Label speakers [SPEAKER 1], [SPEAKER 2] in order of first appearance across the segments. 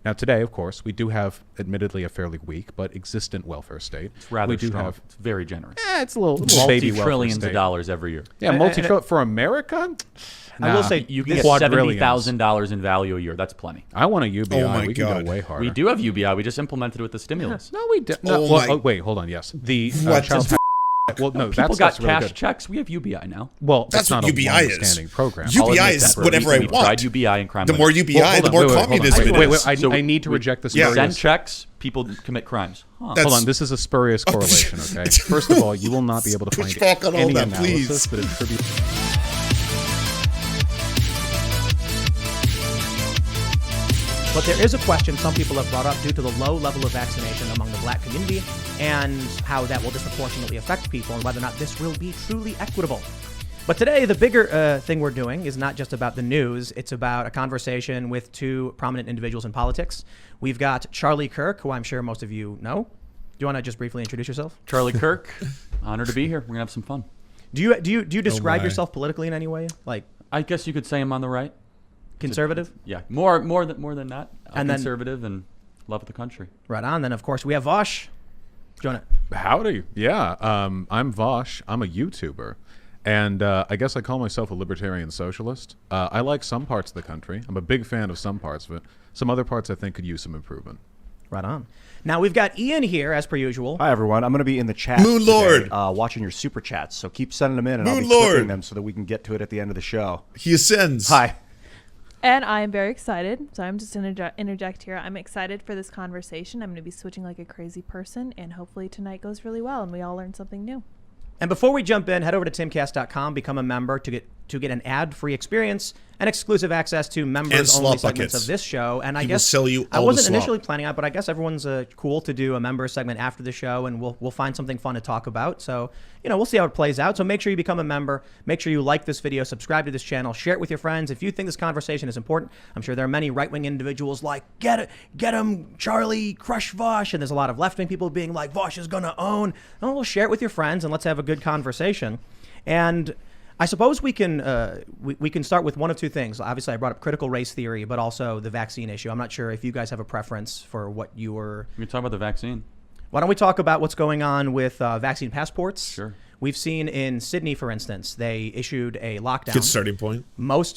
[SPEAKER 1] Now, today, of course, we do have, admittedly, a fairly weak but existent welfare state.
[SPEAKER 2] It's rather
[SPEAKER 1] we do
[SPEAKER 2] strong.
[SPEAKER 1] have,
[SPEAKER 2] It's very generous.
[SPEAKER 1] it's a little baby welfare
[SPEAKER 2] Multi-trillions
[SPEAKER 1] state.
[SPEAKER 2] of dollars every year.
[SPEAKER 1] Yeah, multi-trillion for America.
[SPEAKER 3] I will say
[SPEAKER 2] You can get
[SPEAKER 1] Quadrillions.
[SPEAKER 2] $70,000 in value a year. That's plenty.
[SPEAKER 1] I want a UBI.
[SPEAKER 4] Oh my
[SPEAKER 1] we can
[SPEAKER 4] God.
[SPEAKER 1] go way harder.
[SPEAKER 2] We do have UBI. We just implemented it with the stimulus.
[SPEAKER 1] No, we didn't. No,
[SPEAKER 4] Oh
[SPEAKER 1] well,
[SPEAKER 4] my-
[SPEAKER 1] wait, hold on. Yes, the
[SPEAKER 4] What
[SPEAKER 1] child
[SPEAKER 4] the
[SPEAKER 1] tax. Well, no,
[SPEAKER 2] People
[SPEAKER 1] that's
[SPEAKER 2] got
[SPEAKER 1] really
[SPEAKER 2] cash
[SPEAKER 1] good.
[SPEAKER 2] checks. We have UBI now.
[SPEAKER 1] Well,
[SPEAKER 4] That's
[SPEAKER 1] not
[SPEAKER 4] what
[SPEAKER 1] a
[SPEAKER 4] UBI is.
[SPEAKER 1] long-standing program.
[SPEAKER 4] You-
[SPEAKER 2] I'll
[SPEAKER 4] UBI
[SPEAKER 2] admit
[SPEAKER 4] is
[SPEAKER 2] that.
[SPEAKER 4] whatever
[SPEAKER 2] We
[SPEAKER 4] I want.
[SPEAKER 2] tried UBI and crime.
[SPEAKER 4] The more UBI,
[SPEAKER 1] Well, hold
[SPEAKER 4] the
[SPEAKER 1] on,
[SPEAKER 4] more
[SPEAKER 1] wait, hold on.
[SPEAKER 4] communism it
[SPEAKER 1] Wait,
[SPEAKER 4] is.
[SPEAKER 1] I need to reject the
[SPEAKER 4] Yeah.
[SPEAKER 1] spurious.
[SPEAKER 2] Send checks. People commit crimes. Huh.
[SPEAKER 4] That's-
[SPEAKER 1] Hold on, this is a spurious correlation, okay? First of all, you will not be able to
[SPEAKER 4] Push
[SPEAKER 1] find
[SPEAKER 4] back on all
[SPEAKER 1] any
[SPEAKER 4] that,
[SPEAKER 1] analysis
[SPEAKER 4] please.
[SPEAKER 1] that attributes...
[SPEAKER 3] But there is a question some people have brought up due to the low level of vaccination among the black community and how that will disproportionately affect people and whether or not this will be truly equitable. But today, the bigger thing we're doing is not just about the news. It's about a conversation with two prominent individuals in politics. We've got Charlie Kirk, who I'm sure most of you know. Do you want to just briefly introduce yourself?
[SPEAKER 2] Charlie Kirk, honored to be here. We're gonna have some fun.
[SPEAKER 3] Do you describe
[SPEAKER 4] my.
[SPEAKER 3] yourself politically in any way? Like
[SPEAKER 2] I guess you could say I'm on the right.
[SPEAKER 3] conservative?
[SPEAKER 2] Yeah, more than that.
[SPEAKER 3] And then-
[SPEAKER 2] Conservative and love of the country.
[SPEAKER 3] Right on. Then, of course, we have Vaush. Jonah.
[SPEAKER 1] Howdy. Yeah, I'm Vaush. I'm a YouTuber. And I guess I call myself a libertarian socialist. I like some parts of the country. I'm a big fan of some parts of it. Some other parts I think could use some improvement.
[SPEAKER 3] Right on. Now, we've got Ian here, as per usual.
[SPEAKER 5] Hi, everyone. I'm going to be in the chat
[SPEAKER 4] Moon Lord.
[SPEAKER 5] today, watching your super chats. So keep sending them in, and I'll
[SPEAKER 4] Moon
[SPEAKER 5] be clicking
[SPEAKER 4] Lord.
[SPEAKER 5] them so that we can get to it at the end of the show.
[SPEAKER 4] He ascends.
[SPEAKER 5] Hi.
[SPEAKER 6] And I'm very excited. So I'm just going to interject here. I'm excited for this conversation. I'm going to be switching like a crazy person. And hopefully tonight goes really well and we all learn something new.
[SPEAKER 3] And before we jump in, head over to timcast.com, become a member to get an ad-free experience and exclusive access to
[SPEAKER 4] And
[SPEAKER 3] members-only
[SPEAKER 4] slot
[SPEAKER 3] segments
[SPEAKER 4] buckets.
[SPEAKER 3] of this show. And I
[SPEAKER 4] He will
[SPEAKER 3] guess
[SPEAKER 4] sell you
[SPEAKER 3] I
[SPEAKER 4] all the
[SPEAKER 3] wasn't
[SPEAKER 4] slop.
[SPEAKER 3] initially planning on it, but I guess everyone's cool to do a member segment after the show, and we'll find something fun to talk about. So, we'll see how it plays out. So make sure you become a member. Make sure you like this video, subscribe to this channel, share it with your friends. If you think this conversation is important, I'm sure there are many right-wing individuals like, get him, Charlie, crush Vaush. And there's a lot of left-wing people being like, Vaush is going to own. Well, share it with your friends, and let's have a good conversation. And I suppose we can start with one of two things. Obviously, I brought up critical race theory, but also the vaccine issue. I'm not sure if you guys have a preference for what you were.
[SPEAKER 2] We can talk about the vaccine.
[SPEAKER 3] Why don't we talk about what's going on with vaccine passports?
[SPEAKER 2] Sure.
[SPEAKER 3] We've seen in Sydney, for instance, they issued a lockdown.
[SPEAKER 4] Good starting point.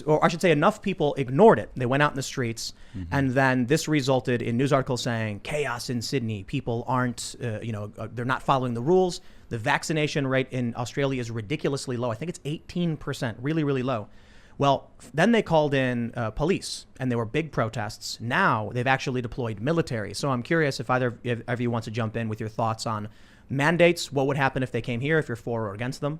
[SPEAKER 3] Or I should say enough people ignored it. They went out in the streets, and then this resulted in news articles saying chaos in Sydney. People aren't, they're not following the rules. The vaccination rate in Australia is ridiculously low. I think it's 18%, really, really low. Well, then they called in police, and there were big protests. Now they've actually deployed military. So I'm curious if either of you wants to jump in with your thoughts on mandates. What would happen if they came here, if you're for or against them?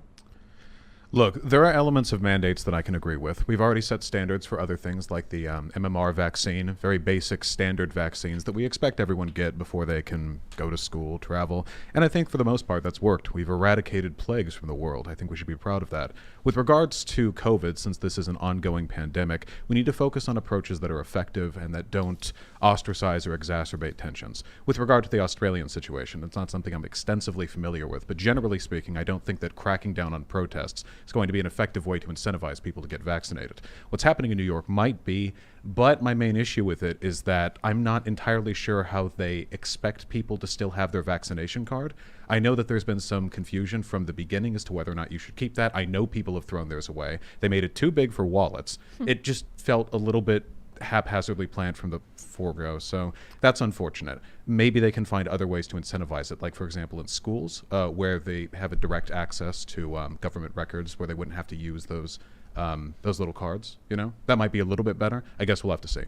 [SPEAKER 1] Look, there are elements of mandates that I can agree with. We've already set standards for other things like the MMR vaccine, very basic standard vaccines that we expect everyone to get before they can go to school, travel. And I think for the most part that's worked. We've eradicated plagues from the world. I think we should be proud of that. With regards to COVID, since this is an ongoing pandemic, we need to focus on approaches that are effective and that don't ostracize or exacerbate tensions. With regard to the Australian situation, it's not something I'm extensively familiar with, but generally speaking, I don't think that cracking down on protests is going to be an effective way to incentivize people to get vaccinated. What's happening in New York might be, but my main issue with it is that I'm not entirely sure how they expect people to still have their vaccination card. I know that there's been some confusion from the beginning as to whether or not you should keep that. I know people have thrown theirs away. They made it too big for wallets. It just felt a little bit haphazardly planned from the forego, so that's unfortunate. Maybe they can find other ways to incentivize it, like for example in schools where they have a direct access to government records where they wouldn't have to use those little cards. That might be a little bit better. I guess we'll have to see.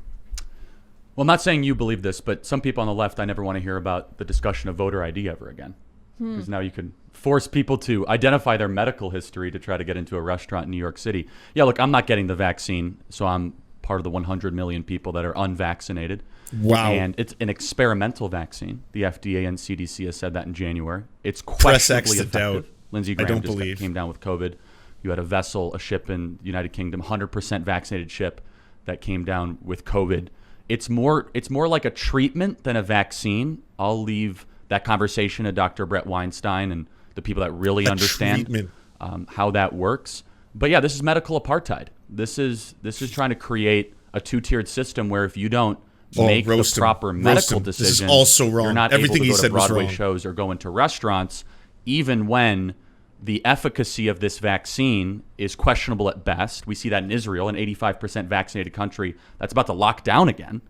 [SPEAKER 2] Well, I'm not saying you believe this, but some people on the left, I never want to hear about the discussion of voter ID ever again. Because now you can force people to identify their medical history to try to get into a restaurant in New York City. Yeah, look, I'm not getting the vaccine, so I'm part of the 100 million people that are unvaccinated.
[SPEAKER 4] Wow.
[SPEAKER 2] And it's an experimental vaccine. The FDA and CDC has said that in January. It's
[SPEAKER 4] Press X
[SPEAKER 2] questionably
[SPEAKER 4] to
[SPEAKER 2] effective.
[SPEAKER 4] doubt.
[SPEAKER 2] Lindsey
[SPEAKER 4] I
[SPEAKER 2] Graham
[SPEAKER 4] don't
[SPEAKER 2] just
[SPEAKER 4] believe.
[SPEAKER 2] came down with COVID. You had a ship in the United Kingdom, 100% vaccinated ship that came down with COVID. It's more like a treatment than a vaccine. I'll leave that conversation to Dr. Brett Weinstein and the people that really understand how that works. But yeah, this is medical apartheid. This is trying to create a two-tiered system where if you don't make the
[SPEAKER 4] roast him.
[SPEAKER 2] proper
[SPEAKER 4] Roast
[SPEAKER 2] medical
[SPEAKER 4] him.
[SPEAKER 2] decision,
[SPEAKER 4] This is all so wrong.
[SPEAKER 2] you're not
[SPEAKER 4] Everything
[SPEAKER 2] able to
[SPEAKER 4] he
[SPEAKER 2] go to
[SPEAKER 4] said was
[SPEAKER 2] Broadway
[SPEAKER 4] wrong.
[SPEAKER 2] shows or go into restaurants, even when the efficacy of this vaccine is questionable at best. We see that in Israel, an 85% vaccinated country that's about to lock down again.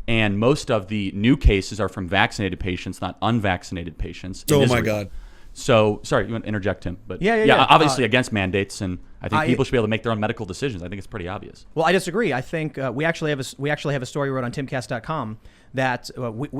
[SPEAKER 2] And most of the new cases are from vaccinated patients, not unvaccinated patients. In
[SPEAKER 4] Oh, my
[SPEAKER 2] Israel.
[SPEAKER 4] God.
[SPEAKER 2] So, sorry, you want to interject him? But
[SPEAKER 3] Yeah.
[SPEAKER 2] obviously against mandates, and I think
[SPEAKER 3] I-
[SPEAKER 2] people should be able to make their own medical decisions. I think it's pretty obvious.
[SPEAKER 3] Well, I disagree. I think we actually have a story we wrote on timcast.com that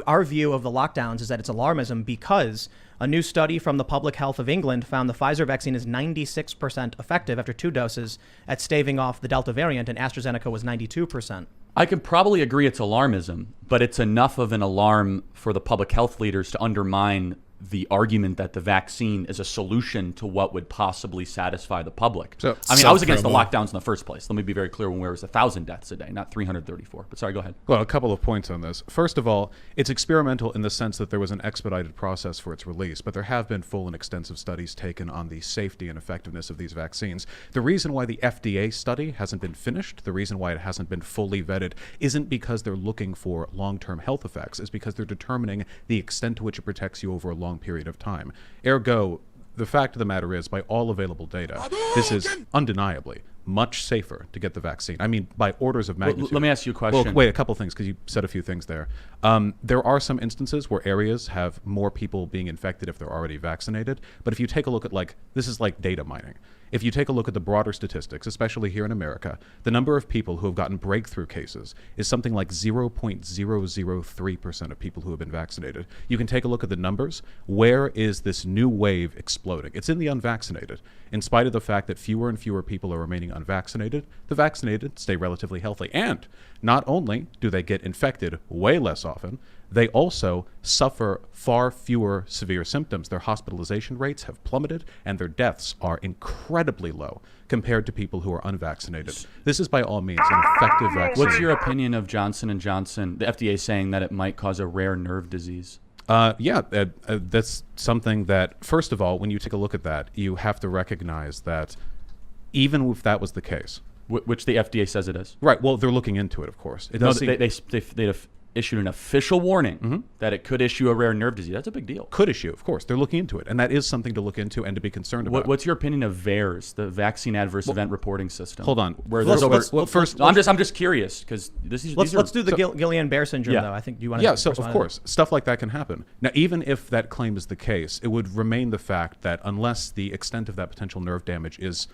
[SPEAKER 3] our view of the lockdowns is that it's alarmism because a new study from the Public Health of England found the Pfizer vaccine is 96% effective after 2 doses at staving off the Delta variant, and AstraZeneca was 92%.
[SPEAKER 2] I can probably agree it's alarmism, but it's enough of an alarm for the public health leaders to undermine the argument that the vaccine is a solution to what would possibly satisfy the public.
[SPEAKER 1] So-
[SPEAKER 2] I mean, I was against the
[SPEAKER 4] Self-promo.
[SPEAKER 2] lockdowns in the first place. Let me be very clear when there was 1,000 deaths a day, not 334. But sorry, go ahead.
[SPEAKER 1] Well, a couple of points on this. First of all, it's experimental in the sense that there was an expedited process for its release, but there have been full and extensive studies taken on the safety and effectiveness of these vaccines. The reason why the FDA study hasn't been finished, the reason why it hasn't been fully vetted, isn't because they're looking for long-term health effects. It's because they're determining the extent to which it protects you over a long period of time. Ergo, the fact of the matter is, by all available data, this is undeniably much safer to get the vaccine. I mean, by orders of magnitude.
[SPEAKER 2] let me ask you a question.
[SPEAKER 1] Well, wait, a couple things, because you said a few things there. There are some instances where areas have more people being infected if they're already vaccinated. But if you take a look at, this is like data mining. If you take a look at the broader statistics, especially here in America, the number of people who have gotten breakthrough cases is something like 0.003% of people who have been vaccinated. You can take a look at the numbers. Where is this new wave exploding? It's in the unvaccinated. In spite of the fact that fewer and fewer people are remaining unvaccinated, the vaccinated stay relatively healthy. And not only do they get infected way less often, they also suffer far fewer severe symptoms. Their hospitalization rates have plummeted, and their deaths are incredibly low compared to people who are unvaccinated. This is by all means an effective vaccine.
[SPEAKER 2] What's your opinion of Johnson & Johnson, the FDA saying that it might cause a rare nerve disease?
[SPEAKER 1] That's something that, first of all, when you take a look at that, you have to recognize that even if that was the case.
[SPEAKER 2] Which the FDA says it is.
[SPEAKER 1] Right, well, they're looking into it, of course. It
[SPEAKER 2] No,
[SPEAKER 1] does seem-
[SPEAKER 2] they issued an official warning that it could issue a rare nerve disease. That's a big deal.
[SPEAKER 1] could issue, of course. They're looking into it, and that is something to look into and to be concerned about.
[SPEAKER 2] What's your opinion of VAERS, the Vaccine Adverse Event Reporting System?
[SPEAKER 1] Hold on.
[SPEAKER 2] Where
[SPEAKER 1] Let's-
[SPEAKER 2] there's over,
[SPEAKER 1] first-
[SPEAKER 2] No, I'm just curious because
[SPEAKER 3] Let's do the Guillain-Barré syndrome,
[SPEAKER 2] Yeah.
[SPEAKER 3] though. I think you want to.
[SPEAKER 1] Yeah, so of course, stuff like that can happen. Now, even if that claim is the case, it would remain the fact that unless the extent of that potential nerve damage is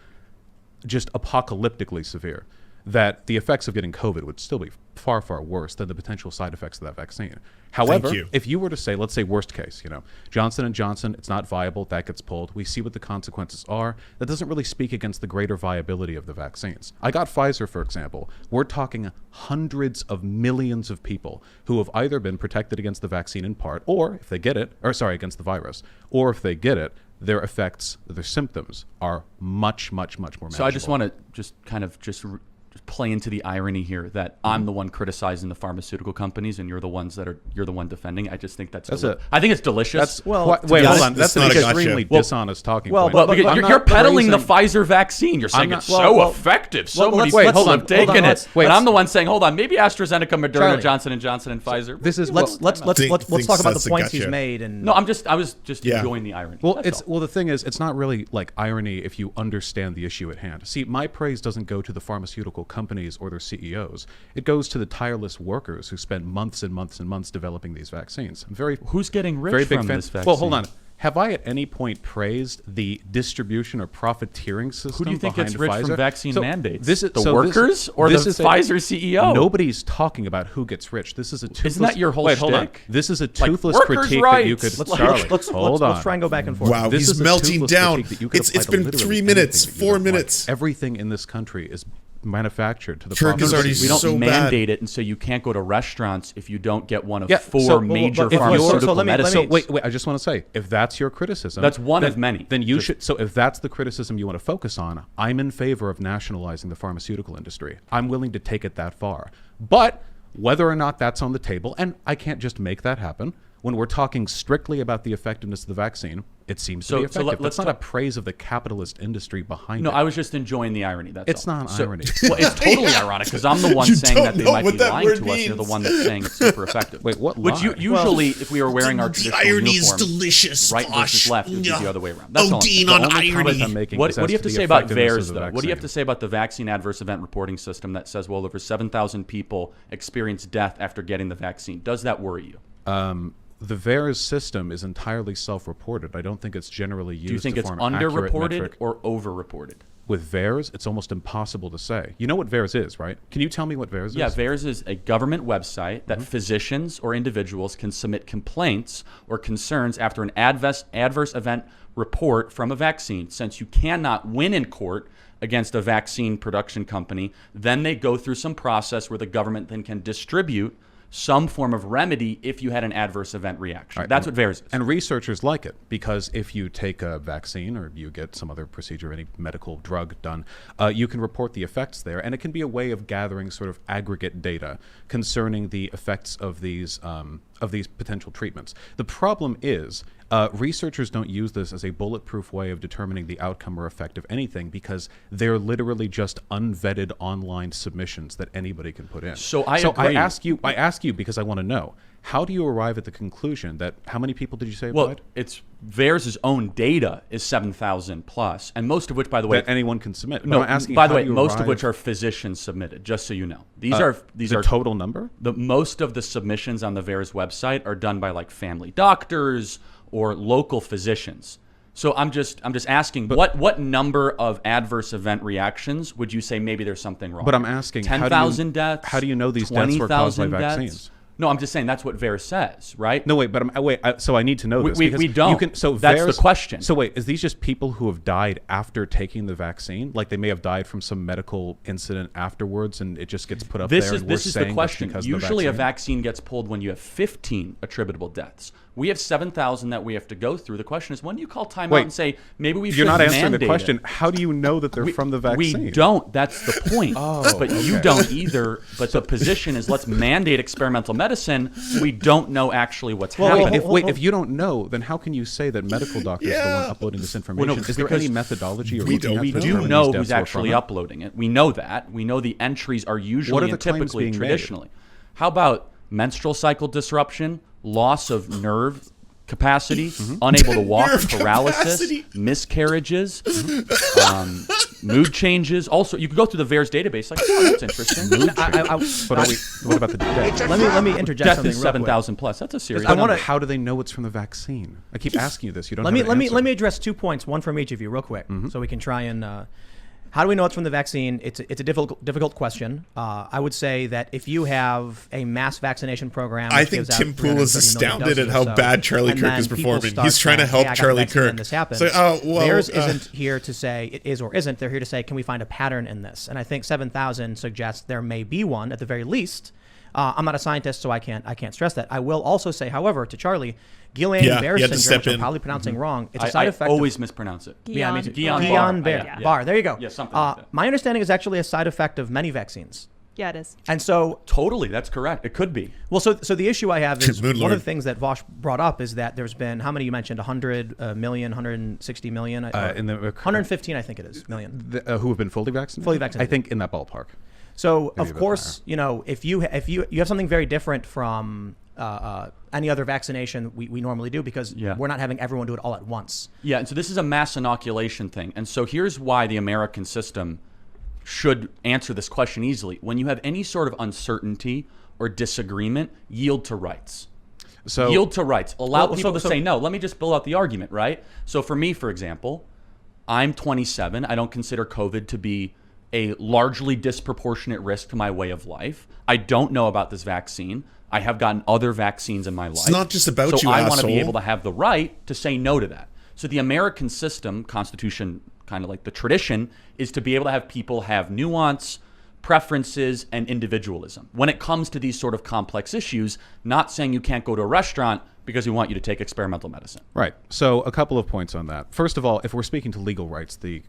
[SPEAKER 1] just apocalyptically severe, that the effects of getting COVID would still be far, far worse than the potential side effects of that vaccine. However,
[SPEAKER 4] you.
[SPEAKER 1] if you were to say, let's say worst case, Johnson & Johnson, it's not viable, that gets pulled, we see what the consequences are, that doesn't really speak against the greater viability of the vaccines. I got Pfizer, for example. We're talking hundreds of millions of people who have either been protected against the vaccine in part, or if they get it, against the virus, or if they get it, their effects, their symptoms are much, much, much more manageable.
[SPEAKER 2] So I just want to just play into the irony here that I'm the one criticizing the pharmaceutical companies and you're the one defending. I just think that's I think it's delicious.
[SPEAKER 1] That's
[SPEAKER 3] Well,
[SPEAKER 1] wait,
[SPEAKER 3] to be
[SPEAKER 1] hold
[SPEAKER 4] honest,
[SPEAKER 1] on. That's
[SPEAKER 4] it's
[SPEAKER 1] an
[SPEAKER 4] not a gotcha.
[SPEAKER 1] extremely dishonest talking
[SPEAKER 3] well,
[SPEAKER 1] point.
[SPEAKER 3] but-
[SPEAKER 2] because
[SPEAKER 1] I'm
[SPEAKER 2] you're
[SPEAKER 1] not
[SPEAKER 2] peddling the
[SPEAKER 1] praising-
[SPEAKER 2] Pfizer vaccine. You're saying
[SPEAKER 1] not-
[SPEAKER 2] it's
[SPEAKER 3] well,
[SPEAKER 2] so
[SPEAKER 3] well,
[SPEAKER 2] effective. So
[SPEAKER 3] well,
[SPEAKER 2] many
[SPEAKER 3] let's-
[SPEAKER 2] people
[SPEAKER 3] hold on,
[SPEAKER 2] have taken
[SPEAKER 3] hold on,
[SPEAKER 2] it.
[SPEAKER 3] let's-
[SPEAKER 2] But I'm the one saying, hold on, maybe AstraZeneca, Moderna,
[SPEAKER 3] Charlie.
[SPEAKER 2] Johnson & Johnson, and Pfizer.
[SPEAKER 1] This is
[SPEAKER 3] let's
[SPEAKER 4] Think-
[SPEAKER 3] talk about
[SPEAKER 4] thinks
[SPEAKER 3] the
[SPEAKER 4] that's a
[SPEAKER 3] points he's
[SPEAKER 4] gotcha.
[SPEAKER 3] made. And
[SPEAKER 2] No, I was just
[SPEAKER 4] Yeah.
[SPEAKER 2] enjoying the irony.
[SPEAKER 1] Well,
[SPEAKER 2] That's all.
[SPEAKER 1] the thing is, it's not really like irony if you understand the issue at hand. See, my praise doesn't go to the pharmaceutical companies or their CEOs. It goes to the tireless workers who spend months and months and months developing these vaccines. I'm very
[SPEAKER 2] Who's getting rich
[SPEAKER 1] very big
[SPEAKER 2] from
[SPEAKER 1] fan.
[SPEAKER 2] this vaccine?
[SPEAKER 1] Well, hold on. Have I at any point praised the distribution or profiteering system?
[SPEAKER 2] Who do you think
[SPEAKER 1] behind
[SPEAKER 2] gets rich
[SPEAKER 1] Pfizer?
[SPEAKER 2] from vaccine
[SPEAKER 1] So
[SPEAKER 2] mandates?
[SPEAKER 1] This is
[SPEAKER 2] The
[SPEAKER 1] so this-
[SPEAKER 2] workers or
[SPEAKER 1] this
[SPEAKER 2] the
[SPEAKER 1] is
[SPEAKER 2] Pfizer CEO?
[SPEAKER 1] Nobody's talking about who gets rich. This is a toothless.
[SPEAKER 2] Isn't that your whole
[SPEAKER 1] Wait, hold on.
[SPEAKER 2] shtick?
[SPEAKER 1] This is a
[SPEAKER 2] Like,
[SPEAKER 1] toothless
[SPEAKER 2] workers'
[SPEAKER 1] critique that you
[SPEAKER 2] rights.
[SPEAKER 1] could.
[SPEAKER 2] Let's-
[SPEAKER 1] Charlie,
[SPEAKER 3] let's
[SPEAKER 1] hold on.
[SPEAKER 3] try and go back and forth.
[SPEAKER 4] Wow,
[SPEAKER 1] This
[SPEAKER 4] he's
[SPEAKER 1] is a
[SPEAKER 4] melting
[SPEAKER 1] toothless
[SPEAKER 4] down.
[SPEAKER 1] critique that you could
[SPEAKER 4] It's
[SPEAKER 1] apply to
[SPEAKER 4] been
[SPEAKER 1] literally
[SPEAKER 4] 3
[SPEAKER 1] anything
[SPEAKER 4] minutes,
[SPEAKER 1] that you
[SPEAKER 4] 4
[SPEAKER 1] don't like.
[SPEAKER 4] minutes.
[SPEAKER 1] Everything in this country is manufactured to the
[SPEAKER 4] Kirk is
[SPEAKER 1] pharmaceutical
[SPEAKER 4] already
[SPEAKER 1] industry.
[SPEAKER 2] We don't
[SPEAKER 4] so
[SPEAKER 2] mandate it, and so you can't go to restaurants if you don't get one of
[SPEAKER 1] Yeah,
[SPEAKER 2] four
[SPEAKER 1] so-
[SPEAKER 2] major
[SPEAKER 1] but if you're-
[SPEAKER 2] pharmaceutical
[SPEAKER 3] so let me-
[SPEAKER 2] medicines.
[SPEAKER 1] So wait. I just want to say, if that's your criticism,
[SPEAKER 2] That's one
[SPEAKER 1] then-
[SPEAKER 2] of many.
[SPEAKER 1] Then you
[SPEAKER 2] Just-
[SPEAKER 1] should. So if that's the criticism you want to focus on, I'm in favor of nationalizing the pharmaceutical industry. I'm willing to take it that far. But whether or not that's on the table, and I can't just make that happen. When we're talking strictly about the effectiveness of the vaccine, It seems
[SPEAKER 2] So-
[SPEAKER 1] to be
[SPEAKER 2] so
[SPEAKER 1] effective.
[SPEAKER 2] let's
[SPEAKER 1] That's not a
[SPEAKER 2] talk-
[SPEAKER 1] praise of the capitalist industry behind
[SPEAKER 2] No,
[SPEAKER 1] it.
[SPEAKER 2] I was just enjoying the irony. That's
[SPEAKER 1] It's
[SPEAKER 2] all.
[SPEAKER 1] not
[SPEAKER 2] So-
[SPEAKER 1] irony.
[SPEAKER 2] Well, it's totally ironic because I'm the one
[SPEAKER 4] You
[SPEAKER 2] saying
[SPEAKER 4] don't
[SPEAKER 2] that they
[SPEAKER 4] know
[SPEAKER 2] might
[SPEAKER 4] what
[SPEAKER 2] be
[SPEAKER 4] that
[SPEAKER 2] lying
[SPEAKER 4] word
[SPEAKER 2] to us. You're the
[SPEAKER 4] means.
[SPEAKER 2] one that's saying it's super effective.
[SPEAKER 1] Wait, what
[SPEAKER 2] Which
[SPEAKER 1] lie?
[SPEAKER 2] usually, if we were wearing our
[SPEAKER 4] The
[SPEAKER 2] traditional
[SPEAKER 4] irony is
[SPEAKER 2] uniforms,
[SPEAKER 4] delicious.
[SPEAKER 2] right versus
[SPEAKER 4] Vaush.
[SPEAKER 2] left, it would be
[SPEAKER 4] Yeah.
[SPEAKER 2] the other way around. That's all I'm
[SPEAKER 4] Dean
[SPEAKER 2] saying.
[SPEAKER 4] on
[SPEAKER 1] The only comment
[SPEAKER 4] irony.
[SPEAKER 1] I'm making
[SPEAKER 2] What
[SPEAKER 1] is
[SPEAKER 2] do you
[SPEAKER 1] as
[SPEAKER 2] have to
[SPEAKER 1] the
[SPEAKER 2] say about
[SPEAKER 1] effectiveness
[SPEAKER 2] VAERS,
[SPEAKER 1] of the
[SPEAKER 2] though? What do you have to
[SPEAKER 1] vaccine.
[SPEAKER 2] say about the vaccine adverse event reporting system that says, well, over 7,000 people experienced death after getting the vaccine? Does that worry you?
[SPEAKER 1] The VAERS system is entirely self-reported. I don't think it's generally used
[SPEAKER 2] Do you think
[SPEAKER 1] to
[SPEAKER 2] it's
[SPEAKER 1] form an accurate
[SPEAKER 2] underreported
[SPEAKER 1] metric.
[SPEAKER 2] or overreported?
[SPEAKER 1] With VAERS, it's almost impossible to say. You know what VAERS is, right? Can you tell me what VAERS
[SPEAKER 2] Yeah,
[SPEAKER 1] is?
[SPEAKER 2] VAERS is a government website that physicians or individuals can submit complaints or concerns after an adverse event report from a vaccine. Since you cannot win in court against a vaccine production company, then they go through some process where the government then can distribute some form of remedy if you had an adverse event reaction.
[SPEAKER 1] Right,
[SPEAKER 2] That's what VAERS is.
[SPEAKER 1] And researchers like it because if you take a vaccine or you get some other procedure, any medical drug done, you can report the effects there, and it can be a way of gathering sort of aggregate data concerning the effects of these potential treatments. The problem is researchers don't use this as a bulletproof way of determining the outcome or effect of anything because they're literally just unvetted online submissions that anybody can put in.
[SPEAKER 2] So I agree.
[SPEAKER 1] I ask you because I want to know, how do you arrive at the conclusion that how many people did you say
[SPEAKER 2] Well,
[SPEAKER 1] applied?
[SPEAKER 2] it's VAERS' own data is 7,000 plus, and most of which, by the way,
[SPEAKER 1] That anyone can submit. But
[SPEAKER 2] no.
[SPEAKER 1] I'm asking,
[SPEAKER 2] By the
[SPEAKER 1] how
[SPEAKER 2] way,
[SPEAKER 1] do you
[SPEAKER 2] most of
[SPEAKER 1] arrive-
[SPEAKER 2] which are physicians submitted. Just so you know, these are
[SPEAKER 1] the total number.
[SPEAKER 2] the most of the submissions on the VAERS website are done by like family doctors or local physicians. So I'm just asking, what number of adverse event reactions would you say maybe there's something wrong?
[SPEAKER 1] But I'm asking, how do you-
[SPEAKER 2] 10,000 deaths.
[SPEAKER 1] how do you know these deaths were caused by
[SPEAKER 2] 20,000 deaths?
[SPEAKER 1] vaccines?
[SPEAKER 2] No, I'm just saying that's what VAERS says, right?
[SPEAKER 1] No, wait, but so I need to know this.
[SPEAKER 2] We
[SPEAKER 1] because
[SPEAKER 2] don't.
[SPEAKER 1] You can, so
[SPEAKER 2] That's the
[SPEAKER 1] VAERS
[SPEAKER 2] question.
[SPEAKER 1] So wait, is these just people who have died after taking the vaccine? Like they may have died from some medical incident afterwards, and it just gets put up
[SPEAKER 2] This
[SPEAKER 1] there.
[SPEAKER 2] is
[SPEAKER 1] and we're
[SPEAKER 2] this is
[SPEAKER 1] saying
[SPEAKER 2] the
[SPEAKER 1] that's
[SPEAKER 2] question.
[SPEAKER 1] because of the
[SPEAKER 2] Usually, a
[SPEAKER 1] vaccine?
[SPEAKER 2] vaccine gets pulled when you have 15 attributable deaths. We have 7,000 that we have to go through. The question is, when do you call timeout
[SPEAKER 1] Wait,
[SPEAKER 2] and say maybe we should
[SPEAKER 1] You're not answering the
[SPEAKER 2] mandate it?
[SPEAKER 1] question. How do you know that they're from the vaccine?
[SPEAKER 2] We don't. That's the point. But you
[SPEAKER 1] okay.
[SPEAKER 2] don't either. But the position is let's mandate experimental medicine. We don't know actually what's happening.
[SPEAKER 1] If you don't know, then how can you say that medical doctors are the one uploading this information?
[SPEAKER 2] Well, no,
[SPEAKER 1] is there
[SPEAKER 2] because
[SPEAKER 1] any methodology or
[SPEAKER 4] we
[SPEAKER 1] looking
[SPEAKER 4] don't
[SPEAKER 1] at
[SPEAKER 2] we
[SPEAKER 1] to
[SPEAKER 2] do
[SPEAKER 1] determine
[SPEAKER 2] know
[SPEAKER 1] these
[SPEAKER 2] who's
[SPEAKER 1] deaths were
[SPEAKER 2] actually
[SPEAKER 1] from it?
[SPEAKER 2] uploading it. We know that. We know the entries are usually
[SPEAKER 1] What are the
[SPEAKER 2] and
[SPEAKER 1] claims
[SPEAKER 2] typically
[SPEAKER 1] being made?
[SPEAKER 2] traditionally. How about menstrual cycle disruption, loss of nerve capacity, unable to walk,
[SPEAKER 4] Nerve
[SPEAKER 2] paralysis,
[SPEAKER 4] capacity.
[SPEAKER 2] miscarriages, mood changes. Also, you could go through the VAERS database. Like, oh, that's interesting.
[SPEAKER 1] What about the death?
[SPEAKER 3] Let me interject
[SPEAKER 2] Death
[SPEAKER 3] something
[SPEAKER 2] is
[SPEAKER 3] real quick.
[SPEAKER 2] 7,000 plus. That's a serious.
[SPEAKER 3] I wanna-
[SPEAKER 1] How do they know it's from the vaccine? I keep asking you this. You don't.
[SPEAKER 3] Let
[SPEAKER 1] have an
[SPEAKER 3] me
[SPEAKER 1] answer.
[SPEAKER 3] address 2 points, one from each of you, real quick, so we can try and. How do we know it's from the vaccine? It's a difficult question. I would say that if you have a mass vaccination program,
[SPEAKER 4] I
[SPEAKER 3] which
[SPEAKER 4] think
[SPEAKER 3] gives out
[SPEAKER 4] Tim Pool is
[SPEAKER 3] 330 million
[SPEAKER 4] astounded at
[SPEAKER 3] doses
[SPEAKER 4] how
[SPEAKER 3] or so,
[SPEAKER 4] bad Charlie
[SPEAKER 3] and
[SPEAKER 4] Kirk
[SPEAKER 3] then
[SPEAKER 4] is
[SPEAKER 3] people
[SPEAKER 4] performing.
[SPEAKER 3] start
[SPEAKER 4] He's trying to
[SPEAKER 3] saying,
[SPEAKER 4] help
[SPEAKER 3] "Hey, I got
[SPEAKER 4] Charlie
[SPEAKER 3] the vaccine
[SPEAKER 4] Kirk."
[SPEAKER 3] and this happens.
[SPEAKER 4] So, oh, well,
[SPEAKER 3] VAERS isn't here to say it is or isn't. They're here to say, can we find a pattern in this? And I think 7,000 suggests there may be one at the very least. I'm not a scientist, so I can't stress that. I will also say, however, to Charlie, Guillain-Barré
[SPEAKER 4] you had to
[SPEAKER 3] syndrome,
[SPEAKER 4] step
[SPEAKER 3] which I'm
[SPEAKER 4] in.
[SPEAKER 3] probably pronouncing wrong. It's a
[SPEAKER 2] I
[SPEAKER 3] side effect.
[SPEAKER 2] always mispronounce it.
[SPEAKER 3] Yeah, I mean,
[SPEAKER 2] Guillain-Barré.
[SPEAKER 3] Guillain-Barré.
[SPEAKER 2] Yeah.
[SPEAKER 3] Bar. There you go.
[SPEAKER 2] Yeah, something like that.
[SPEAKER 3] My understanding is actually a side effect of many vaccines.
[SPEAKER 6] Yeah, it is.
[SPEAKER 3] And so,
[SPEAKER 2] Totally, that's correct. It could be.
[SPEAKER 3] well, so the issue I have is
[SPEAKER 4] Moon
[SPEAKER 3] one
[SPEAKER 4] Lord.
[SPEAKER 3] of the things that Vaush brought up is that there's been, how many you mentioned, 100 million, 160 million?
[SPEAKER 1] In the
[SPEAKER 3] 115, I think it is, million.
[SPEAKER 1] who have been fully vaccinated?
[SPEAKER 3] Fully vaccinated.
[SPEAKER 1] I think in that ballpark.
[SPEAKER 3] So,
[SPEAKER 1] Maybe a
[SPEAKER 3] of
[SPEAKER 1] bit
[SPEAKER 3] course, you know, if you have something very different from any other vaccination we normally do because
[SPEAKER 2] Yeah.
[SPEAKER 3] we're not having everyone do it all at once.
[SPEAKER 2] Yeah, and so this is a mass inoculation thing. And so here's why the American system should answer this question easily. When you have any sort of uncertainty or disagreement, yield to rights.
[SPEAKER 1] So
[SPEAKER 2] Yield to rights. Allow
[SPEAKER 3] Well,
[SPEAKER 2] people
[SPEAKER 3] so-
[SPEAKER 2] to say no. Let me just build out the argument, right? So for me, for example, I'm 27. I don't consider COVID to be a largely disproportionate risk to my way of life. I don't know about this vaccine. I have gotten other vaccines in my life.
[SPEAKER 4] It's not just about
[SPEAKER 2] so
[SPEAKER 4] you,
[SPEAKER 2] I want to be
[SPEAKER 4] asshole.
[SPEAKER 2] able to have the right to say no to that. So the American system, Constitution, kind of like the tradition, is to be able to have people have nuance, preferences, and individualism. When it comes to these sort of complex issues, not saying you can't go to a restaurant because we want you to take experimental medicine.
[SPEAKER 1] Right. So a couple of points on that. First of all, if we're speaking to legal rights, the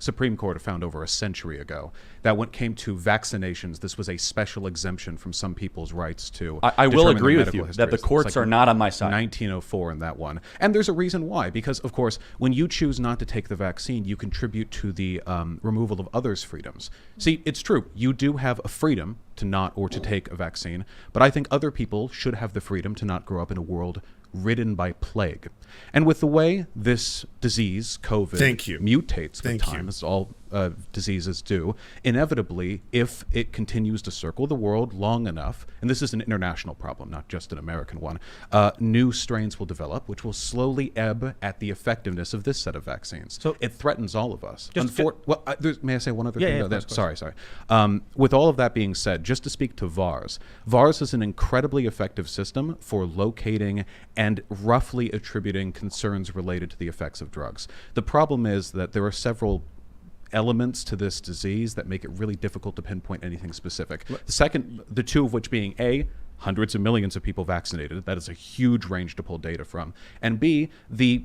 [SPEAKER 1] Supreme Court found over a century ago. That when it came to vaccinations, this was a special exemption from some people's rights to.
[SPEAKER 2] I will
[SPEAKER 1] determine
[SPEAKER 2] agree
[SPEAKER 1] their
[SPEAKER 2] with you
[SPEAKER 1] medical
[SPEAKER 2] that the
[SPEAKER 1] histories.
[SPEAKER 2] courts
[SPEAKER 1] It's like
[SPEAKER 2] are not on my side.
[SPEAKER 1] 1904 in that one. And there's a reason why. Because, of course, when you choose not to take the vaccine, you contribute to the removal of others' freedoms. See, it's true. You do have a freedom to not or to take a vaccine, but I think other people should have the freedom to not grow up in a world ridden by plague. And with the way this disease, COVID, mutates with time, as all diseases do, inevitably, if it continues to circle the world long enough, and this is an international problem, not just an American one, new strains will develop, which will slowly ebb at the effectiveness of this set of vaccines. So it threatens all of us. May I say one other thing?
[SPEAKER 3] Yeah,
[SPEAKER 1] sorry. With all of that being said, just to speak to VARS, VARS is an incredibly effective system for locating and roughly attributing concerns related to the effects of drugs. The problem is that there are several elements to this disease that make it really difficult to pinpoint anything specific. The two of which being A, hundreds of millions of people vaccinated. That is a huge range to pull data from. And B, the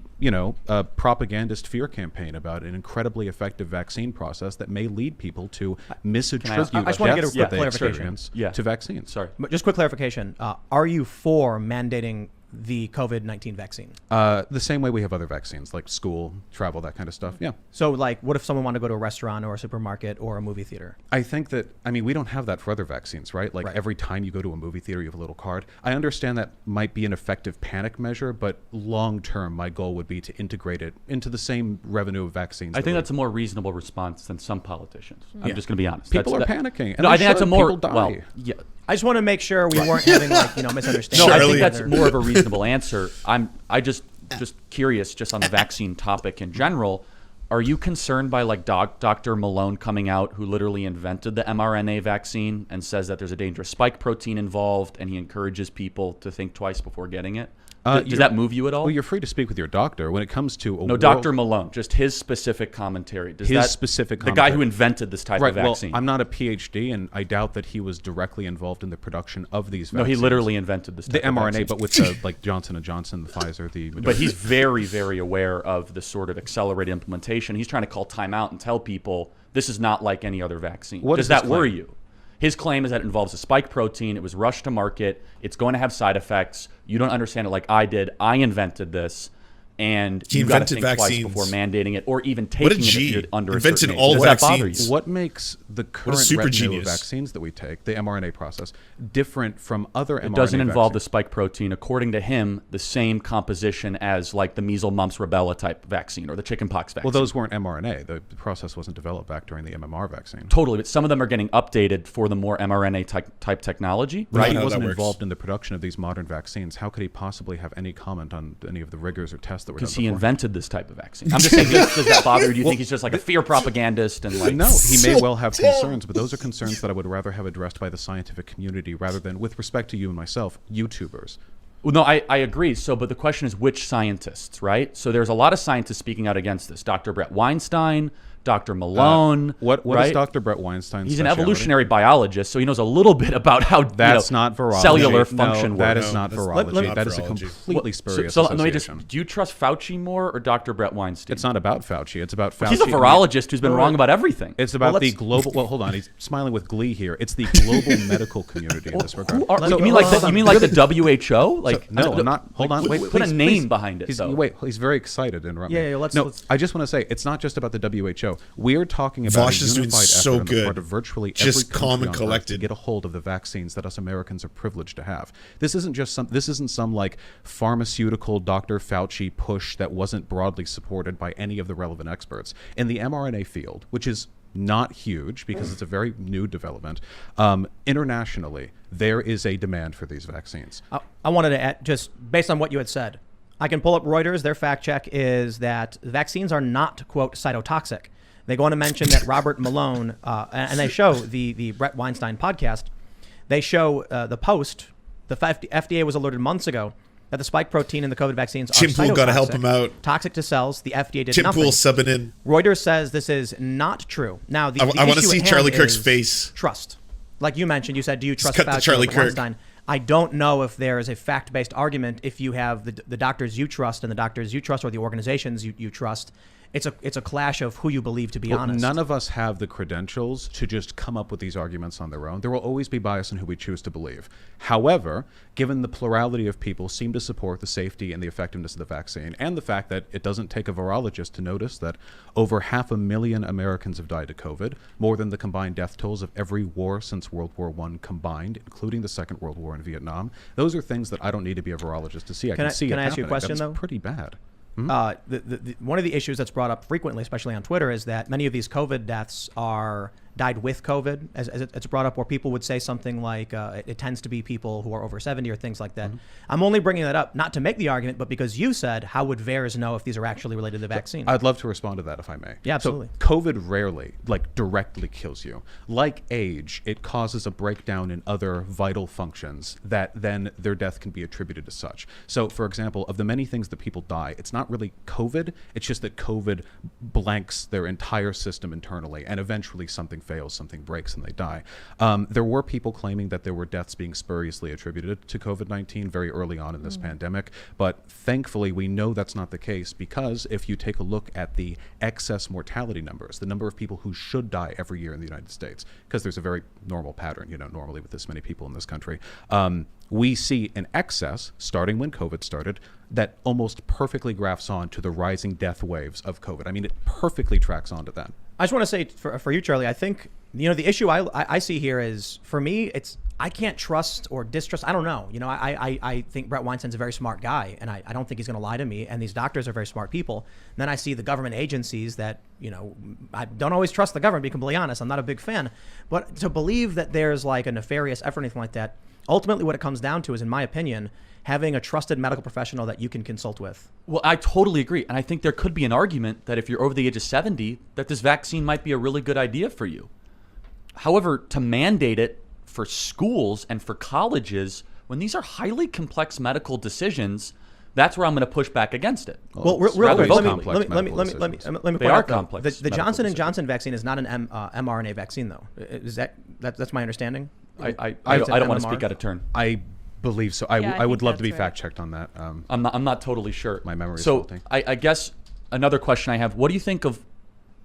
[SPEAKER 1] propagandist fear campaign about an incredibly effective vaccine process that may lead people to misattribute
[SPEAKER 3] I just want to get a quick
[SPEAKER 1] they
[SPEAKER 3] clarification
[SPEAKER 1] experience to vaccines.
[SPEAKER 2] Sorry.
[SPEAKER 3] But just quick clarification. Are you for mandating the COVID-19 vaccine?
[SPEAKER 1] The same way we have other vaccines, like school, travel, that kind of stuff. Yeah.
[SPEAKER 3] So, like, what if someone wanted to go to a restaurant or a supermarket or a movie theater?
[SPEAKER 1] I think that, we don't have that for other vaccines, right? Like every time you go to a movie theater, you have a little card. I understand that might be an effective panic measure, but long term, my goal would be to integrate it into the same revenue of vaccines.
[SPEAKER 2] I think that's a more reasonable response than some politicians. I'm just going to be honest.
[SPEAKER 1] People are panicking. And
[SPEAKER 2] no, I think that's a more,
[SPEAKER 1] people die.
[SPEAKER 2] well, yeah.
[SPEAKER 3] I just want to make sure we weren't having misunderstandings.
[SPEAKER 2] No, I think that's more of a reasonable answer. I just curious, just on the vaccine topic in general. Are you concerned by Dr. Malone coming out, who literally invented the mRNA vaccine and says that there's a dangerous spike protein involved, and he encourages people to think twice before getting it? Does that move you at all?
[SPEAKER 1] Well, you're free to speak with your doctor. When it comes to
[SPEAKER 2] Dr. Malone, just his specific commentary. The guy who invented this type of vaccine.
[SPEAKER 1] Well, I'm not a PhD, and I doubt that he was directly involved in the production of these vaccines.
[SPEAKER 2] No, he literally invented this type
[SPEAKER 1] the
[SPEAKER 2] of
[SPEAKER 1] mRNA,
[SPEAKER 2] vaccine.
[SPEAKER 1] but with the Johnson & Johnson, the Pfizer, the Moderna.
[SPEAKER 2] But he's very, very aware of the sort of accelerated implementation. He's trying to call time out and tell people this is not like any other vaccine. Does that worry you? His claim is that it involves a spike protein. It was rushed to market. It's going to have side effects. You don't understand it like I did. I invented this. And you got to think twice before mandating it or even taking it if you're under a certain age. Does that bother you?
[SPEAKER 1] What makes the current retinue of vaccines that we take, the mRNA process, different from other mRNA vaccines?
[SPEAKER 2] It doesn't involve the spike protein, according to him, the same composition as like the measles, mumps, rubella type vaccine or the chickenpox vaccine.
[SPEAKER 1] Well, those weren't mRNA. The process wasn't developed back during the MMR vaccine.
[SPEAKER 2] Totally, but some of them are getting updated for the more mRNA type technology.
[SPEAKER 1] Right? He wasn't involved in the production of these modern vaccines. How could he possibly have any comment on any of the rigors or tests that were done before?
[SPEAKER 2] Because he invented this type of vaccine. I'm just saying, does that bother you? Do you think he's just like a fear propagandist? And like,
[SPEAKER 1] no, he may well have concerns, but those are concerns that I would rather have addressed by the scientific community rather than, with respect to you and myself, YouTubers.
[SPEAKER 2] Well, no, I agree. So, but the question is which scientists, right? So there's a lot of scientists speaking out against this. Dr. Brett Weinstein, Dr. Malone.
[SPEAKER 1] What is Dr. Brett Weinstein's
[SPEAKER 2] He's an evolutionary biologist, so he knows a little bit about how
[SPEAKER 1] not virology.
[SPEAKER 2] Cellular function works.
[SPEAKER 1] That is not virology. That is a completely spurious
[SPEAKER 2] so let me
[SPEAKER 1] association.
[SPEAKER 2] do you trust Fauci more or Dr. Brett Weinstein?
[SPEAKER 1] It's not about Fauci. It's about Fauci.
[SPEAKER 2] He's a virologist who's been wrong about everything.
[SPEAKER 1] It's about the global. Well, hold on. He's smiling with glee here. It's the global medical community in this regard.
[SPEAKER 2] You mean like the WHO? Like
[SPEAKER 1] no, I'm not. Hold on. Wait.
[SPEAKER 2] Put a name behind it.
[SPEAKER 1] Wait. He's very excited. Interrupt me.
[SPEAKER 3] Yeah. Let's.
[SPEAKER 1] I just want to say it's not just about the WHO. We're talking about
[SPEAKER 4] Vaush is doing so good.
[SPEAKER 1] Part of virtually
[SPEAKER 4] just
[SPEAKER 1] every
[SPEAKER 4] calm and
[SPEAKER 1] country on Earth
[SPEAKER 4] collected
[SPEAKER 1] to get a hold of the vaccines that us Americans are privileged to have. This isn't some like pharmaceutical Dr. Fauci push that wasn't broadly supported by any of the relevant experts in the mRNA field, which is not huge because it's a very new development. Internationally, there is a demand for these vaccines.
[SPEAKER 3] I wanted to add, just based on what you had said, I can pull up Reuters. Their fact check is that vaccines are not, quote, cytotoxic. They go on to mention that Robert Malone, and they show the Brett Weinstein podcast, they show the post, the FDA was alerted months ago that the spike protein in the COVID vaccines are
[SPEAKER 4] Timpool got to help him out.
[SPEAKER 3] Toxic to cells. The FDA did
[SPEAKER 4] Timpool
[SPEAKER 3] nothing.
[SPEAKER 4] subbing in.
[SPEAKER 3] Reuters says this is not true. Now, the
[SPEAKER 4] I want to
[SPEAKER 3] issue
[SPEAKER 4] see
[SPEAKER 3] at
[SPEAKER 4] Charlie
[SPEAKER 3] hand
[SPEAKER 4] Kirk's
[SPEAKER 3] is
[SPEAKER 4] face.
[SPEAKER 3] Trust. Like you mentioned, you said, do you trust
[SPEAKER 4] cut to
[SPEAKER 3] Fauci
[SPEAKER 4] Charlie
[SPEAKER 3] or
[SPEAKER 4] Kirk.
[SPEAKER 3] Weinstein? I don't know if there is a fact-based argument if you have the doctors you trust and the doctors you trust or the organizations you trust, it's a clash of who you believe, to be
[SPEAKER 1] Well,
[SPEAKER 3] honest.
[SPEAKER 1] none of us have the credentials to just come up with these arguments on their own. There will always be bias in who we choose to believe. However, given the plurality of people seem to support the safety and the effectiveness of the vaccine, and the fact that it doesn't take a virologist to notice that over 500,000 Americans have died of COVID, more than the combined death tolls of every war since World War I combined, including the Second World War in Vietnam. Those are things that I don't need to be a virologist to see. I can see it
[SPEAKER 3] can I ask you a
[SPEAKER 1] happening.
[SPEAKER 3] question,
[SPEAKER 1] That's
[SPEAKER 3] though?
[SPEAKER 1] pretty bad.
[SPEAKER 3] One of the issues that's brought up frequently, especially on Twitter, is that many of these COVID deaths are died with COVID, as it's brought up, where people would say something like it tends to be people who are over 70 or things like that. I'm only bringing that up not to make the argument, but because you said, how would VAERS know if these are actually related to the vaccine?
[SPEAKER 1] I'd love to respond to that if I may.
[SPEAKER 3] Yeah, absolutely.
[SPEAKER 1] So COVID rarely, directly kills you. Like age, it causes a breakdown in other vital functions that then their death can be attributed to such. So, for example, of the many things that people die, it's not really COVID, it's just that COVID blanks their entire system internally, and eventually something fails, something breaks, and they die. There were people claiming that there were deaths being spuriously attributed to COVID-19 very early on in this pandemic, but thankfully we know that's not the case, because if you take a look at the excess mortality numbers, the number of people who should die every year in the United States, because there's a very normal pattern, normally with this many people in this country, we see an excess, starting when COVID started, that almost perfectly graphs on to the rising death waves of COVID. I mean, it perfectly tracks onto that.
[SPEAKER 3] I just want to say for you, Charlie, I think, the issue I see here is, for me, it's I can't trust or distrust. I don't know. I think Brett Weinstein's a very smart guy, and I don't think he's going to lie to me. And these doctors are very smart people. And then I see the government agencies that, I don't always trust the government, to be completely honest. I'm not a big fan. But to believe that there's like a nefarious effort or anything like that, ultimately what it comes down to is, in my opinion, having a trusted medical professional that you can consult with.
[SPEAKER 2] Well, I totally agree. And I think there could be an argument that if you're over the age of 70, that this vaccine might be a really good idea for you. However, to mandate it for schools and for colleges, when these are highly complex medical decisions, that's where I'm going to push back against it.
[SPEAKER 3] Well, real
[SPEAKER 2] rather
[SPEAKER 3] quick, let
[SPEAKER 2] vocally.
[SPEAKER 3] me point
[SPEAKER 2] They are
[SPEAKER 3] out, though,
[SPEAKER 2] complex
[SPEAKER 3] the
[SPEAKER 2] medical
[SPEAKER 3] Johnson &
[SPEAKER 2] decisions.
[SPEAKER 3] Johnson vaccine is not an mRNA vaccine, though. Is that's my understanding?
[SPEAKER 2] I
[SPEAKER 3] It's
[SPEAKER 2] don't
[SPEAKER 3] an
[SPEAKER 2] want to
[SPEAKER 3] MMR?
[SPEAKER 2] speak out of turn.
[SPEAKER 1] I believe so. I
[SPEAKER 6] Yeah, I
[SPEAKER 1] would
[SPEAKER 6] think
[SPEAKER 1] love to be
[SPEAKER 6] that's right.
[SPEAKER 1] fact-checked on that.
[SPEAKER 2] I'm not totally sure.
[SPEAKER 1] My memory is
[SPEAKER 2] So
[SPEAKER 1] faulty.
[SPEAKER 2] I guess another question I have, what do you think of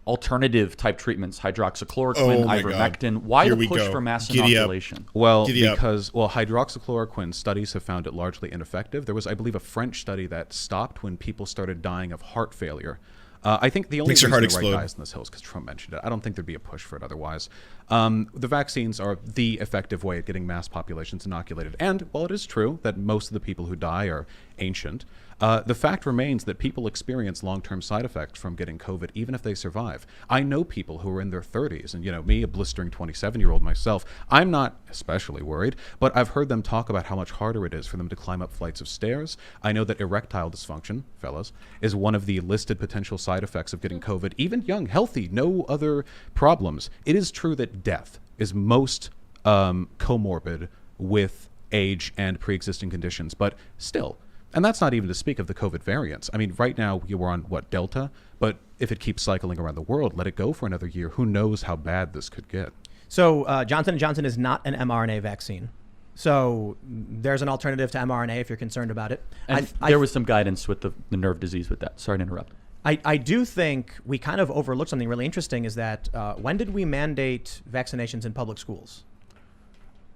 [SPEAKER 2] alternative type treatments, hydroxychloroquine,
[SPEAKER 4] Oh my God.
[SPEAKER 2] ivermectin? Why
[SPEAKER 4] Here
[SPEAKER 2] the
[SPEAKER 4] we
[SPEAKER 2] push
[SPEAKER 4] go.
[SPEAKER 2] for mass
[SPEAKER 4] Giddy up.
[SPEAKER 2] inoculation?
[SPEAKER 1] Well,
[SPEAKER 4] Giddy up.
[SPEAKER 1] because hydroxychloroquine studies have found it largely ineffective. There was, I believe, a French study that stopped when people started dying of heart failure. I think the only
[SPEAKER 4] Makes your
[SPEAKER 1] reason
[SPEAKER 4] heart
[SPEAKER 1] the
[SPEAKER 4] explode.
[SPEAKER 1] right dies in this hill is because Trump mentioned it. I don't think there'd be a push for it otherwise. The vaccines are the effective way at getting mass populations inoculated. And while it is true that most of the people who die are ancient, the fact remains that people experience long-term side effects from getting COVID, even if they survive. I know people who are in their 30s, and me, a blistering 27-year-old myself, I'm not especially worried, but I've heard them talk about how much harder it is for them to climb up flights of stairs. I know that erectile dysfunction, fellas, is one of the listed potential side effects of getting COVID, even young, healthy, no other problems. It is true that death is most comorbid with age and pre-existing conditions, but still. And that's not even to speak of the COVID variants. I mean, right now you were on, Delta? But if it keeps cycling around the world, let it go for another year. Who knows how bad this could get?
[SPEAKER 3] So Johnson & Johnson is not an mRNA vaccine. So there's an alternative to mRNA if you're concerned about it.
[SPEAKER 2] And there was some guidance with the nerve disease with that. Sorry to interrupt.
[SPEAKER 3] I do think we kind of overlooked something really interesting, is that when did we mandate vaccinations in public schools?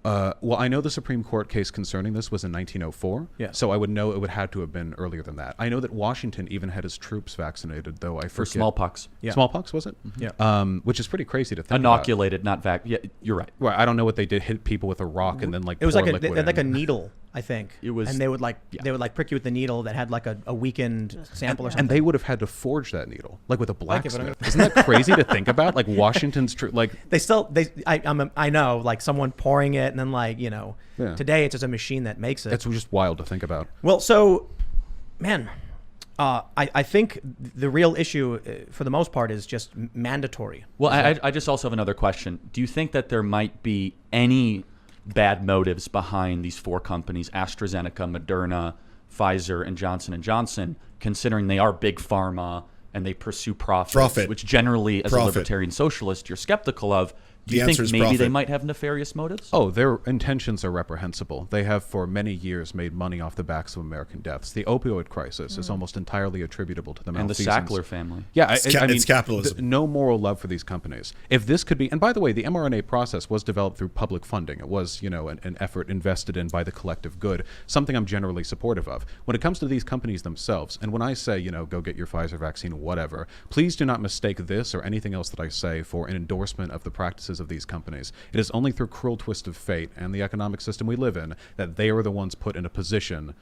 [SPEAKER 1] Well, I know the Supreme Court case concerning this was in 1904,
[SPEAKER 3] Yeah.
[SPEAKER 1] so I would know it would have to have been earlier than that. I know that Washington even had his troops vaccinated, though I forget.
[SPEAKER 2] For smallpox.
[SPEAKER 3] Yeah.
[SPEAKER 1] Smallpox, was it?
[SPEAKER 3] Yeah.
[SPEAKER 1] Which is pretty crazy to think about.
[SPEAKER 2] Inoculated, not Yeah, you're right.
[SPEAKER 1] Right, I don't know what they did, hit people with a rock and then
[SPEAKER 3] It was
[SPEAKER 1] pour
[SPEAKER 3] like
[SPEAKER 1] liquid
[SPEAKER 3] they had like a
[SPEAKER 1] in.
[SPEAKER 3] needle, I think.
[SPEAKER 2] It was-
[SPEAKER 3] and they would
[SPEAKER 2] yeah.
[SPEAKER 3] they would prick you with the needle that had like a weakened sample or something.
[SPEAKER 1] And they would have had to forge that needle, like with a
[SPEAKER 3] give it a-
[SPEAKER 1] blacksmith. Isn't that crazy to think about? Like Washington's
[SPEAKER 3] I know, like someone pouring it, and then
[SPEAKER 1] Yeah.
[SPEAKER 3] today it's just a machine that makes it.
[SPEAKER 1] It's just wild to think about.
[SPEAKER 3] Well, so, man, I think the real issue for the most part is just mandatory.
[SPEAKER 2] Well, I just also have another question. Do you think that there might be any bad motives behind these four companies, AstraZeneca, Moderna, Pfizer, and Johnson & Johnson, considering they are big pharma and they pursue profits,
[SPEAKER 4] Profit.
[SPEAKER 2] which generally, as a
[SPEAKER 4] Profit.
[SPEAKER 2] libertarian socialist, you're skeptical of? Do you think
[SPEAKER 4] answer is
[SPEAKER 2] maybe
[SPEAKER 4] profit.
[SPEAKER 2] they might have nefarious motives?
[SPEAKER 1] Oh, their intentions are reprehensible. They have for many years made money off the backs of American deaths. The opioid crisis is almost entirely attributable to the
[SPEAKER 2] And the
[SPEAKER 1] malfeasance.
[SPEAKER 2] Sackler family.
[SPEAKER 1] Yeah,
[SPEAKER 4] It's capitalism.
[SPEAKER 1] No moral love for these companies. If this could be, and by the way, the mRNA process was developed through public funding. It was, an effort invested in by the collective good, something I'm generally supportive of. When it comes to these companies themselves, and when I say, go get your Pfizer vaccine, whatever, please do not mistake this or anything else that I say for an endorsement of the practices of these companies. It is only through cruel twist of fate and the economic system we live in that they are the ones put in a position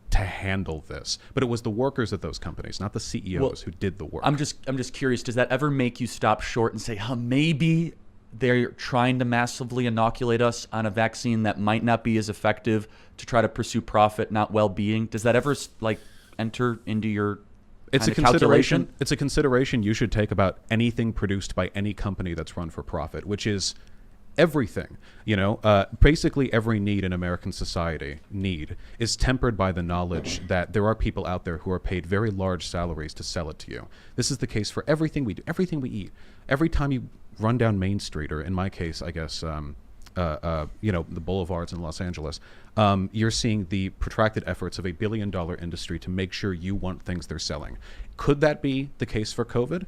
[SPEAKER 1] to handle this. But it was the workers at those companies, not the CEOs, who did the work.
[SPEAKER 2] I'm just curious, does that ever make you stop short and say, maybe they're trying to massively inoculate us on a vaccine that might not be as effective to try to pursue profit, not well-being? Does that ever enter into your
[SPEAKER 1] It's a
[SPEAKER 2] calculation?
[SPEAKER 1] consideration. It's a consideration you should take about anything produced by any company that's run for profit, which is everything. Basically every need in American society is tempered by the knowledge that there are people out there who are paid very large salaries to sell it to you. This is the case for everything we do, everything we eat. Every time you run down Main Street, or in my case, I guess, the boulevards in Los Angeles, you're seeing the protracted efforts of $1 billion industry to make sure you want things they're selling. Could that be the case for COVID?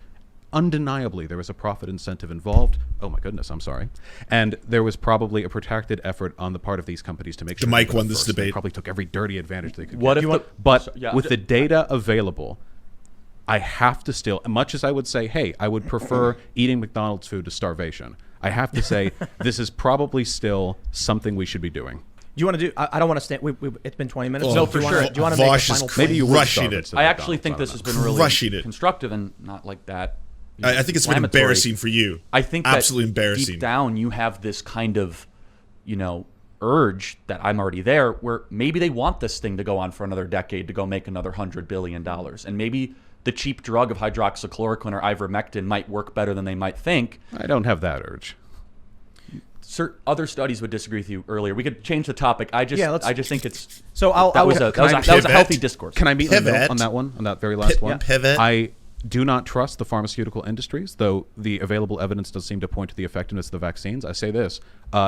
[SPEAKER 1] Undeniably, there was a profit incentive involved. Oh my goodness, I'm sorry. And there was probably a protracted effort on the part of these companies to make sure
[SPEAKER 4] Mike
[SPEAKER 1] they were
[SPEAKER 4] won this
[SPEAKER 1] first. They
[SPEAKER 4] debate.
[SPEAKER 1] probably took every dirty advantage they could
[SPEAKER 2] What
[SPEAKER 1] get.
[SPEAKER 2] if the-
[SPEAKER 1] But
[SPEAKER 2] so- yeah,
[SPEAKER 1] with the data available, I have to still, much as I would say, hey, I would prefer eating McDonald's food to starvation, I have to say this is probably still something we should be doing.
[SPEAKER 3] Do you want to do? I don't want to stand. It's been 20 minutes.
[SPEAKER 4] Oh,
[SPEAKER 2] No,
[SPEAKER 3] Do
[SPEAKER 2] for
[SPEAKER 3] you
[SPEAKER 2] sure.
[SPEAKER 3] wanna- Do you want to make a
[SPEAKER 4] Vaush is
[SPEAKER 3] final point?
[SPEAKER 1] Maybe you would
[SPEAKER 4] Crushing
[SPEAKER 1] starve
[SPEAKER 4] it.
[SPEAKER 1] instead
[SPEAKER 2] I
[SPEAKER 1] of
[SPEAKER 2] actually think
[SPEAKER 1] McDonald's,
[SPEAKER 2] this
[SPEAKER 1] I
[SPEAKER 2] has
[SPEAKER 1] don't
[SPEAKER 2] been
[SPEAKER 1] know.
[SPEAKER 2] really
[SPEAKER 4] Crushing it.
[SPEAKER 2] constructive and not like that.
[SPEAKER 4] I think it's been
[SPEAKER 2] inflammatory.
[SPEAKER 4] embarrassing for you.
[SPEAKER 2] I think that
[SPEAKER 4] absolutely embarrassing.
[SPEAKER 2] deep down you have this kind of, urge that I'm already there, where maybe they want this thing to go on for another decade to go make another $100 billion. And maybe the cheap drug of hydroxychloroquine or ivermectin might work better than they might think.
[SPEAKER 1] I don't have that urge.
[SPEAKER 2] Other studies would disagree with you earlier. We could change the topic. I just think it's
[SPEAKER 3] So
[SPEAKER 2] that was a
[SPEAKER 4] pivot?
[SPEAKER 2] healthy discourse.
[SPEAKER 1] Can I meet in the middle
[SPEAKER 4] Pivot.
[SPEAKER 1] on that one, on that very last one?
[SPEAKER 4] Pivot.
[SPEAKER 1] I do not trust the pharmaceutical industries, though the available evidence does seem to point to the effectiveness of the vaccines. I say this,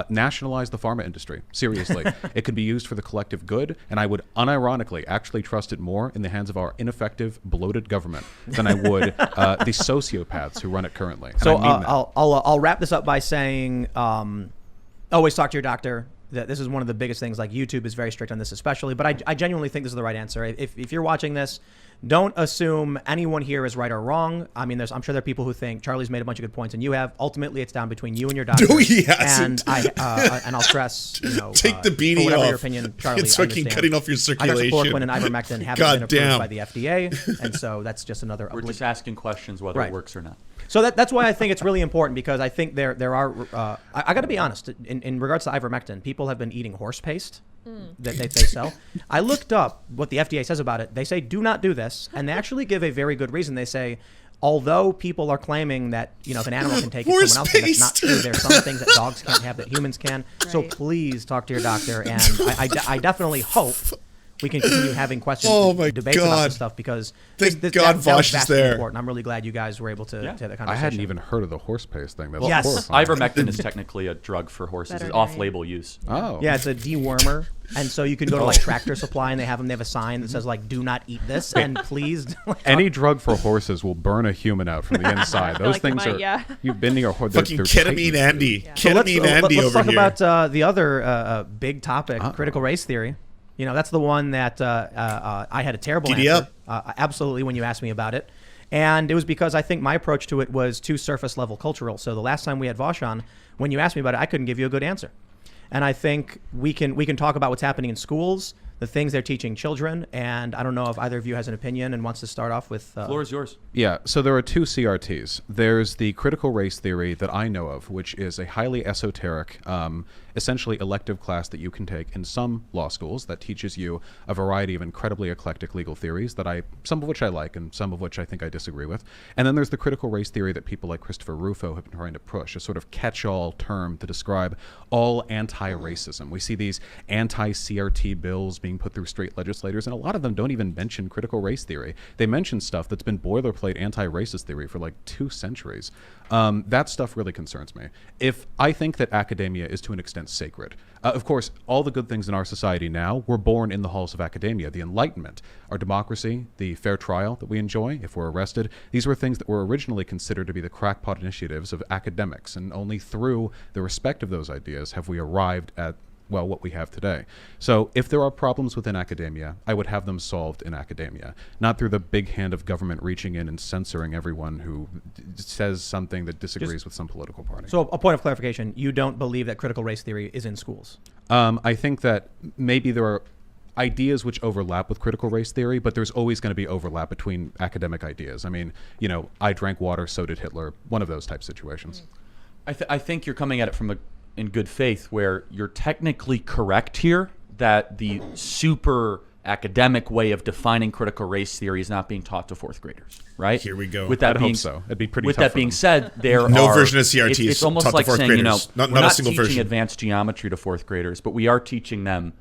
[SPEAKER 1] nationalize the pharma industry. Seriously. It could be used for the collective good, and I would unironically actually trust it more in the hands of our ineffective, bloated government than I would the sociopaths who run it currently. And
[SPEAKER 3] So
[SPEAKER 1] I mean that.
[SPEAKER 3] I'll wrap this up by saying, always talk to your doctor. This is one of the biggest things. Like YouTube is very strict on this, especially. But I genuinely think this is the right answer. If you're watching this, don't assume anyone here is right or wrong. I mean, I'm sure there are people who think Charlie's made a bunch of good points, and you have. Ultimately, it's down between you and your doctor.
[SPEAKER 4] No, he hasn't.
[SPEAKER 3] And I'll stress,
[SPEAKER 4] Take the beanie
[SPEAKER 3] for whatever
[SPEAKER 4] off.
[SPEAKER 3] your opinion, Charlie.
[SPEAKER 4] It's fucking
[SPEAKER 3] understand.
[SPEAKER 4] cutting off your circulation.
[SPEAKER 3] Hydroxychloroquine and ivermectin haven't
[SPEAKER 4] God
[SPEAKER 3] been approved
[SPEAKER 4] damn.
[SPEAKER 3] by the FDA, and so that's just another.
[SPEAKER 2] We're just asking questions whether
[SPEAKER 3] Right.
[SPEAKER 2] it works or not.
[SPEAKER 3] So that's why I think it's really important, because I think there are I got to be honest, in regards to ivermectin, people have been eating horse paste that they sell. I looked up what the FDA says about it. They say do not do this, and they actually give a very good reason. They say, although people are claiming that if an animal can take it,
[SPEAKER 4] Horse
[SPEAKER 3] someone else can, that's not
[SPEAKER 4] paste.
[SPEAKER 3] true. There's some things that dogs can't have that humans can. So
[SPEAKER 6] Right.
[SPEAKER 3] please talk to your doctor, and I definitely hope we can continue having questions,
[SPEAKER 4] Oh my
[SPEAKER 3] debates about
[SPEAKER 4] God.
[SPEAKER 3] this stuff, because
[SPEAKER 4] Thank
[SPEAKER 3] that
[SPEAKER 4] God
[SPEAKER 3] was
[SPEAKER 4] Vaush is
[SPEAKER 3] vastly
[SPEAKER 4] there.
[SPEAKER 3] important. I'm really glad you guys were able to have that conversation.
[SPEAKER 1] I hadn't even heard of the horse paste thing. That's
[SPEAKER 3] Yes.
[SPEAKER 1] horrifying.
[SPEAKER 2] Ivermectin is technically a drug for horses. It's
[SPEAKER 6] Veterinary.
[SPEAKER 2] off-label use.
[SPEAKER 1] Oh.
[SPEAKER 3] Yeah, it's a dewormer, and so you can go to like Tractor Supply, and they have a sign that says like "Do not eat this," and please.
[SPEAKER 1] Any drug for horses will burn a human out from the inside.
[SPEAKER 6] feel
[SPEAKER 1] Those
[SPEAKER 6] like it
[SPEAKER 1] things
[SPEAKER 6] might,
[SPEAKER 1] are.
[SPEAKER 6] yeah.
[SPEAKER 1] You've been near horses.
[SPEAKER 4] Fucking ketamine Andy.
[SPEAKER 3] So
[SPEAKER 4] Ketamine Andy
[SPEAKER 3] let's
[SPEAKER 4] over
[SPEAKER 3] talk
[SPEAKER 4] here.
[SPEAKER 3] about the other big topic, critical race theory. That's the one that I had a terrible
[SPEAKER 4] Giddy
[SPEAKER 3] answer. Absolutely, when you asked me about it. And it was because I think my approach to it was too surface level cultural. So the last time we had Vaush on, when you asked me about it, I couldn't give you a good answer. And I think we can talk about what's happening in schools, the things they're teaching children. And I don't know if either of you has an opinion and wants to start off with.
[SPEAKER 2] Floor is yours.
[SPEAKER 1] Yeah, so there are two CRTs. There's the critical race theory that I know of, which is a highly esoteric essentially elective class that you can take in some law schools that teaches you a variety of incredibly eclectic legal theories that some of which I like and some of which I think I disagree with. And then there's the critical race theory that people like Christopher Rufo have been trying to push, a sort of catch-all term to describe all anti-racism. We see these anti-CRT bills being put through state legislators, and a lot of them don't even mention critical race theory. They mention stuff that's been boilerplate anti-racist theory for like 2 centuries. That stuff really concerns me. If I think that academia is to an extent sacred, of course, all the good things in our society now were born in the halls of academia. The Enlightenment, our democracy, the fair trial that we enjoy if we're arrested, these were things that were originally considered to be the crackpot initiatives of academics, and only through the respect of those ideas have we arrived at, well, what we have today. So if there are problems within academia, I would have them solved in academia, not through the big hand of government reaching in and censoring everyone who says something that disagrees with some political party.
[SPEAKER 3] So a point of clarification, you don't believe that critical race theory is in schools?
[SPEAKER 1] I think that maybe there are ideas which overlap with critical race theory, but there's always going to be overlap between academic ideas. I mean, I drank water, so did Hitler, one of those type situations.
[SPEAKER 2] I think you're coming at it from in good faith, where you're technically correct here that the super academic way of defining critical race theory is not being taught to 4th graders, right?
[SPEAKER 4] Here we go.
[SPEAKER 2] With that
[SPEAKER 1] I'd
[SPEAKER 2] being
[SPEAKER 1] hope so. It'd be pretty
[SPEAKER 2] with
[SPEAKER 1] tough
[SPEAKER 2] that
[SPEAKER 1] for
[SPEAKER 2] being
[SPEAKER 1] them.
[SPEAKER 2] said, there
[SPEAKER 4] No
[SPEAKER 2] are
[SPEAKER 4] version of CRT is
[SPEAKER 2] It's almost
[SPEAKER 4] taught to
[SPEAKER 2] like
[SPEAKER 4] 4th
[SPEAKER 2] saying,
[SPEAKER 4] graders. Not
[SPEAKER 2] we're
[SPEAKER 4] a
[SPEAKER 2] not
[SPEAKER 4] single
[SPEAKER 2] teaching
[SPEAKER 4] version.
[SPEAKER 2] advanced geometry to 4th graders, but we are teaching them,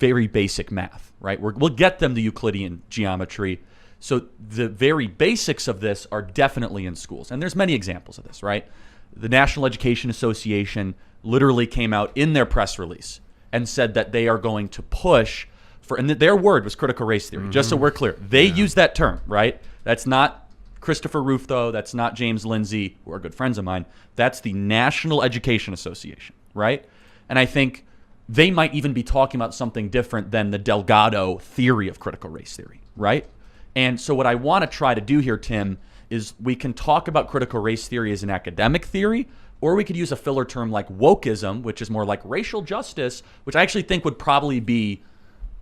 [SPEAKER 2] very basic math, right? We'll get them the Euclidean geometry. So the very basics of this are definitely in schools. And there's many examples of this, right? The National Education Association literally came out in their press release and said that they are going to push for, and their word was critical race theory, just so we're clear. They use that term, right? That's not Christopher Rufo, that's not James Lindsay, who are good friends of mine. That's the National Education Association, right? And I think they might even be talking about something different than the Delgado theory of critical race theory, right? And so what I want to try to do here, Tim, is we can talk about critical race theory as an academic theory, or we could use a filler term like wokeism, which is more like racial justice, which I actually think would probably be,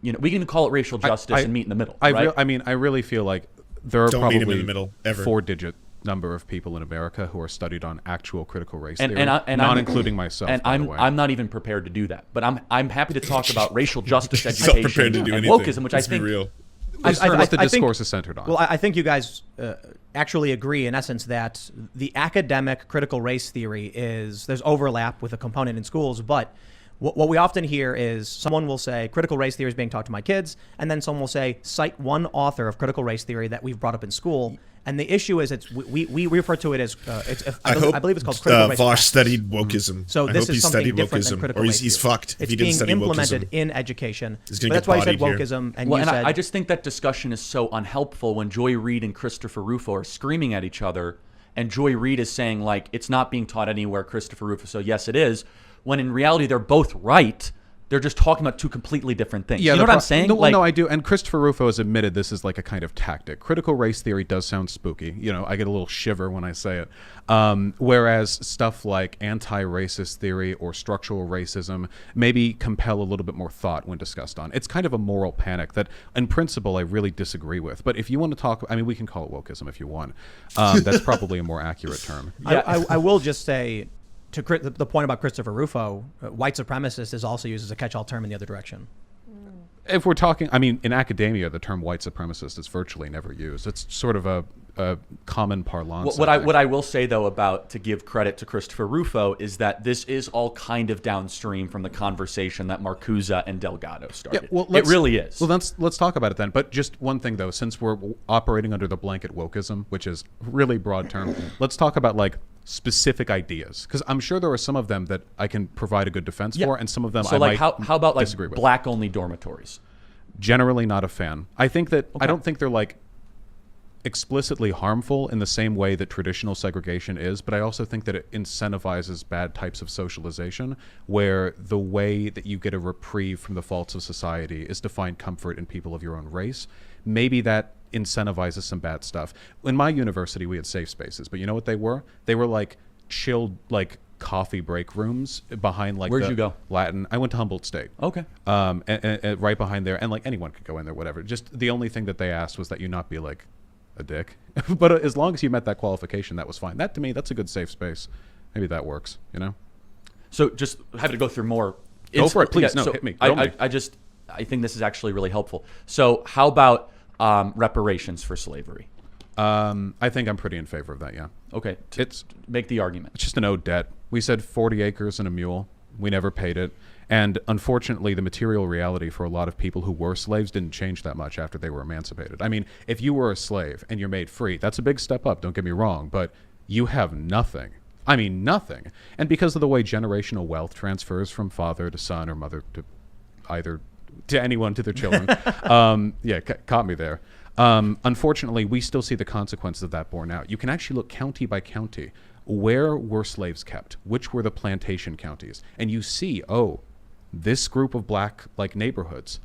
[SPEAKER 2] we can call it racial justice and meet in the middle, right?
[SPEAKER 1] I really feel like there are
[SPEAKER 4] Don't meet 'em in
[SPEAKER 1] probably
[SPEAKER 4] the middle, ever.
[SPEAKER 1] 4-digit number of people in America who are studied on actual critical race
[SPEAKER 2] And-
[SPEAKER 1] theory,
[SPEAKER 2] and I- and
[SPEAKER 1] not
[SPEAKER 2] I'm-
[SPEAKER 1] including myself,
[SPEAKER 2] And
[SPEAKER 1] by the way.
[SPEAKER 2] I'm not even prepared to do that, but I'm happy to talk about racial justice
[SPEAKER 4] He's not
[SPEAKER 2] education
[SPEAKER 4] prepared to do
[SPEAKER 2] and
[SPEAKER 4] anything.
[SPEAKER 2] wokeism, which
[SPEAKER 4] Let's
[SPEAKER 2] I think
[SPEAKER 4] be real.
[SPEAKER 1] This is what the
[SPEAKER 3] I think-
[SPEAKER 1] discourse is centered on.
[SPEAKER 3] Well, I think you guys actually agree, in essence, that the academic critical race theory there's overlap with a component in schools, but what we often hear is someone will say critical race theory is being taught to my kids, and then someone will say cite one author of critical race theory that we've brought up in school. And the issue is we refer to it as I believe it's called critical race
[SPEAKER 4] Vaush
[SPEAKER 3] practice.
[SPEAKER 4] studied wokeism.
[SPEAKER 3] So
[SPEAKER 4] I
[SPEAKER 3] this
[SPEAKER 4] hope he
[SPEAKER 3] is something
[SPEAKER 4] studied
[SPEAKER 3] different than
[SPEAKER 4] wokeism,
[SPEAKER 3] critical
[SPEAKER 4] or
[SPEAKER 3] race
[SPEAKER 4] he's
[SPEAKER 3] theory.
[SPEAKER 4] fucked if
[SPEAKER 3] It's
[SPEAKER 4] he didn't
[SPEAKER 3] being
[SPEAKER 4] study
[SPEAKER 3] implemented
[SPEAKER 4] wokeism.
[SPEAKER 3] in education.
[SPEAKER 4] He's
[SPEAKER 3] But
[SPEAKER 4] gonna
[SPEAKER 3] that's
[SPEAKER 4] get
[SPEAKER 3] why I said
[SPEAKER 4] bodied here.
[SPEAKER 3] wokeism, and
[SPEAKER 2] well,
[SPEAKER 3] you
[SPEAKER 2] and
[SPEAKER 3] said
[SPEAKER 2] I just think that discussion is so unhelpful when Joy Reid and Christopher Rufo are screaming at each other, and Joy Reid is saying, like, it's not being taught anywhere, Christopher Rufo, so yes, it is, when in reality they're both right. They're just talking about 2 completely different things. You know what I'm saying?
[SPEAKER 1] No, I do. And Christopher Rufo has admitted this is like a kind of tactic. Critical race theory does sound spooky. I get a little shiver when I say it. Whereas stuff like anti-racist theory or structural racism maybe compel a little bit more thought when discussed on. It's kind of a moral panic that, in principle, I really disagree with. But if you want to talk, I mean, we can call it wokeism if you want. That's probably a more accurate term.
[SPEAKER 3] I will just say, to the point about Christopher Rufo, white supremacist is also used as a catch-all term in the other direction.
[SPEAKER 1] If we're talking, I mean, in academia, the term white supremacist is virtually never used. It's sort of a common parlance.
[SPEAKER 2] What I will say, though, to give credit to Christopher Rufo, is that this is all kind of downstream from the conversation that Marcuse and Delgado started.
[SPEAKER 1] Yeah, well,
[SPEAKER 2] it really is.
[SPEAKER 1] Well, let's talk about it then. But just one thing, though, since we're operating under the blanket wokeism, which is a really broad term, let's talk about like specific ideas, because I'm sure there are some of them that I can provide a good defense for, and some of them I might
[SPEAKER 2] how about like
[SPEAKER 1] disagree with.
[SPEAKER 2] black-only dormitories?
[SPEAKER 1] Generally not a fan. I think that I don't think they're like explicitly harmful in the same way that traditional segregation is, but I also think that it incentivizes bad types of socialization, where the way that you get a reprieve from the faults of society is to find comfort in people of your own race. Maybe that incentivizes some bad stuff. In my university, we had safe spaces, but you know what they were? They were like chilled, like coffee break rooms behind like
[SPEAKER 2] Where'd
[SPEAKER 1] the
[SPEAKER 2] you go?
[SPEAKER 1] Latin. I went to Humboldt State.
[SPEAKER 2] Okay.
[SPEAKER 1] And right behind there, and like anyone could go in there, whatever. Just the only thing that they asked was that you not be like a dick. But as long as you met that qualification, that was fine. That, to me, that's a good safe space. Maybe that works,
[SPEAKER 2] So just happy to go through more.
[SPEAKER 1] Go for it, please. No, hit me. Grill me.
[SPEAKER 2] I think this is actually really helpful. So how about reparations for slavery?
[SPEAKER 1] I think I'm pretty in favor of that, yeah.
[SPEAKER 2] Okay,
[SPEAKER 1] It's
[SPEAKER 2] make the argument.
[SPEAKER 1] just an owed debt. We said 40 acres and a mule. We never paid it. And unfortunately, the material reality for a lot of people who were slaves didn't change that much after they were emancipated. I mean, if you were a slave and you're made free, that's a big step up, don't get me wrong, but you have nothing. I mean, nothing. And because of the way generational wealth transfers from father to son or mother to either to anyone to their children, caught me there. Unfortunately, we still see the consequences of that borne out. You can actually look county by county. Where were slaves kept? Which were the plantation counties? And you see, this group of black neighborhoods,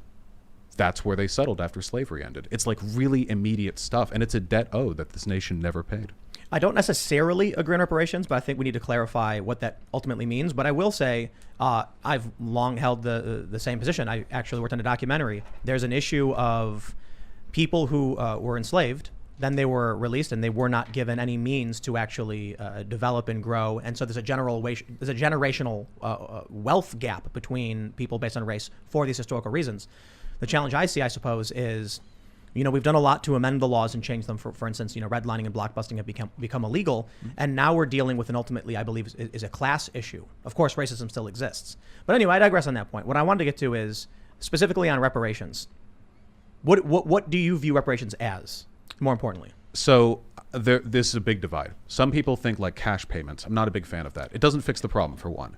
[SPEAKER 1] that's where they settled after slavery ended. It's like really immediate stuff, and it's a debt owed that this nation never paid.
[SPEAKER 3] I don't necessarily agree on reparations, but I think we need to clarify what that ultimately means. But I will say I've long held the same position. I actually worked on a documentary. There's an issue of people who were enslaved, then they were released and they were not given any means to actually develop and grow. And so there's a generational wealth gap between people based on race for these historical reasons. The challenge I see, I suppose, is, we've done a lot to amend the laws and change them. For instance, redlining and blockbusting have become illegal. And now we're dealing with an ultimately, I believe, is a class issue. Of course, racism still exists. But anyway, I digress on that point. What I wanted to get to is specifically on reparations. What do you view reparations as, more importantly?
[SPEAKER 1] So this is a big divide. Some people think like cash payments. I'm not a big fan of that. It doesn't fix the problem, for one.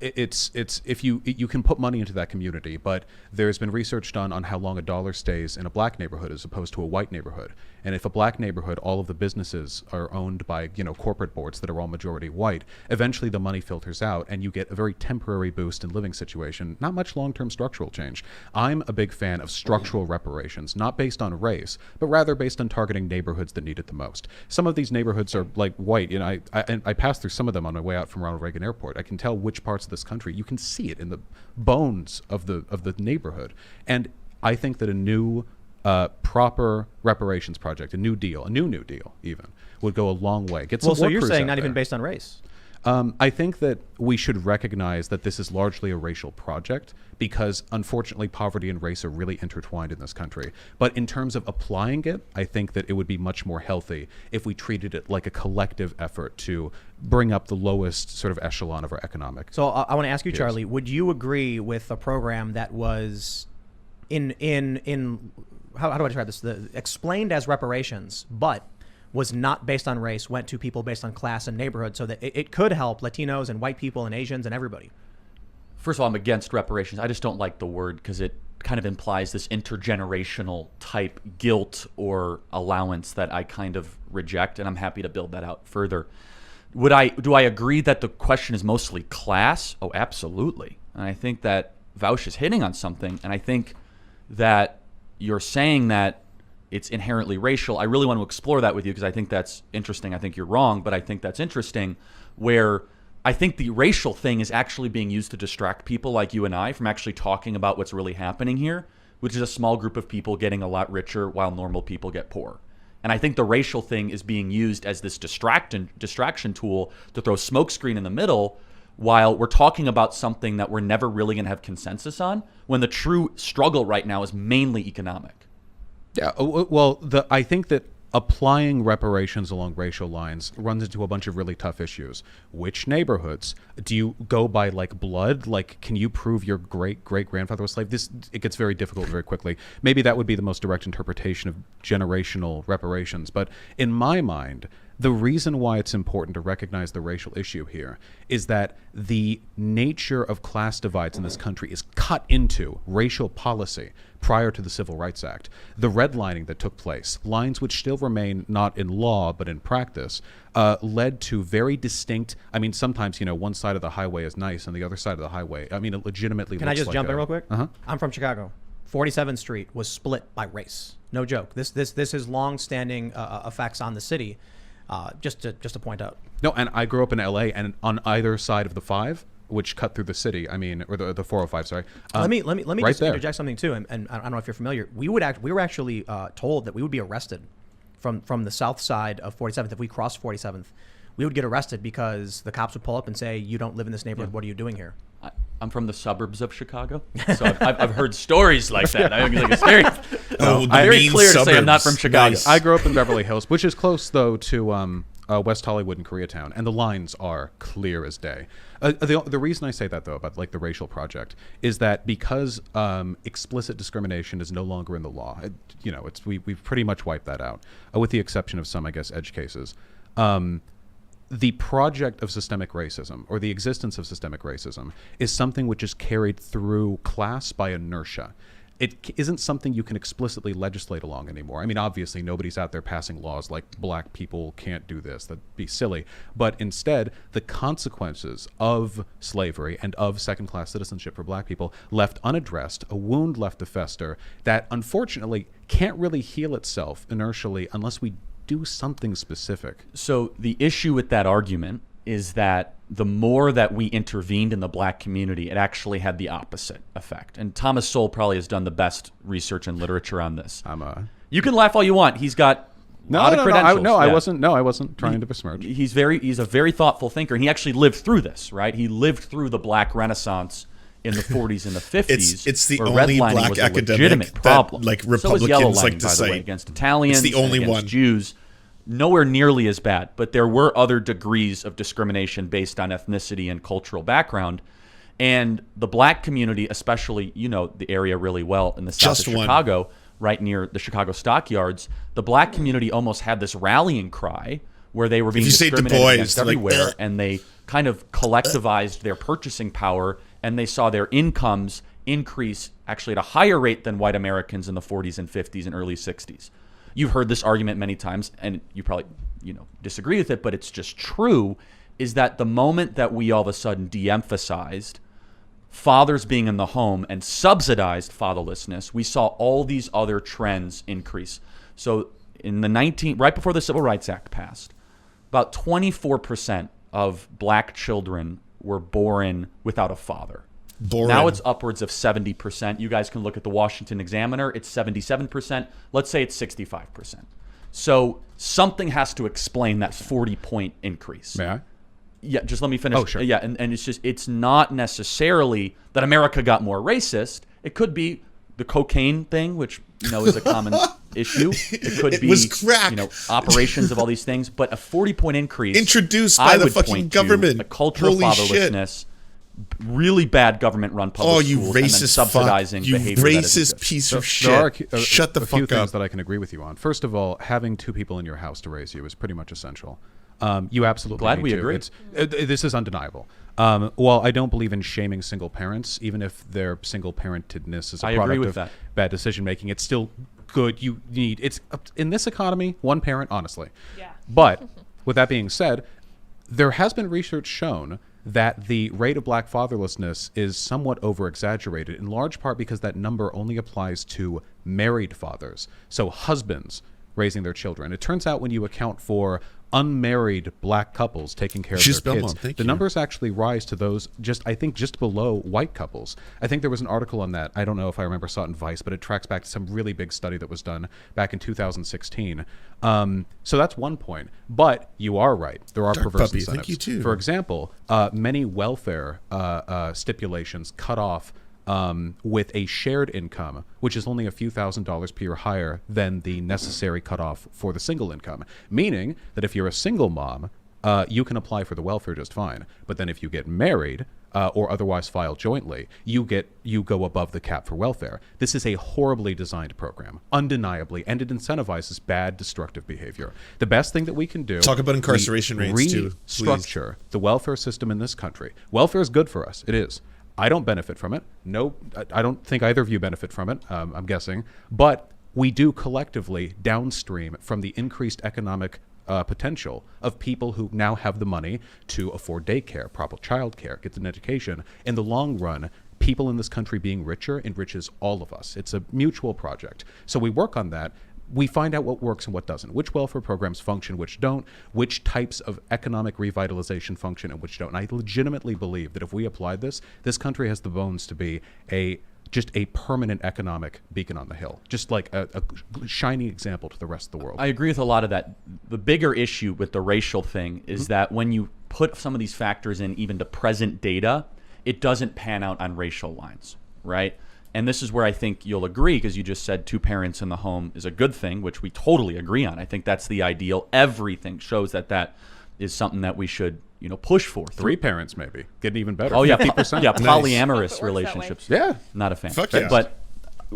[SPEAKER 1] It's if you can put money into that community, but there's been research done on how long a dollar stays in a black neighborhood as opposed to a white neighborhood. And if a black neighborhood, all of the businesses are owned by corporate boards that are all majority white, eventually the money filters out and you get a very temporary boost in living situation, not much long-term structural change. I'm a big fan of structural reparations, not based on race, but rather based on targeting neighborhoods that need it the most. Some of these neighborhoods are like white. I passed through some of them on my way out from Ronald Reagan Airport. I can tell which parts of this country, you can see it in the bones of the neighborhood. And I think that a new proper reparations project, a new deal even, would go a long way. Get some
[SPEAKER 3] so
[SPEAKER 1] work
[SPEAKER 3] you're
[SPEAKER 1] crews
[SPEAKER 3] saying
[SPEAKER 1] out
[SPEAKER 3] not
[SPEAKER 1] there.
[SPEAKER 3] even based on race?
[SPEAKER 1] I think that we should recognize that this is largely a racial project because, unfortunately, poverty and race are really intertwined in this country. But in terms of applying it, I think that it would be much more healthy if we treated it like a collective effort to bring up the lowest sort of echelon of our economic.
[SPEAKER 3] So I want to ask you,
[SPEAKER 1] Yes.
[SPEAKER 3] Charlie, would you agree with a program that was how do I describe this? Explained as reparations, but was not based on race, went to people based on class and neighborhood, so that it could help Latinos and white people and Asians and everybody?
[SPEAKER 2] First of all, I'm against reparations. I just don't like the word because it kind of implies this intergenerational type guilt or allowance that I kind of reject, and I'm happy to build that out further. Do I agree that the question is mostly class? Oh, absolutely. And I think that Vaush is hitting on something, and I think that you're saying that it's inherently racial. I really want to explore that with you because I think that's interesting. I think you're wrong, but I think that's interesting, where I think the racial thing is actually being used to distract people like you and I from actually talking about what's really happening here, which is a small group of people getting a lot richer while normal people get poor. And I think the racial thing is being used as this distraction tool to throw smokescreen in the middle while we're talking about something that we're never really going to have consensus on, when the true struggle right now is mainly economic.
[SPEAKER 1] Yeah, well, I think that applying reparations along racial lines runs into a bunch of really tough issues. Which neighborhoods? Do you go by like blood? Like, can you prove your great-great-grandfather was a slave? It gets very difficult very quickly. Maybe that would be the most direct interpretation of generational reparations. But in my mind, the reason why it's important to recognize the racial issue here is that the nature of class divides in this country is cut into racial policy prior to the Civil Rights Act. The redlining that took place, lines which still remain not in law but in practice, led to very distinct, sometimes, one side of the highway is nice and the other side of the highway, it legitimately
[SPEAKER 3] Can I
[SPEAKER 1] looks
[SPEAKER 3] just
[SPEAKER 1] like
[SPEAKER 3] jump in real quick?
[SPEAKER 1] Uh-huh.
[SPEAKER 3] I'm from Chicago. 47th Street was split by race. No joke. This has long-standing effects on the city. Just to point out.
[SPEAKER 1] No, and I grew up in LA, and on either side of the 5, which cut through the city, or the 405, sorry.
[SPEAKER 3] Let me
[SPEAKER 1] right
[SPEAKER 3] just
[SPEAKER 1] there.
[SPEAKER 3] interject something too, and I don't know if you're familiar. We were actually told that we would be arrested from the south side of 47th if we crossed 47th. we would get arrested because the cops would pull up and say, "You don't live in this neighborhood. What are you doing here?"
[SPEAKER 2] I'm from the suburbs of Chicago, so I've heard stories like that. I mean, like, it's very,
[SPEAKER 4] Oh, the
[SPEAKER 2] very
[SPEAKER 4] mean
[SPEAKER 2] clear to say I'm not
[SPEAKER 4] suburbs.
[SPEAKER 2] from Chicago.
[SPEAKER 4] Nice.
[SPEAKER 1] I grew up in Beverly Hills, which is close though to West Hollywood and Koreatown, and the lines are clear as day. The reason I say that though about like the racial project is that because explicit discrimination is no longer in the law. We've pretty much wiped that out, with the exception of some, I guess, edge cases. The project of systemic racism, or the existence of systemic racism, is something which is carried through class by inertia. It isn't something you can explicitly legislate along anymore. I mean, obviously, nobody's out there passing laws like black people can't do this. That'd be silly. But instead, the consequences of slavery and of second-class citizenship for black people left unaddressed, a wound left to fester that unfortunately can't really heal itself inertially unless we do something specific.
[SPEAKER 2] So the issue with that argument is that the more that we intervened in the black community, it actually had the opposite effect. And Thomas Sowell probably has done the best research and literature on this. You can laugh all you want. He's got a lot of credentials.
[SPEAKER 1] I wasn't trying to besmirch.
[SPEAKER 2] He's a very thoughtful thinker, and he actually lived through this, right? He lived through the Black Renaissance in the 40s and the 50s.
[SPEAKER 4] It's the
[SPEAKER 2] where
[SPEAKER 4] only
[SPEAKER 2] redlining
[SPEAKER 4] black
[SPEAKER 2] was a
[SPEAKER 4] academic
[SPEAKER 2] legitimate
[SPEAKER 4] that,
[SPEAKER 2] problem.
[SPEAKER 4] like,
[SPEAKER 2] So is
[SPEAKER 4] Republicans
[SPEAKER 2] yellowlining,
[SPEAKER 4] like to
[SPEAKER 2] by the
[SPEAKER 4] cite.
[SPEAKER 2] way, against Italians,
[SPEAKER 4] It's the only
[SPEAKER 2] and against
[SPEAKER 4] one.
[SPEAKER 2] Jews. Nowhere nearly as bad, but there were other degrees of discrimination based on ethnicity and cultural background. And the black community, especially, you know the area really well in the south
[SPEAKER 4] Just
[SPEAKER 2] of
[SPEAKER 4] one.
[SPEAKER 2] Chicago, right near the Chicago stockyards, the black community almost had this rallying cry where they were being
[SPEAKER 4] you say Du
[SPEAKER 2] discriminated
[SPEAKER 4] Bois,
[SPEAKER 2] against
[SPEAKER 4] they're like,
[SPEAKER 2] everywhere,
[SPEAKER 4] "Ugh."
[SPEAKER 2] and they kind of collectivized their purchasing power, and they saw their incomes increase actually at a higher rate than white Americans in the 40s and 50s and early 60s. You've heard this argument many times, and you probably disagree with it, but it's just true, is that the moment that we all of a sudden de-emphasized fathers being in the home and subsidized fatherlessness, we saw all these other trends increase. So in right before the Civil Rights Act passed, about 24% of black children were born without a father. Now it's upwards of 70%. You guys can look at the Washington Examiner. It's 77%. Let's say it's 65%. So something has to explain that 40-point increase.
[SPEAKER 1] May I?
[SPEAKER 2] Yeah, just let me finish.
[SPEAKER 1] Oh, sure.
[SPEAKER 2] Yeah, and it's not necessarily that America got more racist. It could be the cocaine thing, which is a common issue. It could be
[SPEAKER 4] was crack.
[SPEAKER 2] Operations of all these things, but a 40-point increase
[SPEAKER 4] Introduced by the
[SPEAKER 2] would
[SPEAKER 4] fucking
[SPEAKER 2] point
[SPEAKER 4] government.
[SPEAKER 2] to a culture of
[SPEAKER 4] Holy shit.
[SPEAKER 2] fatherlessness, really bad government-run public
[SPEAKER 4] Oh, you
[SPEAKER 2] schools, and then
[SPEAKER 4] racist
[SPEAKER 2] subsidizing
[SPEAKER 4] fuck. You
[SPEAKER 2] behavior that isn't
[SPEAKER 4] racist
[SPEAKER 2] good.
[SPEAKER 4] piece of
[SPEAKER 1] There are
[SPEAKER 4] shit. Shut the
[SPEAKER 1] a few
[SPEAKER 4] fuck
[SPEAKER 1] things
[SPEAKER 4] up.
[SPEAKER 1] that I can agree with you on. First of all, having two people in your house to raise you is pretty much essential. You absolutely
[SPEAKER 2] Glad
[SPEAKER 1] need
[SPEAKER 2] we
[SPEAKER 1] to.
[SPEAKER 2] agree.
[SPEAKER 1] This is undeniable. While I don't believe in shaming single parents, even if their single parentedness is a
[SPEAKER 2] I agree
[SPEAKER 1] product
[SPEAKER 2] with
[SPEAKER 1] of
[SPEAKER 2] that.
[SPEAKER 1] bad decision making, it's still good. You need it's in this economy, one parent, honestly.
[SPEAKER 6] Yeah.
[SPEAKER 1] But with that being said, there has been research shown that the rate of black fatherlessness is somewhat over-exaggerated, in large part because that number only applies to married fathers, so husbands raising their children. It turns out when you account for unmarried black couples taking care of
[SPEAKER 4] She's
[SPEAKER 1] their kids,
[SPEAKER 4] Belmont, thank
[SPEAKER 1] the
[SPEAKER 4] you.
[SPEAKER 1] numbers actually rise to those just below white couples. I think there was an article on that. I don't know if I saw it in Vice, but it tracks back to some really big study that was done back in 2016. So that's one point. But you are right. There are
[SPEAKER 4] Dark
[SPEAKER 1] perverse
[SPEAKER 4] puppy,
[SPEAKER 1] incentives.
[SPEAKER 4] thank you too.
[SPEAKER 1] For example, many welfare stipulations cut off with a shared income, which is only a few $1,000s per year higher than the necessary cutoff for the single income. Meaning that if you're a single mom, you can apply for the welfare just fine. But then if you get married or otherwise file jointly, you go above the cap for welfare. This is a horribly designed program, undeniably, and it incentivizes bad, destructive behavior. The best thing that we can do—
[SPEAKER 4] Talk about incarceration rates, too, please.
[SPEAKER 1] Restructure the welfare system in this country. Welfare is good for us. It is. I don't benefit from it. No, I don't think either of you benefit from it, I'm guessing. But we do collectively downstream from the increased economic potential of people who now have the money to afford daycare, proper childcare, get an education. In the long run, people in this country being richer enriches all of us. It's a mutual project. So we work on that. We find out what works and what doesn't, which welfare programs function, which don't, which types of economic revitalization function and which don't. And I legitimately believe that if we applied this, this country has the bones to be a just a permanent economic beacon on the hill, just like a shining example to the rest of the world.
[SPEAKER 2] I agree with a lot of that. The bigger issue with the racial thing is that when you put some of these factors in even to present data, it doesn't pan out on racial lines, right? And this is where I think you'll agree, because you just said 2 parents in the home is a good thing, which we totally agree on. I think that's the ideal. Everything shows that that is something that we should, push for.
[SPEAKER 1] 3 parents maybe, getting even better.
[SPEAKER 2] Oh yeah,
[SPEAKER 1] 50%.
[SPEAKER 2] yeah,
[SPEAKER 6] Hope it
[SPEAKER 2] polyamorous
[SPEAKER 6] works that way.
[SPEAKER 2] relationships.
[SPEAKER 1] Yeah.
[SPEAKER 2] Not a fan.
[SPEAKER 4] Fuck yeah.
[SPEAKER 2] But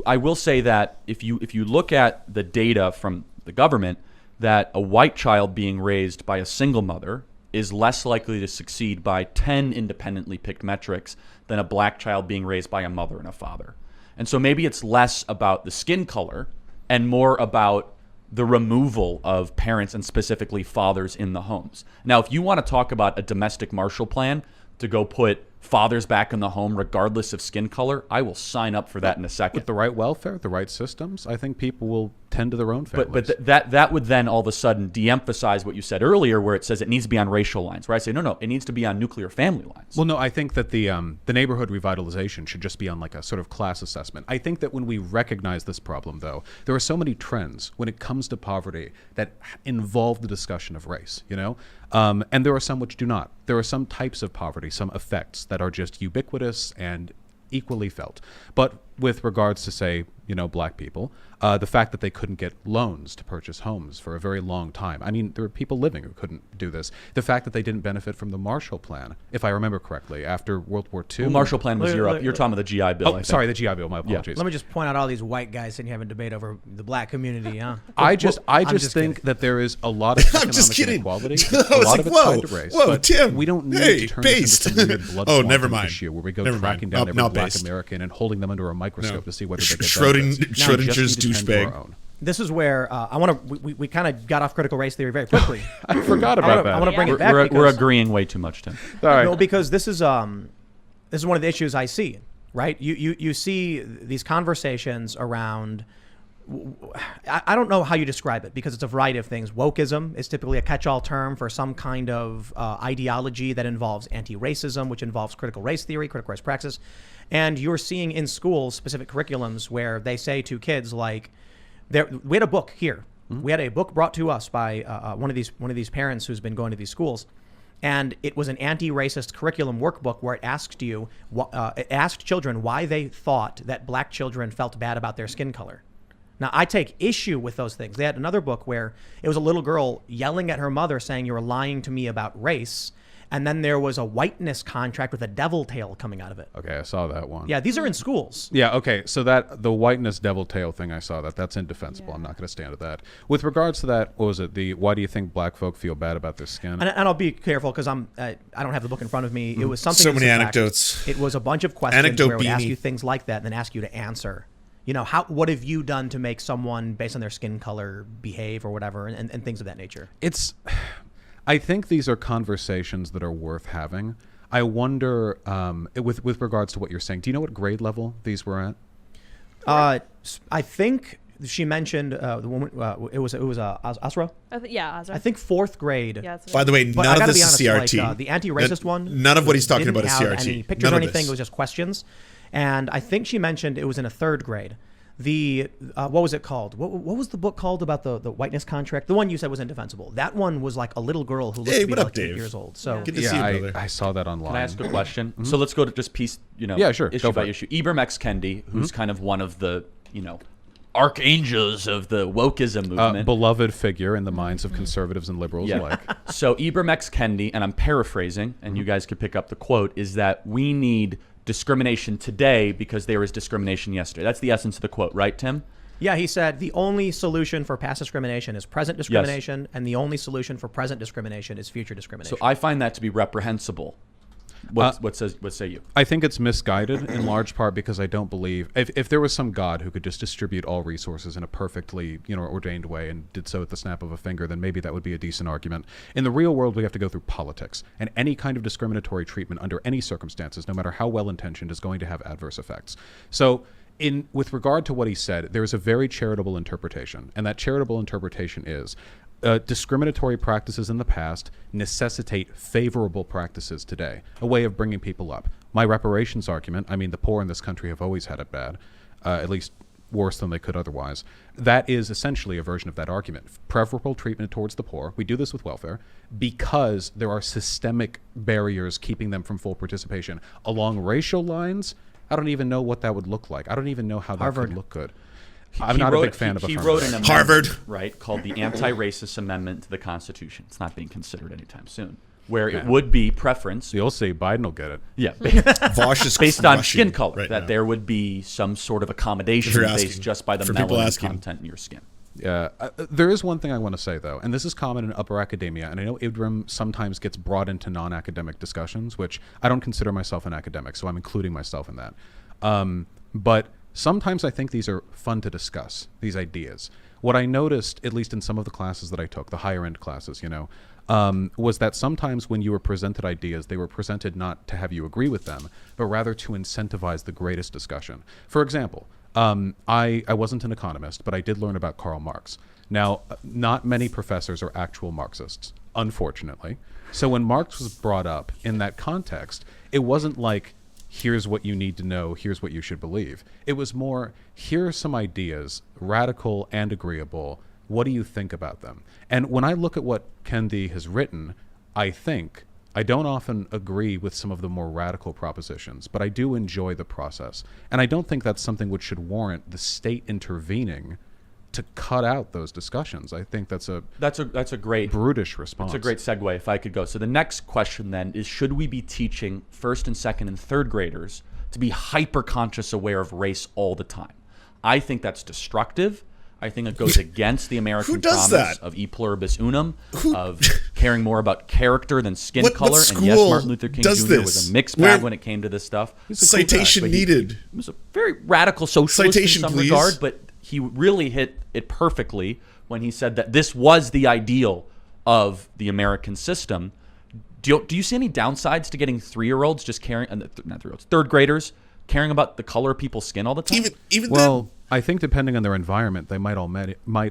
[SPEAKER 2] I will say that if you look at the data from the government, that a white child being raised by a single mother is less likely to succeed by 10 independently picked metrics than a black child being raised by a mother and a father. And so maybe it's less about the skin color and more about the removal of parents and specifically fathers in the homes. Now, if you want to talk about a domestic Marshall Plan to go put fathers back in the home regardless of skin color, I will sign up for that in a second.
[SPEAKER 1] With the right welfare, the right systems, I think people will tend to their own families.
[SPEAKER 2] But that would then all of a sudden de-emphasize what you said earlier, where it says it needs to be on racial lines, where I say, no, it needs to be on nuclear family lines.
[SPEAKER 1] Well, no, I think that the neighborhood revitalization should just be on like a sort of class assessment. I think that when we recognize this problem, though, there are so many trends when it comes to poverty that involve the discussion of race, and there are some which do not. There are some types of poverty, some effects that are just ubiquitous and equally felt. But with regards to, say, black people, the fact that they couldn't get loans to purchase homes for a very long time. I mean, there were people living who couldn't do this. The fact that they didn't benefit from the Marshall Plan, if I remember correctly, after World War II.
[SPEAKER 2] Well, Marshall Plan was Europe. You're talking about the GI Bill. I
[SPEAKER 1] Oh,
[SPEAKER 2] think.
[SPEAKER 1] sorry, the GI Bill. My apologies.
[SPEAKER 3] Let me just point out all these white guys sitting here having a debate over the black community, huh?
[SPEAKER 1] I just think that there is a lot of
[SPEAKER 4] I'm just
[SPEAKER 1] economic
[SPEAKER 4] kidding.
[SPEAKER 1] inequality.
[SPEAKER 4] I
[SPEAKER 1] A
[SPEAKER 4] was
[SPEAKER 1] lot
[SPEAKER 4] like,
[SPEAKER 1] of it's
[SPEAKER 4] whoa,
[SPEAKER 1] tied to race.
[SPEAKER 4] whoa,
[SPEAKER 1] but
[SPEAKER 4] Tim.
[SPEAKER 1] we don't need
[SPEAKER 4] Hey,
[SPEAKER 1] to turn
[SPEAKER 4] based.
[SPEAKER 1] this into some weird blood
[SPEAKER 4] Oh,
[SPEAKER 1] quantum
[SPEAKER 4] never mind.
[SPEAKER 1] issue where we go
[SPEAKER 4] Never
[SPEAKER 1] tracking
[SPEAKER 4] mind.
[SPEAKER 1] down every
[SPEAKER 4] Not
[SPEAKER 1] black
[SPEAKER 4] based.
[SPEAKER 1] American and holding them under a microscope to see whether they get
[SPEAKER 4] Schrodinger's
[SPEAKER 1] benefits. We just need to tend to our
[SPEAKER 4] douchebag.
[SPEAKER 1] own.
[SPEAKER 3] This is where I want to. We kind of got off critical race theory very quickly.
[SPEAKER 1] I forgot about that.
[SPEAKER 3] I want to bring it back.
[SPEAKER 2] We're
[SPEAKER 3] because-
[SPEAKER 2] agreeing way too much, Tim.
[SPEAKER 1] All right.
[SPEAKER 3] No, because this is one of the issues I see. Right, you see these conversations around. I don't know how you describe it because it's a variety of things. Wokeism is typically a catch-all term for some kind of ideology that involves anti-racism, which involves critical race theory, critical race praxis. And you're seeing in schools specific curriculums where they say to kids like, we had a book here. We had a book brought to us by one of these parents who's been going to these schools. And it was an anti-racist curriculum workbook where it asked children why they thought that black children felt bad about their skin color. Now, I take issue with those things. They had another book where it was a little girl yelling at her mother saying, "You're lying to me about race." And then there was a whiteness contract with a devil tail coming out of it.
[SPEAKER 1] Okay, I saw that one.
[SPEAKER 3] Yeah, these are in schools.
[SPEAKER 1] Yeah, okay. So the whiteness devil tail thing, I saw that. That's indefensible.
[SPEAKER 6] Yeah.
[SPEAKER 1] I'm not going to stand at that. With regards to that, what was it? Why do you think black folk feel bad about their skin?
[SPEAKER 3] And I'll be careful because I don't have the book in front of me. It was something.
[SPEAKER 4] So
[SPEAKER 3] to
[SPEAKER 4] many
[SPEAKER 3] this effect.
[SPEAKER 4] anecdotes.
[SPEAKER 3] It was a bunch of questions
[SPEAKER 4] Anecdote
[SPEAKER 3] where it would ask
[SPEAKER 4] beanie.
[SPEAKER 3] you things like that and then ask you to answer. What have you done to make someone based on their skin color behave or whatever, and things of that nature.
[SPEAKER 1] I think these are conversations that are worth having. I wonder, with regards to what you're saying, do you know what grade level these were at?
[SPEAKER 3] I think she mentioned the woman. It was Asra.
[SPEAKER 6] Yeah, Azra.
[SPEAKER 3] I think 4th grade.
[SPEAKER 6] Yeah, that's what
[SPEAKER 4] By the way,
[SPEAKER 3] But I
[SPEAKER 4] none of
[SPEAKER 3] gotta
[SPEAKER 4] this
[SPEAKER 3] be
[SPEAKER 4] is
[SPEAKER 3] honest,
[SPEAKER 4] CRT.
[SPEAKER 3] like, the anti-racist one.
[SPEAKER 4] None of what he's talking
[SPEAKER 3] didn't
[SPEAKER 4] about is
[SPEAKER 3] have
[SPEAKER 4] CRT.
[SPEAKER 3] Any pictures
[SPEAKER 4] None
[SPEAKER 3] or
[SPEAKER 4] of
[SPEAKER 3] anything.
[SPEAKER 4] this.
[SPEAKER 3] It was just questions, and I think she mentioned it was in a 3rd grade. The what was it called? What was the book called about the whiteness contract? The one you said was indefensible. That one was like a little girl who looked
[SPEAKER 4] Hey,
[SPEAKER 3] to be
[SPEAKER 4] what up,
[SPEAKER 3] like 8
[SPEAKER 4] Dave?
[SPEAKER 3] years old. So
[SPEAKER 4] Good to see you, brother.
[SPEAKER 1] I saw that online.
[SPEAKER 2] Can I ask a question? So let's go to just piece,
[SPEAKER 1] Yeah, sure. Go
[SPEAKER 2] issue
[SPEAKER 1] for
[SPEAKER 2] by
[SPEAKER 1] it.
[SPEAKER 2] issue. Ibram X. Kendi, who's kind of one of the, archangels of the wokeism movement.
[SPEAKER 1] Beloved figure in the minds of conservatives and liberals alike.
[SPEAKER 2] So Ibram X. Kendi, and I'm paraphrasing, and you guys could pick up the quote, is that we need discrimination today because there was discrimination yesterday. That's the essence of the quote, right, Tim?
[SPEAKER 3] yeah, he said the only solution for past discrimination is present discrimination, and the only solution for present discrimination is future discrimination.
[SPEAKER 2] So I find that to be reprehensible. What say you?
[SPEAKER 1] I think it's misguided in large part because I don't believe if there was some God who could just distribute all resources in a perfectly ordained way and did so at the snap of a finger, then maybe that would be a decent argument. In the real world, we have to go through politics, and any kind of discriminatory treatment under any circumstances, no matter how well intentioned, is going to have adverse effects. So with regard to what he said, there is a very charitable interpretation, and that charitable interpretation is discriminatory practices in the past necessitate favorable practices today, a way of bringing people up. My reparations argument, I mean, the poor in this country have always had it bad, at least worse than they could otherwise. That is essentially a version of that argument. Preferable treatment towards the poor. We do this with welfare because there are systemic barriers keeping them from full participation. Along racial lines, I don't even know what that would look like. I don't even know how that would look good. I'm not a big fan of
[SPEAKER 2] He
[SPEAKER 1] affirmative
[SPEAKER 2] wrote an
[SPEAKER 1] action.
[SPEAKER 2] amendment,
[SPEAKER 4] Harvard.
[SPEAKER 2] right, called the Anti-Racist Amendment to the Constitution. It's not being considered anytime soon. Where it would be preference.
[SPEAKER 1] You'll see, Biden will get it.
[SPEAKER 2] Yeah.
[SPEAKER 4] Vaush is
[SPEAKER 2] Based on
[SPEAKER 4] crushing
[SPEAKER 2] skin color,
[SPEAKER 4] right
[SPEAKER 2] that
[SPEAKER 4] now.
[SPEAKER 2] there would be some sort of accommodation
[SPEAKER 4] If you're
[SPEAKER 2] based
[SPEAKER 4] asking,
[SPEAKER 2] just by the
[SPEAKER 4] for people
[SPEAKER 2] melanin
[SPEAKER 4] asking.
[SPEAKER 2] content in your skin.
[SPEAKER 1] There is one thing I want to say, though, and this is common in upper academia, and I know IDRIM sometimes gets brought into non-academic discussions, which I don't consider myself an academic, so I'm including myself in that. But sometimes I think these are fun to discuss, these ideas. What I noticed, at least in some of the classes that I took, the higher-end classes, was that sometimes when you were presented ideas, they were presented not to have you agree with them, but rather to incentivize the greatest discussion. For example, I wasn't an economist, but I did learn about Karl Marx. Now, not many professors are actual Marxists, unfortunately. So when Marx was brought up in that context, it wasn't like, here's what you need to know, here's what you should believe. It was more, here are some ideas, radical and agreeable. What do you think about them? And when I look at what Kendi has written, I don't often agree with some of the more radical propositions, but I do enjoy the process. And I don't think that's something which should warrant the state intervening to cut out those discussions. I think that's a
[SPEAKER 2] great
[SPEAKER 1] brutish response.
[SPEAKER 2] It's a great segue if I could go. So the next question then is, should we be teaching first and second and third graders to be hyper conscious aware of race all the time? I think that's destructive. I think it goes against the American
[SPEAKER 4] does
[SPEAKER 2] promise
[SPEAKER 4] that?
[SPEAKER 2] of e pluribus unum, of caring more about character than skin
[SPEAKER 4] What
[SPEAKER 2] color. And
[SPEAKER 4] school
[SPEAKER 2] yes, Martin Luther King
[SPEAKER 4] does
[SPEAKER 2] Jr.
[SPEAKER 4] this?
[SPEAKER 2] was a mixed
[SPEAKER 4] Where-
[SPEAKER 2] bag when it came to this stuff.
[SPEAKER 4] Citation
[SPEAKER 2] But he
[SPEAKER 4] needed.
[SPEAKER 2] was a very radical socialist
[SPEAKER 4] Citation,
[SPEAKER 2] in some
[SPEAKER 4] please.
[SPEAKER 2] regard, but he really hit it perfectly when he said that this was the ideal of the American system. Do you see any downsides to getting 3-year-olds just caring, not 3-year-olds, third graders caring about the color of people's skin all the time?
[SPEAKER 4] Even
[SPEAKER 1] Well, I think depending on their environment, they might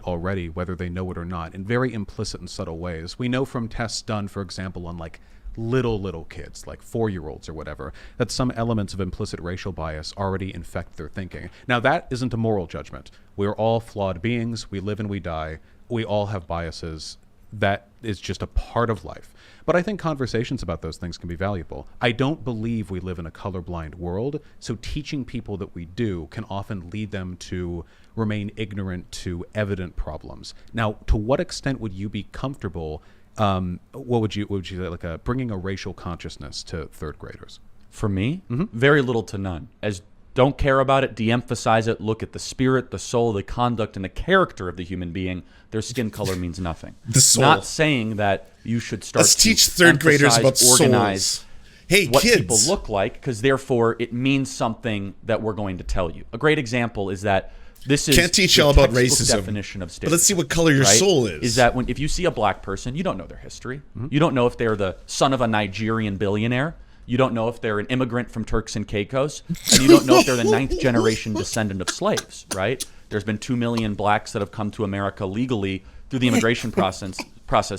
[SPEAKER 1] already, whether they know it or not, in very implicit and subtle ways. We know from tests done, for example, on like little kids, like 4-year-olds or whatever, that some elements of implicit racial bias already infect their thinking. Now, that isn't a moral judgment. We're all flawed beings. We live and we die. We all have biases. That is just a part of life. But I think conversations about those things can be valuable. I don't believe we live in a colorblind world, so teaching people that we do can often lead them to remain ignorant to evident problems. Now, to what extent would you be comfortable, what would you say, like bringing a racial consciousness to third graders?
[SPEAKER 2] For me, very little to none. As don't care about it, de-emphasize it, look at the spirit, the soul, the conduct, and the character of the human being. Their skin color means nothing.
[SPEAKER 4] The soul.
[SPEAKER 2] Not saying that you should start
[SPEAKER 4] Let's
[SPEAKER 2] to
[SPEAKER 4] teach third graders about
[SPEAKER 2] emphasize, organize
[SPEAKER 4] souls. Hey,
[SPEAKER 2] what
[SPEAKER 4] kids.
[SPEAKER 2] people look like, because therefore it means something that we're going to tell you. A great example is that this is
[SPEAKER 4] Can't teach
[SPEAKER 2] the
[SPEAKER 4] you all about
[SPEAKER 2] textbook
[SPEAKER 4] racism,
[SPEAKER 2] definition of
[SPEAKER 4] but let's see
[SPEAKER 2] stereotype,
[SPEAKER 4] what color your
[SPEAKER 2] right?
[SPEAKER 4] soul is.
[SPEAKER 2] Is that if you see a black person, you don't know their history. You don't know if they're the son of a Nigerian billionaire. You don't know if they're an immigrant from Turks and Caicos, and you don't know if they're the 9th generation descendant of slaves, right? There's been 2 million blacks that have come to America legally through the immigration process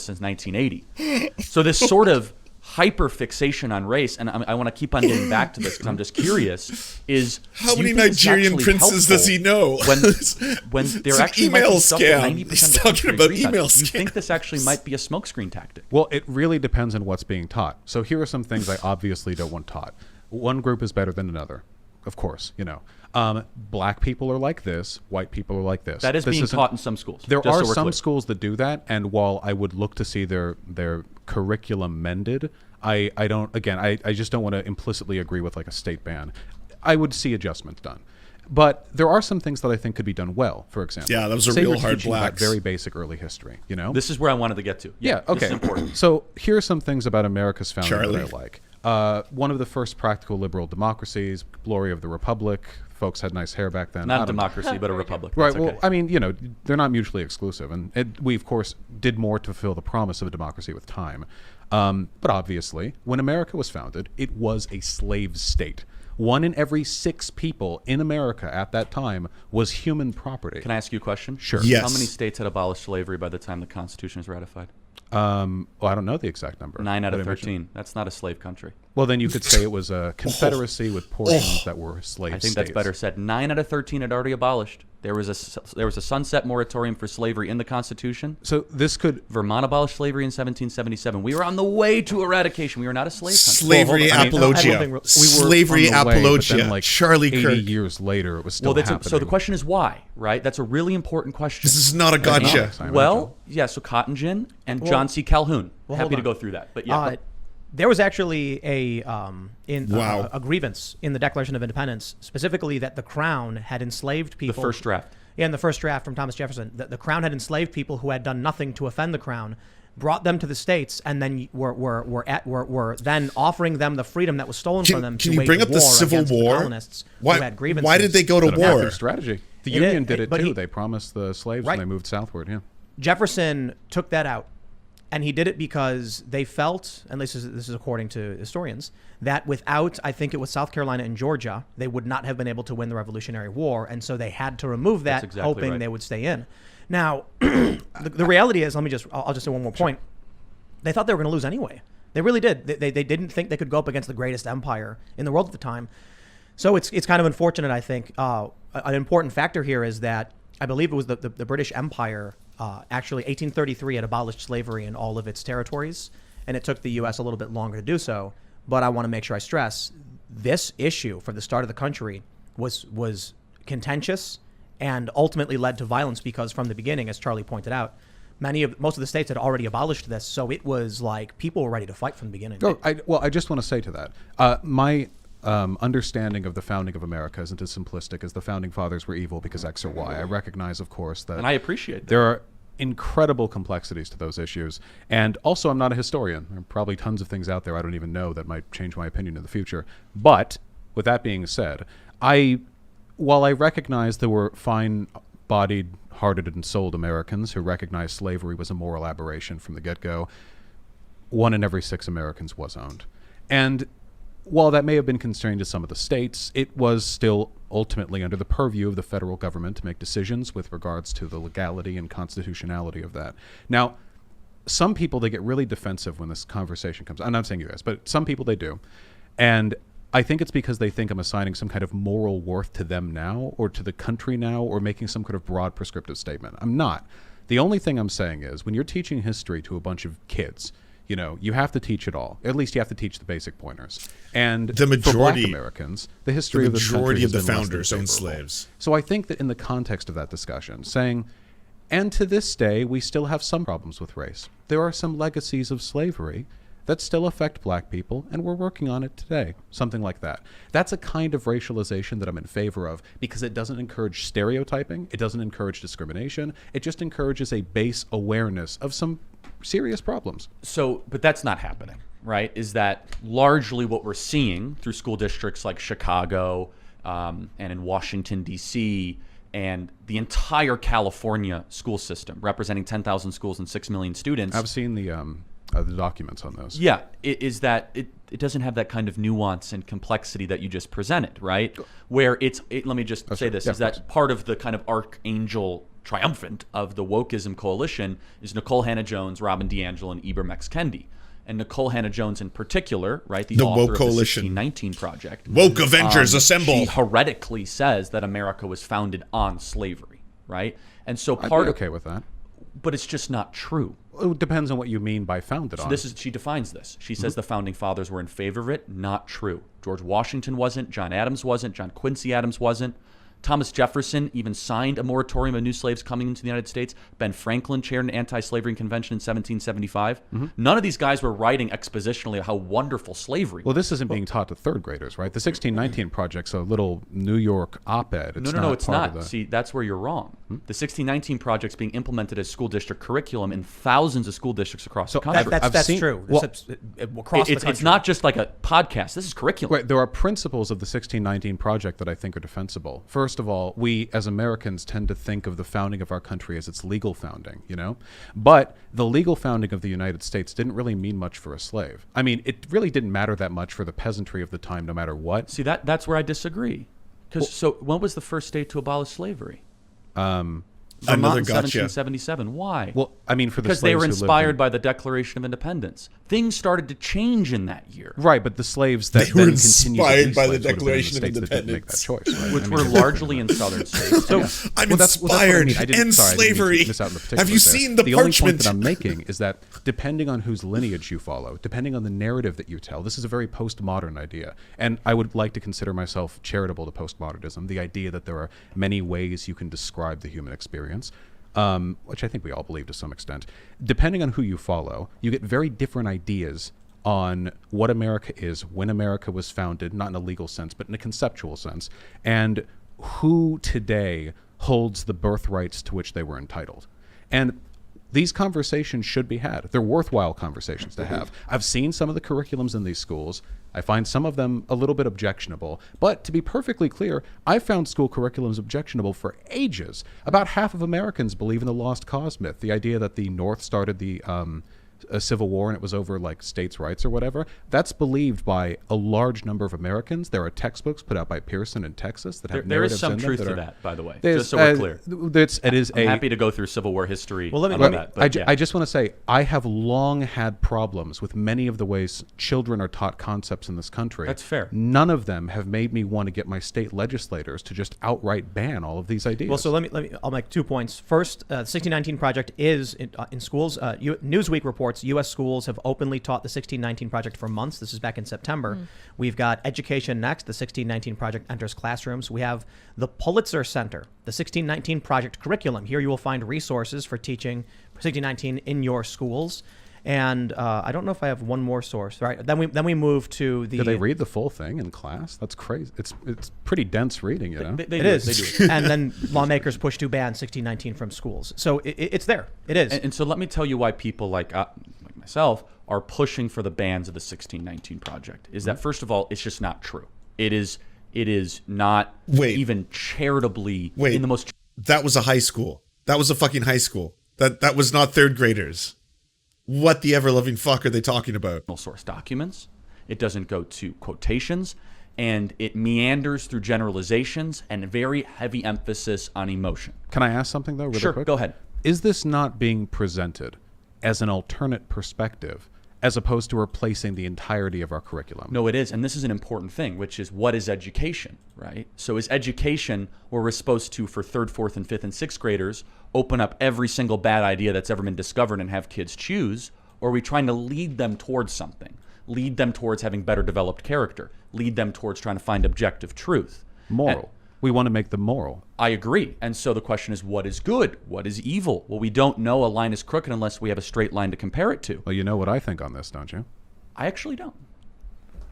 [SPEAKER 2] since 1980. So this sort of hyper fixation on race, and I want to keep on getting back to this because I'm just curious, is
[SPEAKER 4] How
[SPEAKER 2] do you
[SPEAKER 4] many
[SPEAKER 2] think it's
[SPEAKER 4] Nigerian
[SPEAKER 2] actually
[SPEAKER 4] princes does he know?
[SPEAKER 2] when
[SPEAKER 4] It's
[SPEAKER 2] there
[SPEAKER 4] an
[SPEAKER 2] actually might
[SPEAKER 4] email
[SPEAKER 2] be stuff that
[SPEAKER 4] scam.
[SPEAKER 2] 90%
[SPEAKER 4] He's
[SPEAKER 2] of the
[SPEAKER 4] talking
[SPEAKER 2] country
[SPEAKER 4] about
[SPEAKER 2] agrees on?
[SPEAKER 4] email
[SPEAKER 2] Do you
[SPEAKER 4] scams.
[SPEAKER 2] think this actually might be a smokescreen tactic?
[SPEAKER 1] Well, it really depends on what's being taught. So here are some things I obviously don't want taught. One group is better than another, of course, black people are like this, white people are like this.
[SPEAKER 2] That is
[SPEAKER 1] This
[SPEAKER 2] being
[SPEAKER 1] isn't-
[SPEAKER 2] taught in some schools.
[SPEAKER 1] There
[SPEAKER 2] just
[SPEAKER 1] are
[SPEAKER 2] so we're
[SPEAKER 1] some
[SPEAKER 2] clear.
[SPEAKER 1] schools that do that, and while I would look to see their curriculum mended, I just don't want to implicitly agree with like a state ban. I would see adjustments done. But there are some things that I think could be done well, for example.
[SPEAKER 4] Yeah, those are
[SPEAKER 1] Say
[SPEAKER 4] real
[SPEAKER 1] you're
[SPEAKER 4] hard
[SPEAKER 1] teaching about
[SPEAKER 4] blacks.
[SPEAKER 1] very basic early history,
[SPEAKER 2] This is where I wanted to get to.
[SPEAKER 1] Yeah,
[SPEAKER 2] This
[SPEAKER 1] okay.
[SPEAKER 2] is important.
[SPEAKER 1] So here are some things about America's founding
[SPEAKER 4] Charlie.
[SPEAKER 1] that I like. One of the first practical liberal democracies, glory of the republic. Folks had nice hair back then.
[SPEAKER 2] Not
[SPEAKER 1] I
[SPEAKER 2] a
[SPEAKER 1] don't-
[SPEAKER 2] democracy, but a republic.
[SPEAKER 1] Right.
[SPEAKER 2] That's
[SPEAKER 1] Well,
[SPEAKER 2] okay.
[SPEAKER 1] I mean, they're not mutually exclusive, and we of course did more to fulfill the promise of a democracy with time. But obviously, when America was founded, it was a slave state. 1 in every 6 people in America at that time was human property.
[SPEAKER 2] Can I ask you a question?
[SPEAKER 1] Sure.
[SPEAKER 4] Yes.
[SPEAKER 2] How many states had abolished slavery by the time the Constitution was ratified?
[SPEAKER 1] Well, I don't know the exact number.
[SPEAKER 2] 9 out
[SPEAKER 1] But
[SPEAKER 2] of
[SPEAKER 1] I imagine-
[SPEAKER 2] 13. That's not a slave country.
[SPEAKER 1] Well, then you could say it was a confederacy with portions that were slave
[SPEAKER 2] I think
[SPEAKER 1] states.
[SPEAKER 2] that's better said. 9 out of 13 had already abolished. There was a sunset moratorium for slavery in the Constitution.
[SPEAKER 1] So this could
[SPEAKER 2] Vermont abolished slavery in 1777. We were on the way to eradication. We were not a slave country.
[SPEAKER 4] Slavery
[SPEAKER 1] Well, hold on. I mean,
[SPEAKER 4] apologia.
[SPEAKER 3] we were
[SPEAKER 4] Slavery
[SPEAKER 1] on the way, but
[SPEAKER 4] apologia.
[SPEAKER 1] then, like,
[SPEAKER 4] Charlie
[SPEAKER 1] 80
[SPEAKER 4] Kirk.
[SPEAKER 1] years later, it was still
[SPEAKER 2] Well, that's
[SPEAKER 1] happening.
[SPEAKER 2] so the question is why, right? That's a really important question.
[SPEAKER 4] This is not a gotcha.
[SPEAKER 1] Economics, I imagine.
[SPEAKER 2] Well, yeah, so Cotton Gin and John C. Calhoun.
[SPEAKER 3] well,
[SPEAKER 2] Happy
[SPEAKER 3] hold
[SPEAKER 2] to
[SPEAKER 3] on.
[SPEAKER 2] go through that. But yeah,
[SPEAKER 3] There was actually a
[SPEAKER 4] Wow.
[SPEAKER 3] a grievance in the Declaration of Independence, specifically that the Crown had enslaved
[SPEAKER 2] the
[SPEAKER 3] people.
[SPEAKER 2] first draft.
[SPEAKER 3] Yeah, in the first draft from Thomas Jefferson, the Crown had enslaved people who had done nothing to offend the Crown, brought them to the states, and then were then offering them the freedom that was stolen from them.
[SPEAKER 4] Can
[SPEAKER 3] to
[SPEAKER 4] you
[SPEAKER 3] wage
[SPEAKER 4] bring up the
[SPEAKER 3] war
[SPEAKER 4] Civil
[SPEAKER 3] against
[SPEAKER 4] War?
[SPEAKER 3] The colonists who had grievances.
[SPEAKER 4] Why did they go to
[SPEAKER 1] An effective
[SPEAKER 4] war?
[SPEAKER 1] strategy. The
[SPEAKER 3] It
[SPEAKER 1] Union
[SPEAKER 3] is,
[SPEAKER 1] did it
[SPEAKER 3] but
[SPEAKER 1] too.
[SPEAKER 3] he-
[SPEAKER 1] They promised the slaves
[SPEAKER 3] Right.
[SPEAKER 1] when they moved southward. Yeah.
[SPEAKER 3] Jefferson took that out, and he did it because they felt, and this is according to historians, that without, I think it was South Carolina and Georgia, they would not have been able to win the Revolutionary War, and so they had to remove that,
[SPEAKER 2] That's exactly
[SPEAKER 3] hoping
[SPEAKER 2] right.
[SPEAKER 3] they would stay in. Now, the reality is, I'll just say one more point. They thought they were going to lose anyway. They really did. They didn't think they could go up against the greatest empire in the world at the time. So it's kind of unfortunate, I think. An important factor here is that I believe it was the British Empire, actually 1833 had abolished slavery in all of its territories, and it took the U.S. a little bit longer to do so. But I want to make sure I stress, this issue for the start of the country was contentious and ultimately led to violence because from the beginning, as Charlie pointed out, most of the states had already abolished this. So it was like people were ready to fight from the beginning.
[SPEAKER 1] I just want to say to that, my understanding of the founding of America isn't as simplistic as the founding fathers were evil because X or Y. I recognize, of course, that
[SPEAKER 2] And I appreciate that.
[SPEAKER 1] there are incredible complexities to those issues. And also, I'm not a historian. There are probably tons of things out there I don't even know that might change my opinion in the future. But with that being said, while I recognize there were fine-bodied, hearted, and souled Americans who recognized slavery was a moral aberration from the get-go, 1 in every 6 Americans was owned. And while that may have been constrained to some of the states, it was still ultimately under the purview of the federal government to make decisions with regards to the legality and constitutionality of that. Now, some people, they get really defensive when this conversation comes. I'm not saying you guys, but some people, they do. And I think it's because they think I'm assigning some kind of moral worth to them now or to the country now or making some kind of broad prescriptive statement. I'm not. The only thing I'm saying is when you're teaching history to a bunch of kids, you know, you have to teach it all. At least you have to teach the basic pointers. And
[SPEAKER 4] The
[SPEAKER 1] for Black
[SPEAKER 4] majority-
[SPEAKER 1] Americans, the history
[SPEAKER 4] The
[SPEAKER 1] of this country
[SPEAKER 4] majority
[SPEAKER 1] has
[SPEAKER 4] of the
[SPEAKER 1] been less than
[SPEAKER 4] founders owned
[SPEAKER 1] favorable.
[SPEAKER 4] slaves.
[SPEAKER 1] So I think that in the context of that discussion, saying, and to this day, we still have some problems with race. There are some legacies of slavery that still affect black people, and we're working on it today. Something like that. That's a kind of racialization that I'm in favor of because it doesn't encourage stereotyping. It doesn't encourage discrimination. It just encourages a base awareness of some serious problems.
[SPEAKER 2] So, but that's not happening, right? Is that largely what we're seeing through school districts like Chicago and in Washington, D.C., and the entire California school system, representing 10,000 schools and 6 million students.
[SPEAKER 1] I've seen the documents on those.
[SPEAKER 2] Yeah, is that it doesn't have that kind of nuance and complexity that you just presented, right? Where let me just say this,
[SPEAKER 1] Yeah,
[SPEAKER 2] is
[SPEAKER 1] of course.
[SPEAKER 2] that part of the kind of archangel triumphant of the wokeism coalition is Nicole Hannah-Jones, Robin DiAngelo, and Ibram X. Kendi. And Nicole Hannah-Jones in particular, right, the author
[SPEAKER 4] woke
[SPEAKER 2] of
[SPEAKER 4] coalition.
[SPEAKER 2] the 1619 Project.
[SPEAKER 4] Woke Avengers assemble.
[SPEAKER 2] She heretically says that America was founded on slavery, right? And so
[SPEAKER 1] I'd
[SPEAKER 2] part
[SPEAKER 1] be
[SPEAKER 2] of,
[SPEAKER 1] okay with that.
[SPEAKER 2] but it's just not true.
[SPEAKER 1] It depends on what you mean by founded on.
[SPEAKER 2] She defines this. She says the founding fathers were in favor of it. Not true. George Washington wasn't. John Adams wasn't. John Quincy Adams wasn't. Thomas Jefferson even signed a moratorium of new slaves coming into the United States. Ben Franklin chaired an anti-slavery convention in 1775. None of these guys were writing expositionally how wonderful slavery was.
[SPEAKER 1] Well, this isn't being taught to third graders, right? The 1619 Project's a little New York op-ed.
[SPEAKER 2] No, it's
[SPEAKER 1] part
[SPEAKER 2] not.
[SPEAKER 1] of the-
[SPEAKER 2] See, that's where you're wrong. The 1619 project's being implemented as school district curriculum in thousands of school districts across the
[SPEAKER 1] So
[SPEAKER 2] country.
[SPEAKER 3] That's true.
[SPEAKER 1] Well,
[SPEAKER 3] Across the country.
[SPEAKER 2] It's not just like a podcast. This is curriculum.
[SPEAKER 1] Right, there are principles of the 1619 project that I think are defensible. First of all, we as Americans tend to think of the founding of our country as its legal founding, you know? But the legal founding of the United States didn't really mean much for a slave. I mean, it really didn't matter that much for the peasantry of the time, no matter what.
[SPEAKER 2] See, that's where I disagree. Because so when was the first state to abolish slavery? Vermont in
[SPEAKER 4] gotcha.
[SPEAKER 2] 1777. Why?
[SPEAKER 1] Well, I mean, for the
[SPEAKER 2] because
[SPEAKER 1] slaves
[SPEAKER 2] they were
[SPEAKER 1] who lived
[SPEAKER 2] inspired
[SPEAKER 1] in-
[SPEAKER 2] by the Declaration of Independence. Things started to change in that year,
[SPEAKER 1] Right, but the slaves that
[SPEAKER 4] They were
[SPEAKER 1] then continued to
[SPEAKER 4] inspired
[SPEAKER 1] be
[SPEAKER 4] by the
[SPEAKER 1] slaves would have been in
[SPEAKER 4] Declaration of
[SPEAKER 1] states that didn't make that
[SPEAKER 4] Independence.
[SPEAKER 1] choice, right?
[SPEAKER 2] which
[SPEAKER 1] I
[SPEAKER 2] were
[SPEAKER 1] mean,
[SPEAKER 2] largely in southern states. So
[SPEAKER 4] I'm
[SPEAKER 1] that's what I
[SPEAKER 4] inspired.
[SPEAKER 1] mean. I didn't-
[SPEAKER 4] End
[SPEAKER 1] sorry, I didn't mean to
[SPEAKER 4] slavery.
[SPEAKER 1] miss out on the
[SPEAKER 4] Have
[SPEAKER 1] particulars
[SPEAKER 4] you
[SPEAKER 1] there.
[SPEAKER 4] seen the
[SPEAKER 1] only point
[SPEAKER 4] parchment?
[SPEAKER 1] that I'm making is that depending on whose lineage you follow, depending on the narrative that you tell, this is a very postmodern idea. And I would like to consider myself charitable to postmodernism, the idea that there are many ways you can describe the human experience. Which I think we all believe to some extent. Depending on who you follow, you get very different ideas on what America is, when America was founded, not in a legal sense, but in a conceptual sense, and who today holds the birthrights to which they were entitled. And these conversations should be had. They're worthwhile conversations to have. I've seen some of the curriculums in these schools. I find some of them a little bit objectionable. But to be perfectly clear, I found school curriculums objectionable for ages. About half of Americans believe in the lost cause myth, the idea that the North started the a civil war and it was over like states' rights or whatever. That's believed by a large number of Americans. There are textbooks put out by Pearson in Texas that have
[SPEAKER 2] there is
[SPEAKER 1] narratives
[SPEAKER 2] some
[SPEAKER 1] in them
[SPEAKER 2] truth
[SPEAKER 1] that
[SPEAKER 2] to
[SPEAKER 1] are-
[SPEAKER 2] that, by the way,
[SPEAKER 1] There's,
[SPEAKER 2] just so we're clear.
[SPEAKER 1] I'm
[SPEAKER 2] happy to go through Civil War history.
[SPEAKER 3] Well, let me-
[SPEAKER 2] on
[SPEAKER 3] let me-
[SPEAKER 2] that, but yeah.
[SPEAKER 1] I just want to say I have long had problems with many of the ways children are taught concepts in this country.
[SPEAKER 2] That's fair.
[SPEAKER 1] None of them have made me want to get my state legislators to just outright ban all of these ideas.
[SPEAKER 3] Well, so let me. I'll make 2 points. First, the 1619 project is in schools. Newsweek reports U.S. schools have openly taught the 1619 project for months. This is back in September. We've got Education Next. The 1619 project enters classrooms. We have the Pulitzer Center, the 1619 project curriculum. Here you will find resources for teaching 1619 in your schools. And I don't know if I have one more source. Right. Then we move to the.
[SPEAKER 1] do they read the full thing in class? That's crazy. It's pretty dense reading, you know.
[SPEAKER 2] They
[SPEAKER 3] It
[SPEAKER 2] do
[SPEAKER 3] is.
[SPEAKER 2] They do.
[SPEAKER 3] And then lawmakers push to ban 1619 from schools. So it's there. It is.
[SPEAKER 2] And so let me tell you why people like myself are pushing for the bans of the 1619 project. Is that first of all, it's just not true. It is not
[SPEAKER 4] Wait.
[SPEAKER 2] even charitably
[SPEAKER 4] Wait.
[SPEAKER 2] in the most
[SPEAKER 4] That was a high school. That was a fucking high school. That was not third graders. What the ever-loving fuck are they talking about?
[SPEAKER 2] source documents. It doesn't go to quotations, and it meanders through generalizations and very heavy emphasis on emotion.
[SPEAKER 1] Can I ask something though, really
[SPEAKER 2] Sure,
[SPEAKER 1] quick?
[SPEAKER 2] go ahead.
[SPEAKER 1] Is this not being presented as an alternate perspective, as opposed to replacing the entirety of our curriculum?
[SPEAKER 2] No, it is. And this is an important thing, which is what is education, right? So is education where we're supposed to, for 3rd, 4th, and 5th, and 6th graders, open up every single bad idea that's ever been discovered and have kids choose? Or are we trying to lead them towards something? Lead them towards having better developed character? Lead them towards trying to find objective truth?
[SPEAKER 1] Moral. We want to make them moral.
[SPEAKER 2] I agree. And so the question is, what is good? What is evil? Well, we don't know a line is crooked unless we have a straight line to compare it to.
[SPEAKER 1] Well, you know what I think on this, don't you?
[SPEAKER 2] I actually don't.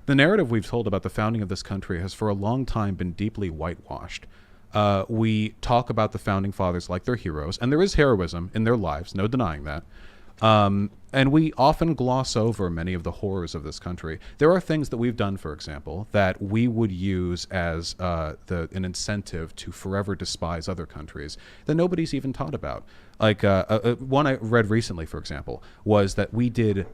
[SPEAKER 1] The narrative we've told about the founding of this country has for a long time been deeply whitewashed. We talk about the founding fathers like they're heroes, and there is heroism in their lives, no denying that. And we often gloss over many of the horrors of this country. There are things that we've done, for example, that we would use as an incentive to forever despise other countries that nobody's even taught about. Like one I read recently, for example, was that we did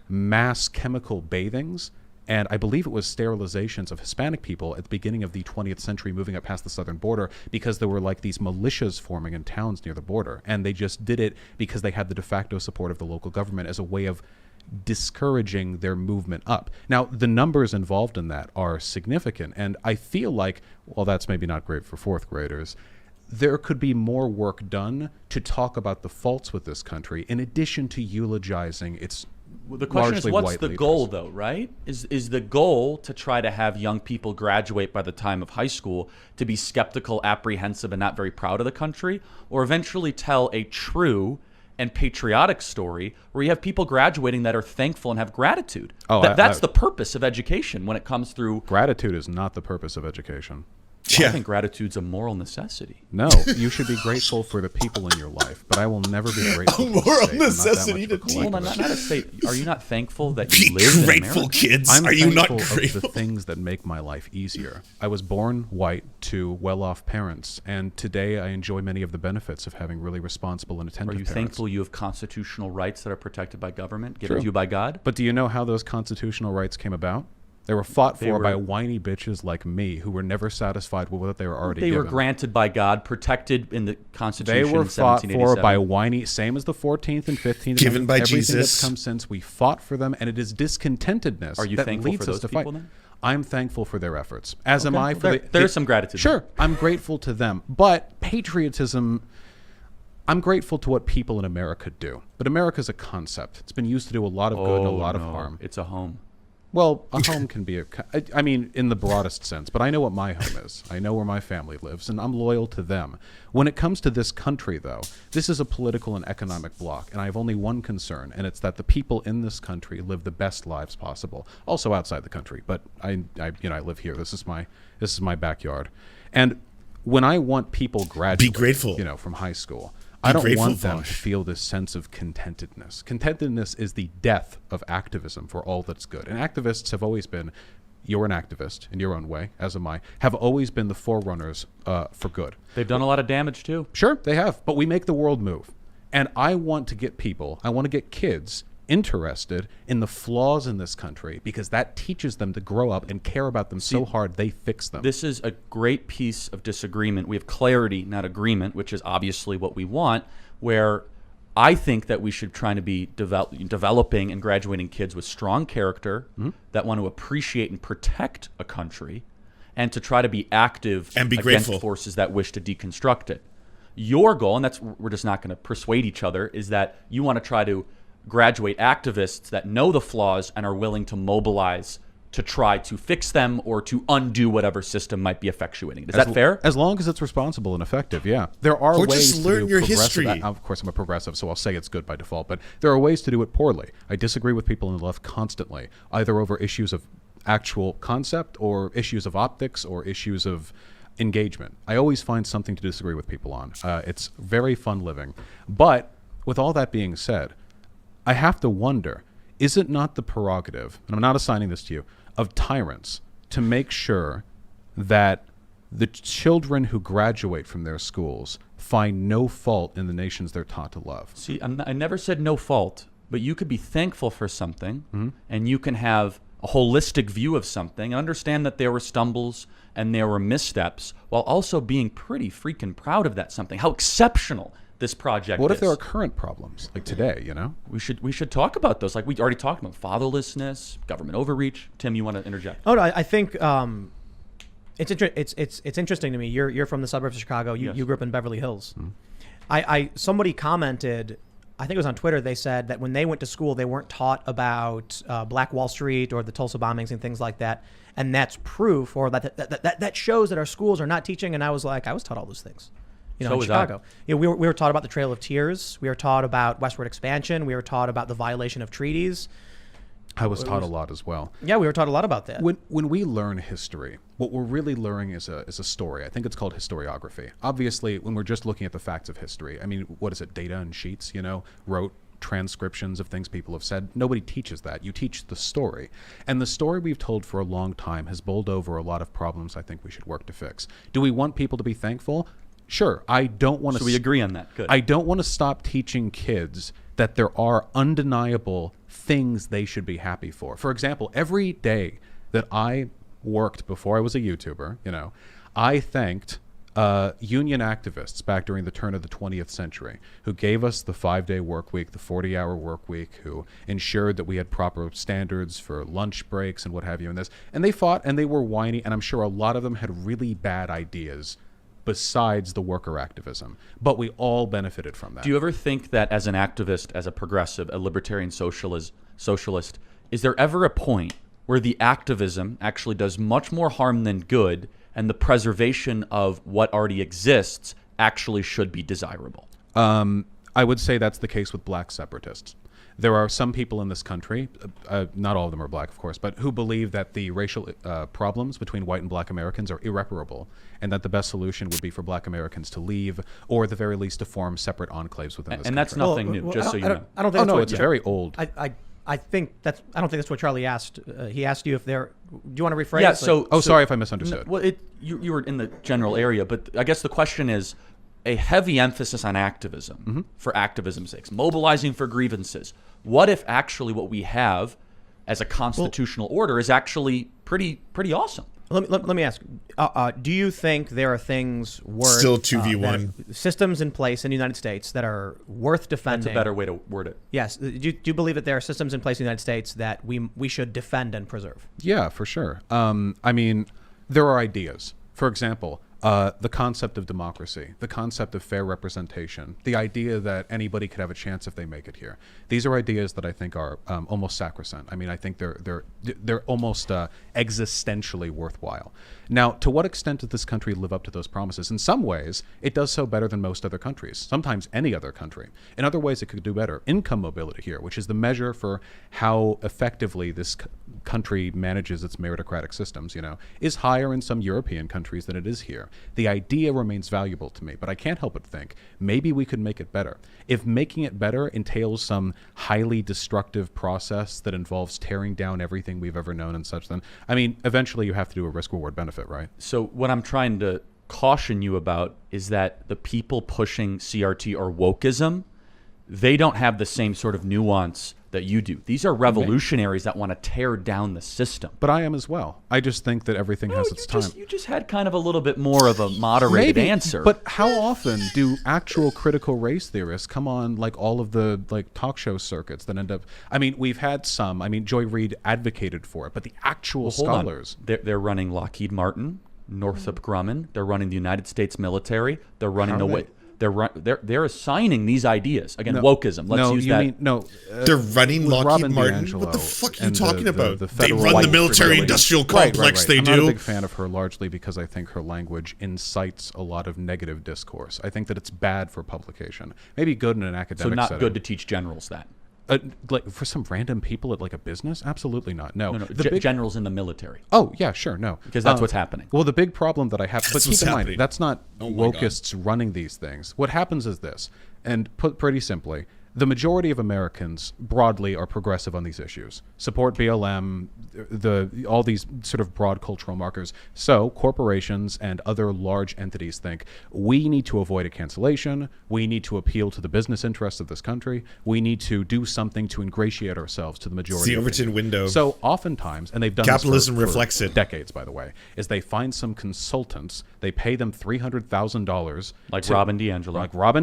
[SPEAKER 1] mass chemical bathings, and I believe it was sterilizations of Hispanic people at the beginning of the 20th century, moving up past the southern border, because there were like these militias forming in towns near the border. And they just did it because they had the de facto support of the local government as a way of discouraging their movement up. Now, the numbers involved in that are significant. And I feel like, well, that's maybe not great for 4th graders. There could be more work done to talk about the faults with this country, in addition to eulogizing its
[SPEAKER 2] Well, the question is,
[SPEAKER 1] largely
[SPEAKER 2] what's
[SPEAKER 1] white
[SPEAKER 2] the
[SPEAKER 1] leaders.
[SPEAKER 2] goal, though, right? Is the goal to try to have young people graduate by the time of high school to be skeptical, apprehensive, and not very proud of the country, or eventually tell a true and patriotic story where you have people graduating that are thankful and have gratitude?
[SPEAKER 1] Oh,
[SPEAKER 2] That's the purpose of education when it comes through.
[SPEAKER 1] Gratitude is not the purpose of education.
[SPEAKER 2] Well, I think gratitude's a moral necessity.
[SPEAKER 1] No, you should be grateful for the people in your life, but I will never be grateful
[SPEAKER 4] A
[SPEAKER 1] for the
[SPEAKER 4] moral
[SPEAKER 1] state. I'm not that
[SPEAKER 4] necessity
[SPEAKER 1] much of a
[SPEAKER 4] to teach.
[SPEAKER 2] Hold on,
[SPEAKER 1] collectivist.
[SPEAKER 2] not a state. Are you not thankful that
[SPEAKER 4] Be
[SPEAKER 2] you live in
[SPEAKER 4] grateful,
[SPEAKER 2] America?
[SPEAKER 4] kids.
[SPEAKER 1] I'm
[SPEAKER 4] Are you not
[SPEAKER 1] thankful of
[SPEAKER 4] grateful?
[SPEAKER 1] the things that make my life easier. I was born white to well-off parents, and today I enjoy many of the benefits of having really responsible and
[SPEAKER 2] Are
[SPEAKER 1] attentive
[SPEAKER 2] you
[SPEAKER 1] parents.
[SPEAKER 2] thankful you have constitutional rights that are protected by government, given
[SPEAKER 1] True.
[SPEAKER 2] to you by God?
[SPEAKER 1] But do you know how those constitutional rights came about? They were fought
[SPEAKER 2] They
[SPEAKER 1] for by
[SPEAKER 2] were-
[SPEAKER 1] whiny bitches like me who were never satisfied with what they were already
[SPEAKER 2] They
[SPEAKER 1] given.
[SPEAKER 2] were granted by God, protected in the
[SPEAKER 1] They
[SPEAKER 2] Constitution
[SPEAKER 1] were
[SPEAKER 2] in
[SPEAKER 1] fought for
[SPEAKER 2] 1787.
[SPEAKER 1] by whiny, same as the 14th and 15th
[SPEAKER 4] Given
[SPEAKER 1] Amendments.
[SPEAKER 4] by
[SPEAKER 1] Everything
[SPEAKER 4] Jesus.
[SPEAKER 1] that's come since, we fought for them, and it is discontentedness
[SPEAKER 2] Are you
[SPEAKER 1] that
[SPEAKER 2] thankful
[SPEAKER 1] leads
[SPEAKER 2] for
[SPEAKER 1] us
[SPEAKER 2] those
[SPEAKER 1] to fight.
[SPEAKER 2] people then?
[SPEAKER 1] I'm thankful for their efforts, as am
[SPEAKER 2] Okay.
[SPEAKER 1] I
[SPEAKER 2] Well,
[SPEAKER 1] for
[SPEAKER 2] there-
[SPEAKER 1] the...
[SPEAKER 2] there's some gratitude.
[SPEAKER 1] Sure, I'm grateful to them, but patriotism... I'm grateful to what people in America do, but America's a concept. It's been used to do a lot of good and a lot of harm.
[SPEAKER 2] It's a home.
[SPEAKER 1] Well, a home can be I mean, in the broadest sense, but I know what my home is. I know where my family lives, and I'm loyal to them. When it comes to this country, though, this is a political and economic bloc, and I have only one concern, and it's that the people in this country live the best lives possible. Also outside the country, but I live here. This is my backyard, and when I want people graduate,
[SPEAKER 4] grateful.
[SPEAKER 1] from high school. I don't
[SPEAKER 4] grateful,
[SPEAKER 1] want them to
[SPEAKER 4] Vaush.
[SPEAKER 1] feel this sense of contentedness. Contentedness is the death of activism for all that's good. And activists have always been, you're an activist in your own way, as am I, have always been the forerunners for good.
[SPEAKER 2] They've done a lot of damage too.
[SPEAKER 1] Sure, they have, but we make the world move. And I want to get kids interested in the flaws in this country because that teaches them to grow up and care about them so hard they fix them.
[SPEAKER 2] This is a great piece of disagreement. We have clarity, not agreement, which is obviously what we want, where I think that we should try to be developing and graduating kids with strong character that want to appreciate and protect a country and to try to be active
[SPEAKER 4] And be
[SPEAKER 2] against
[SPEAKER 4] grateful.
[SPEAKER 2] forces that wish to deconstruct it. Your goal, and that's we're just not going to persuade each other, is that you want to try to graduate activists that know the flaws and are willing to mobilize to try to fix them or to undo whatever system might be effectuating. Is that fair?
[SPEAKER 1] As long as it's responsible and effective, yeah. There are
[SPEAKER 4] Or
[SPEAKER 1] ways
[SPEAKER 4] just
[SPEAKER 1] to
[SPEAKER 4] learn
[SPEAKER 1] do
[SPEAKER 4] your
[SPEAKER 1] progressive-
[SPEAKER 4] history.
[SPEAKER 1] Of course, I'm a progressive, so I'll say it's good by default, but there are ways to do it poorly. I disagree with people on the left constantly, either over issues of actual concept or issues of optics or issues of engagement. I always find something to disagree with people on. It's very fun living. But with all that being said, I have to wonder, is it not the prerogative, and I'm not assigning this to you, of tyrants to make sure that the children who graduate from their schools find no fault in the nations they're taught to love?
[SPEAKER 2] See, I never said no fault, but you could be thankful for something and you can have a holistic view of something and understand that there were stumbles and there were missteps while also being pretty freaking proud of that something. How exceptional this project
[SPEAKER 1] What
[SPEAKER 2] is.
[SPEAKER 1] if there are current problems, like today,
[SPEAKER 2] We should talk about those. Like we already talked about fatherlessness, government overreach. Tim, you want to interject?
[SPEAKER 3] Oh no, I think it's interesting to me. You're from the suburbs of Chicago. You
[SPEAKER 2] Yes.
[SPEAKER 3] you grew up in Beverly Hills. I somebody commented, I think it was on Twitter. They said that when they went to school, they weren't taught about Black Wall Street or the Tulsa bombings and things like that. And that's proof, or that shows that our schools are not teaching. And I was like, I was taught all those things.
[SPEAKER 2] So
[SPEAKER 3] In
[SPEAKER 2] was I.
[SPEAKER 3] Chicago. We were taught about the Trail of Tears. We were taught about westward expansion. We were taught about the violation of treaties.
[SPEAKER 1] I was taught a lot as well.
[SPEAKER 3] Yeah, we were taught a lot about that.
[SPEAKER 1] When we learn history, what we're really learning is a story. I think it's called historiography. Obviously, when we're just looking at the facts of history, I mean, what is it, data and sheets, wrote transcriptions of things people have said. Nobody teaches that. You teach the story. And the story we've told for a long time has bowled over a lot of problems I think we should work to fix. Do we want people to be thankful? Sure. I don't want to...
[SPEAKER 2] So we agree on that. Good.
[SPEAKER 1] I don't want to stop teaching kids that there are undeniable things they should be happy for. For example, every day that I worked before I was a YouTuber, I thanked union activists back during the turn of the 20th century who gave us the 5-day work week, the 40-hour work week, who ensured that we had proper standards for lunch breaks and what have you. And they fought and they were whiny, and I'm sure a lot of them had really bad ideas besides the worker activism, but we all benefited from that.
[SPEAKER 2] Do you ever think that as an activist, as a progressive, a libertarian socialist, is there ever a point where the activism actually does much more harm than good and the preservation of what already exists actually should be desirable?
[SPEAKER 1] I would say that's the case with black separatists. There are some people in this country, not all of them are black, of course, but who believe that the racial problems between white and black Americans are irreparable, and that the best solution would be for black Americans to leave, or at the very least to form separate enclaves within this country.
[SPEAKER 2] And that's nothing new, just so you know.
[SPEAKER 3] I don't think that's
[SPEAKER 1] it's very old.
[SPEAKER 3] I think that's. I don't think that's what Charlie asked. He asked you if there. Do you want to rephrase?
[SPEAKER 2] Yeah.
[SPEAKER 3] it?
[SPEAKER 1] Sorry if I misunderstood.
[SPEAKER 2] Well, you were in the general area, but I guess the question is a heavy emphasis on activism for activism's sake, mobilizing for grievances. What if actually what we have as a constitutional order is actually pretty awesome?
[SPEAKER 3] Let me ask. Do you think there are things worth
[SPEAKER 4] Still 2v1
[SPEAKER 3] systems in place in the United States that are worth defending?
[SPEAKER 2] That's a better way to word it.
[SPEAKER 3] Yes. Do you believe that there are systems in place in the United States that we should defend and preserve?
[SPEAKER 1] Yeah, for sure. I mean, there are ideas. For example, the concept of democracy, the concept of fair representation, the idea that anybody could have a chance if they make it here. These are ideas that I think are almost sacrosanct. I mean, I think they're almost existentially worthwhile. Now, to what extent does this country live up to those promises? In some ways, it does so better than most other countries, sometimes any other country. In other ways, it could do better. Income mobility here, which is the measure for how effectively this country manages its meritocratic systems, is higher in some European countries than it is here. The idea remains valuable to me, but I can't help but think maybe we could make it better. If making it better entails some highly destructive process that involves tearing down everything we've ever known and such, then, I mean, eventually you have to do a risk-reward benefit, right?
[SPEAKER 2] So what I'm trying to caution you about is that the people pushing CRT or wokeism, they don't have the same sort of nuance that you do. These are revolutionaries that want to tear down the system.
[SPEAKER 1] But I am as well. I just think that everything has its time.
[SPEAKER 2] You just had kind of a little bit more of a moderated answer.
[SPEAKER 1] But how often do actual critical race theorists come on like all of the talk show circuits that end up? I mean, we've had some. I mean, Joy Reid advocated for it, but the actual scholars.
[SPEAKER 2] They're running Lockheed Martin, Northrop Grumman. They're running the United States military. They're running the way. They're assigning these ideas again. Wokeism. Let's use that.
[SPEAKER 4] They're running Lockheed Martin. What the fuck are you talking about? They run the military-industrial complex. They do.
[SPEAKER 1] I'm not a big fan of her, largely because I think her language incites a lot of negative discourse. I think that it's bad for publication. Maybe good in an academic setting.
[SPEAKER 2] So not good to teach generals that.
[SPEAKER 1] Like for some random people at like a business? Absolutely not. No.
[SPEAKER 2] Generals in the military.
[SPEAKER 1] Oh, yeah, sure. No.
[SPEAKER 2] Because that's what's happening.
[SPEAKER 1] Well, the big problem that I have, but keep in mind, that's not
[SPEAKER 4] Oh my God.
[SPEAKER 1] wokists running these things. What happens is this, and put pretty simply, the majority of Americans broadly are progressive on these issues. Support BLM, all these sort of broad cultural markers. So corporations and other large entities think we need to avoid a cancellation. We need to appeal to the business interests of this country. We need to do something to ingratiate ourselves to the majority.
[SPEAKER 4] The Overton window.
[SPEAKER 1] So oftentimes, and they've done
[SPEAKER 4] Capitalism
[SPEAKER 1] this for
[SPEAKER 4] reflects it.
[SPEAKER 1] decades, by the way, is they find some consultants, they pay them $300,000
[SPEAKER 2] Like Robin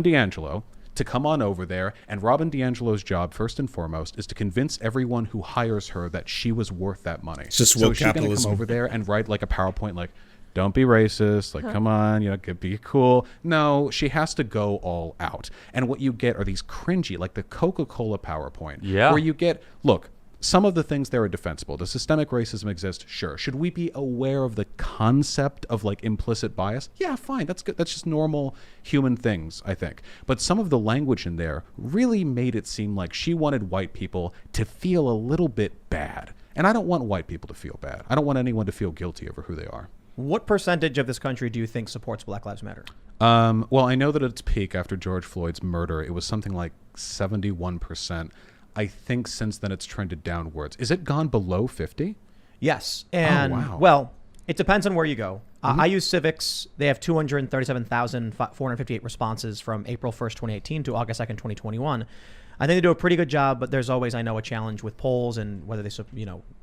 [SPEAKER 2] DiAngelo.
[SPEAKER 1] To come on over there, and Robin DiAngelo's job, first and foremost, is to convince everyone who hires her that she was worth that money.
[SPEAKER 4] It's just
[SPEAKER 1] so
[SPEAKER 4] woke
[SPEAKER 1] is she gonna
[SPEAKER 4] capitalism.
[SPEAKER 1] come over there and write like a PowerPoint like, don't be racist, like, come on, be cool. No, she has to go all out. And what you get are these cringy, like the Coca-Cola PowerPoint, where you get, look, some of the things there are defensible. Does systemic racism exist? Sure. Should we be aware of the concept of like implicit bias? Yeah, fine. That's good. That's just normal human things, I think. But some of the language in there really made it seem like she wanted white people to feel a little bit bad. And I don't want white people to feel bad. I don't want anyone to feel guilty over who they are.
[SPEAKER 3] What percentage of this country do you think supports Black Lives Matter?
[SPEAKER 1] Well, I know that at its peak after George Floyd's murder, it was something like 71%. I think since then it's trended downwards. Is it gone below 50?
[SPEAKER 3] Yes. And,
[SPEAKER 1] wow.
[SPEAKER 3] well, it depends on where you go. I use Civics. They have 237,458 responses from April 1st, 2018 to August 2nd, 2021. I think they do a pretty good job, but there's always, I know, a challenge with polls and whether they,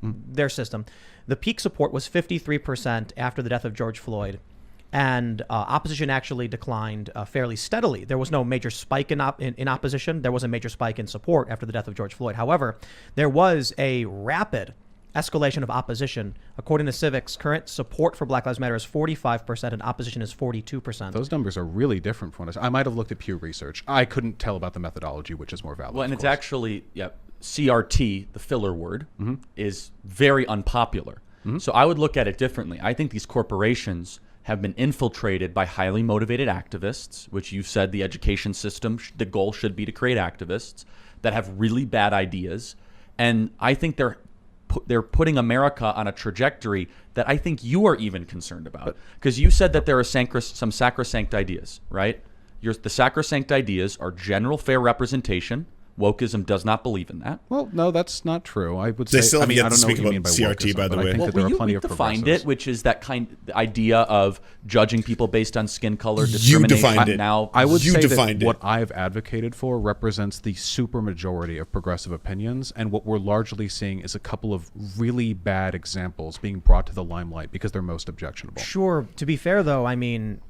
[SPEAKER 3] their system. The peak support was 53% after the death of George Floyd. And opposition actually declined fairly steadily. There was no major spike in opposition. There was a major spike in support after the death of George Floyd. However, there was a rapid escalation of opposition. According to Civics, current support for Black Lives Matter is 45% and opposition is 42%.
[SPEAKER 1] Those numbers are really different from what I might have looked at Pew Research. I couldn't tell about the methodology, which is more valid.
[SPEAKER 2] Well, and it's actually, CRT, the filler word, is very unpopular. So I would look at it differently. I think these corporations have been infiltrated by highly motivated activists, which you've said the education system, the goal should be to create activists that have really bad ideas. And I think they're putting America on a trajectory that I think you are even concerned about. Because you said that there are some sacrosanct ideas, right? The sacrosanct ideas are general fair representation. Wokeism does not believe in that.
[SPEAKER 1] Well, no, that's not true. I would say.
[SPEAKER 4] They still have yet
[SPEAKER 1] I
[SPEAKER 4] to
[SPEAKER 1] don't know
[SPEAKER 4] speak
[SPEAKER 1] what you mean
[SPEAKER 4] about
[SPEAKER 1] by
[SPEAKER 4] CRT,
[SPEAKER 1] wokeism,
[SPEAKER 4] by the
[SPEAKER 1] but
[SPEAKER 4] way.
[SPEAKER 1] I think that there are plenty of
[SPEAKER 2] defined
[SPEAKER 1] progressives.
[SPEAKER 2] it, which is that the idea of judging people based on skin color,
[SPEAKER 4] You
[SPEAKER 2] discrimination.
[SPEAKER 4] defined it.
[SPEAKER 2] Now,
[SPEAKER 1] I would
[SPEAKER 4] You
[SPEAKER 1] say
[SPEAKER 4] defined
[SPEAKER 1] that
[SPEAKER 4] it.
[SPEAKER 1] what I've advocated for represents the supermajority of progressive opinions, and what we're largely seeing is a couple of really bad examples being brought to the limelight because they're most objectionable.
[SPEAKER 3] Sure. To be fair, though, I mean,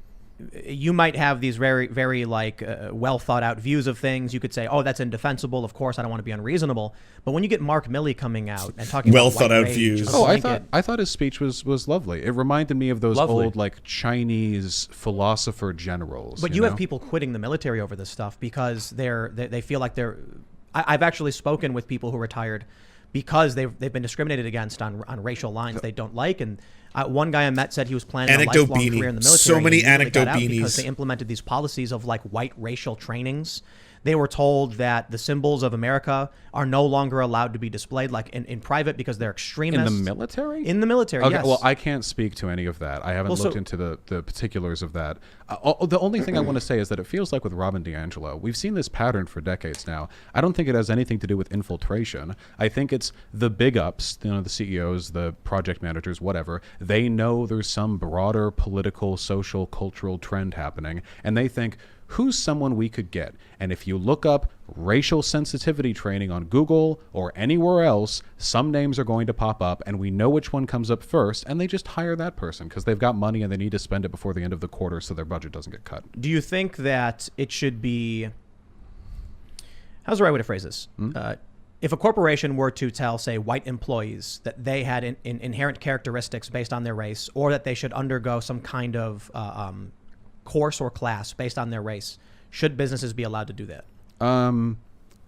[SPEAKER 3] you might have these very, very well thought out views of things. You could say, "Oh, that's indefensible." Of course, I don't want to be unreasonable. But when you get Mark Milley coming out and talking
[SPEAKER 4] Well
[SPEAKER 3] about
[SPEAKER 4] thought
[SPEAKER 3] white
[SPEAKER 4] out
[SPEAKER 3] rage
[SPEAKER 4] views.
[SPEAKER 3] with a
[SPEAKER 1] Oh,
[SPEAKER 3] blanket-
[SPEAKER 1] I thought his speech was lovely. It reminded me of those
[SPEAKER 2] Lovely.
[SPEAKER 1] old like Chinese philosopher generals.
[SPEAKER 3] But you have people quitting the military over this stuff because they feel like they're. I've actually spoken with people who retired because they've been discriminated against on racial lines they don't like. And one guy I met said he was planning a
[SPEAKER 4] Anecdote
[SPEAKER 3] lifelong
[SPEAKER 4] beanie.
[SPEAKER 3] career in the military.
[SPEAKER 4] So
[SPEAKER 3] and
[SPEAKER 4] many
[SPEAKER 3] he immediately
[SPEAKER 4] anecdote
[SPEAKER 3] got out because
[SPEAKER 4] beanies.
[SPEAKER 3] they implemented these policies of like white racial trainings. They were told that the symbols of America are no longer allowed to be displayed like in private because they're
[SPEAKER 1] in
[SPEAKER 3] extremists.
[SPEAKER 1] the military.
[SPEAKER 3] In the military,
[SPEAKER 1] Okay,
[SPEAKER 3] yes.
[SPEAKER 1] well, I can't speak to any of that. I haven't
[SPEAKER 3] Well,
[SPEAKER 1] looked
[SPEAKER 3] so-
[SPEAKER 1] into the particulars of that. The only thing I want to say is that it feels like with Robin DiAngelo, we've seen this pattern for decades now. I don't think it has anything to do with infiltration. I think it's the big ups, the CEOs, the project managers, whatever. They know there's some broader political, social, cultural trend happening, and they think, who's someone we could get? And if you look up racial sensitivity training on Google or anywhere else, some names are going to pop up, and we know which one comes up first, and they just hire that person because they've got money and they need to spend it before the end of the quarter so their budget doesn't get cut.
[SPEAKER 3] Do you think that it should be? How's the right way to phrase this? If a corporation were to tell, say, white employees that they had inherent characteristics based on their race, or that they should undergo some kind of course or class based on their race, should businesses be allowed to do that?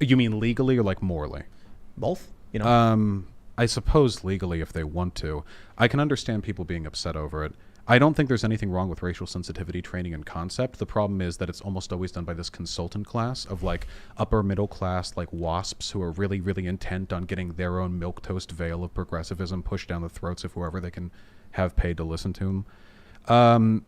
[SPEAKER 1] You mean legally or like morally?
[SPEAKER 3] Both, you know.
[SPEAKER 1] I suppose legally if they want to. I can understand people being upset over it. I don't think there's anything wrong with racial sensitivity training in concept. The problem is that it's almost always done by this consultant class of like upper middle class, like WASPs who are really, really intent on getting their own milquetoast veil of progressivism pushed down the throats of whoever they can have paid to listen to them.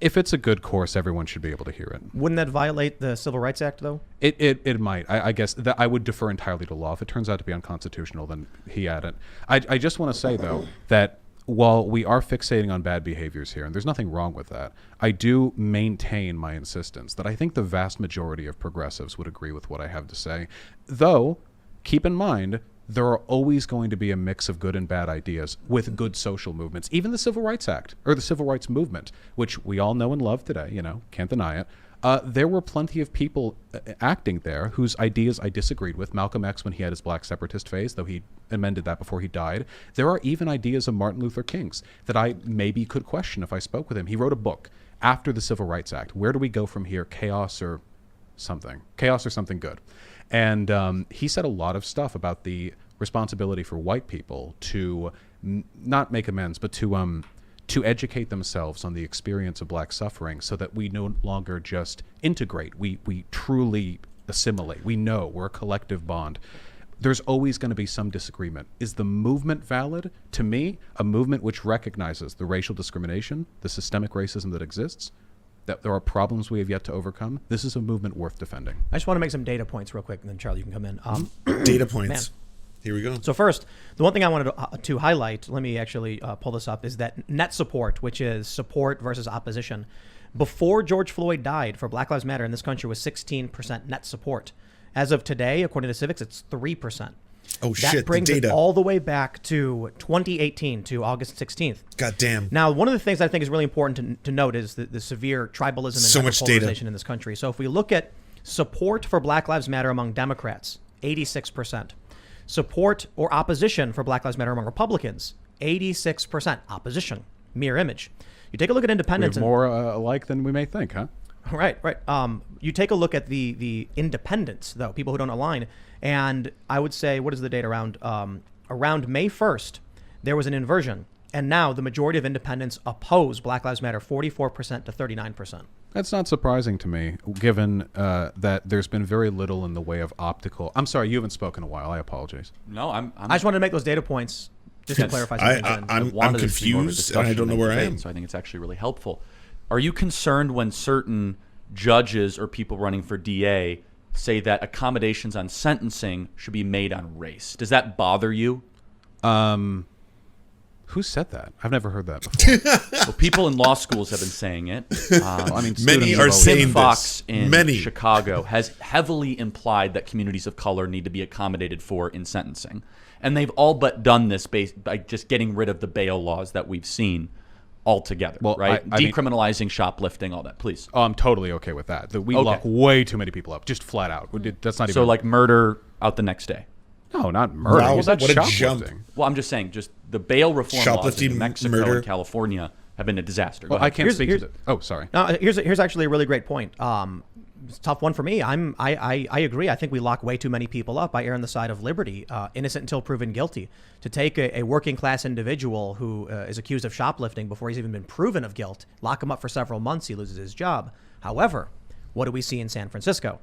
[SPEAKER 1] If it's a good course, everyone should be able to hear it.
[SPEAKER 3] Wouldn't that violate the Civil Rights Act, though?
[SPEAKER 1] It might. I guess that I would defer entirely to law. If it turns out to be unconstitutional, then he had it. I just want to say, though, that while we are fixating on bad behaviors here, and there's nothing wrong with that, I do maintain my insistence that I think the vast majority of progressives would agree with what I have to say. Though, keep in mind, there are always going to be a mix of good and bad ideas with good social movements. Even the Civil Rights Act, or the Civil Rights Movement, which we all know and love today, can't deny it. There were plenty of people acting there whose ideas I disagreed with. Malcolm X, when he had his black separatist phase, though he amended that before he died. There are even ideas of Martin Luther King's that I maybe could question if I spoke with him. He wrote a book after the Civil Rights Act. Where do we go from here? Chaos or something good. And he said a lot of stuff about the responsibility for white people to not make amends, but to educate themselves on the experience of black suffering so that we no longer just integrate. We truly assimilate. We know we're a collective bond. There's always going to be some disagreement. Is the movement valid? To me, a movement which recognizes the racial discrimination, the systemic racism that exists, that there are problems we have yet to overcome, this is a movement worth defending.
[SPEAKER 3] I just want to make some data points real quick, and then Charlie, you can come in.
[SPEAKER 4] Data points. Here we go.
[SPEAKER 3] So first, the one thing I wanted to highlight, let me actually pull this up, is that net support, which is support versus opposition, before George Floyd died for Black Lives Matter in this country was 16% net support. As of today, according to Civics, it's 3%.
[SPEAKER 4] Oh,
[SPEAKER 3] That
[SPEAKER 4] shit,
[SPEAKER 3] brings
[SPEAKER 4] the
[SPEAKER 3] it
[SPEAKER 4] data.
[SPEAKER 3] all the way back to 2018, to August 16th.
[SPEAKER 4] God damn.
[SPEAKER 3] Now, one of the things I think is really important to note is the severe tribalism and
[SPEAKER 4] So much data.
[SPEAKER 3] polarization in this country. So if we look at support for Black Lives Matter among Democrats, 86%. Support or opposition for Black Lives Matter among Republicans, 86%. Opposition, mirror image. You take a look at
[SPEAKER 1] We
[SPEAKER 3] independents.
[SPEAKER 1] have more alike than we may think, huh?
[SPEAKER 3] Right. You take a look at the independents, though, people who don't align, and I would say, what is the date around May 1st, there was an inversion. And now the majority of independents oppose Black Lives Matter, 44% to 39%.
[SPEAKER 1] That's not surprising to me, given that there's been very little in the way of optical. I'm sorry, you haven't spoken in a while. I apologize.
[SPEAKER 2] No, I'm
[SPEAKER 3] I just wanted to make those data points just to clarify some things.
[SPEAKER 4] I'm
[SPEAKER 2] wanted to see more of a
[SPEAKER 4] confused, and I don't know
[SPEAKER 2] discussion
[SPEAKER 4] where I
[SPEAKER 2] than
[SPEAKER 4] am.
[SPEAKER 2] debate, so I think it's actually really helpful. Are you concerned when certain judges or people running for DA say that accommodations on sentencing should be made on race? Does that bother you?
[SPEAKER 1] Who said that? I've never heard that before.
[SPEAKER 2] Well, people in law schools have been saying it.
[SPEAKER 1] I mean,
[SPEAKER 4] Many
[SPEAKER 1] students
[SPEAKER 4] are
[SPEAKER 1] always-
[SPEAKER 4] saying
[SPEAKER 2] Tim
[SPEAKER 4] this.
[SPEAKER 2] Fox in
[SPEAKER 4] Many.
[SPEAKER 2] Chicago has heavily implied that communities of color need to be accommodated for in sentencing. And they've all but done this by just getting rid of the bail laws that we've seen altogether,
[SPEAKER 1] Well,
[SPEAKER 2] right?
[SPEAKER 1] I mean-
[SPEAKER 2] Decriminalizing shoplifting, all that, please.
[SPEAKER 1] Oh, I'm totally okay with that. We
[SPEAKER 2] Okay.
[SPEAKER 1] lock way too many people up, just flat out. That's not even.
[SPEAKER 2] So like murder out the next day.
[SPEAKER 1] no, not murder.
[SPEAKER 4] Wow,
[SPEAKER 1] What's that
[SPEAKER 4] what a
[SPEAKER 1] shoplifting?
[SPEAKER 4] jump.
[SPEAKER 2] Well, I'm just saying, just the bail reform laws in
[SPEAKER 4] Shoplifting,
[SPEAKER 2] New Mexico
[SPEAKER 4] murder.
[SPEAKER 2] and California have been a disaster. Go
[SPEAKER 1] Well, I
[SPEAKER 2] ahead.
[SPEAKER 1] can't speak to
[SPEAKER 3] here's-
[SPEAKER 1] the. Oh, sorry.
[SPEAKER 3] No, here's actually a really great point. It's a tough one for me. I agree. I think we lock way too many people up. I err on the side of liberty, innocent until proven guilty. To take a working class individual who is accused of shoplifting before he's even been proven of guilt, lock him up for several months, he loses his job. However, what do we see in San Francisco?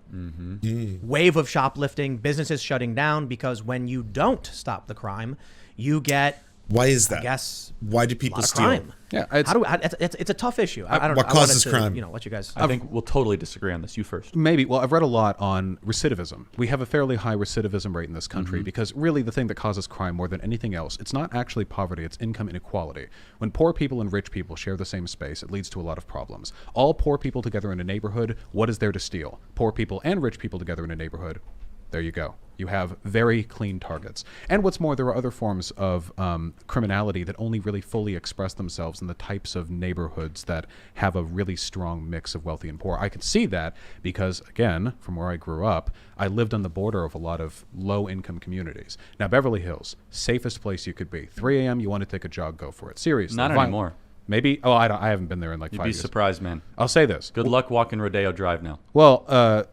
[SPEAKER 3] Wave of shoplifting, businesses shutting down because when you don't stop the crime, you get,
[SPEAKER 4] Why is that?
[SPEAKER 3] I guess,
[SPEAKER 4] Why do
[SPEAKER 3] a
[SPEAKER 4] people
[SPEAKER 3] lot of
[SPEAKER 4] steal?
[SPEAKER 3] crime.
[SPEAKER 1] Yeah,
[SPEAKER 3] It's a tough issue. I don't.
[SPEAKER 4] What
[SPEAKER 3] I wanted
[SPEAKER 4] causes
[SPEAKER 3] to,
[SPEAKER 4] crime?
[SPEAKER 3] Let you guys.
[SPEAKER 2] I think we'll totally disagree on this. You first.
[SPEAKER 1] Maybe. Well, I've read a lot on recidivism. We have a fairly high recidivism rate in this country because really the thing that causes crime more than anything else, it's not actually poverty, it's income inequality. When poor people and rich people share the same space, it leads to a lot of problems. All poor people together in a neighborhood, what is there to steal? Poor people and rich people together in a neighborhood, there you go. You have very clean targets. And what's more, there are other forms of criminality that only really fully express themselves in the types of neighborhoods that have a really strong mix of wealthy and poor. I can see that because, again, from where I grew up, I lived on the border of a lot of low-income communities. Now, Beverly Hills, safest place you could be. 3 a.m., you want to take a jog, go for it. Seriously.
[SPEAKER 2] Not anymore.
[SPEAKER 1] Maybe. Oh, I haven't been there in like
[SPEAKER 2] You'd
[SPEAKER 1] 5
[SPEAKER 2] be
[SPEAKER 1] years.
[SPEAKER 2] surprised, man.
[SPEAKER 1] I'll say this.
[SPEAKER 2] Good luck walking Rodeo Drive now.
[SPEAKER 1] Well,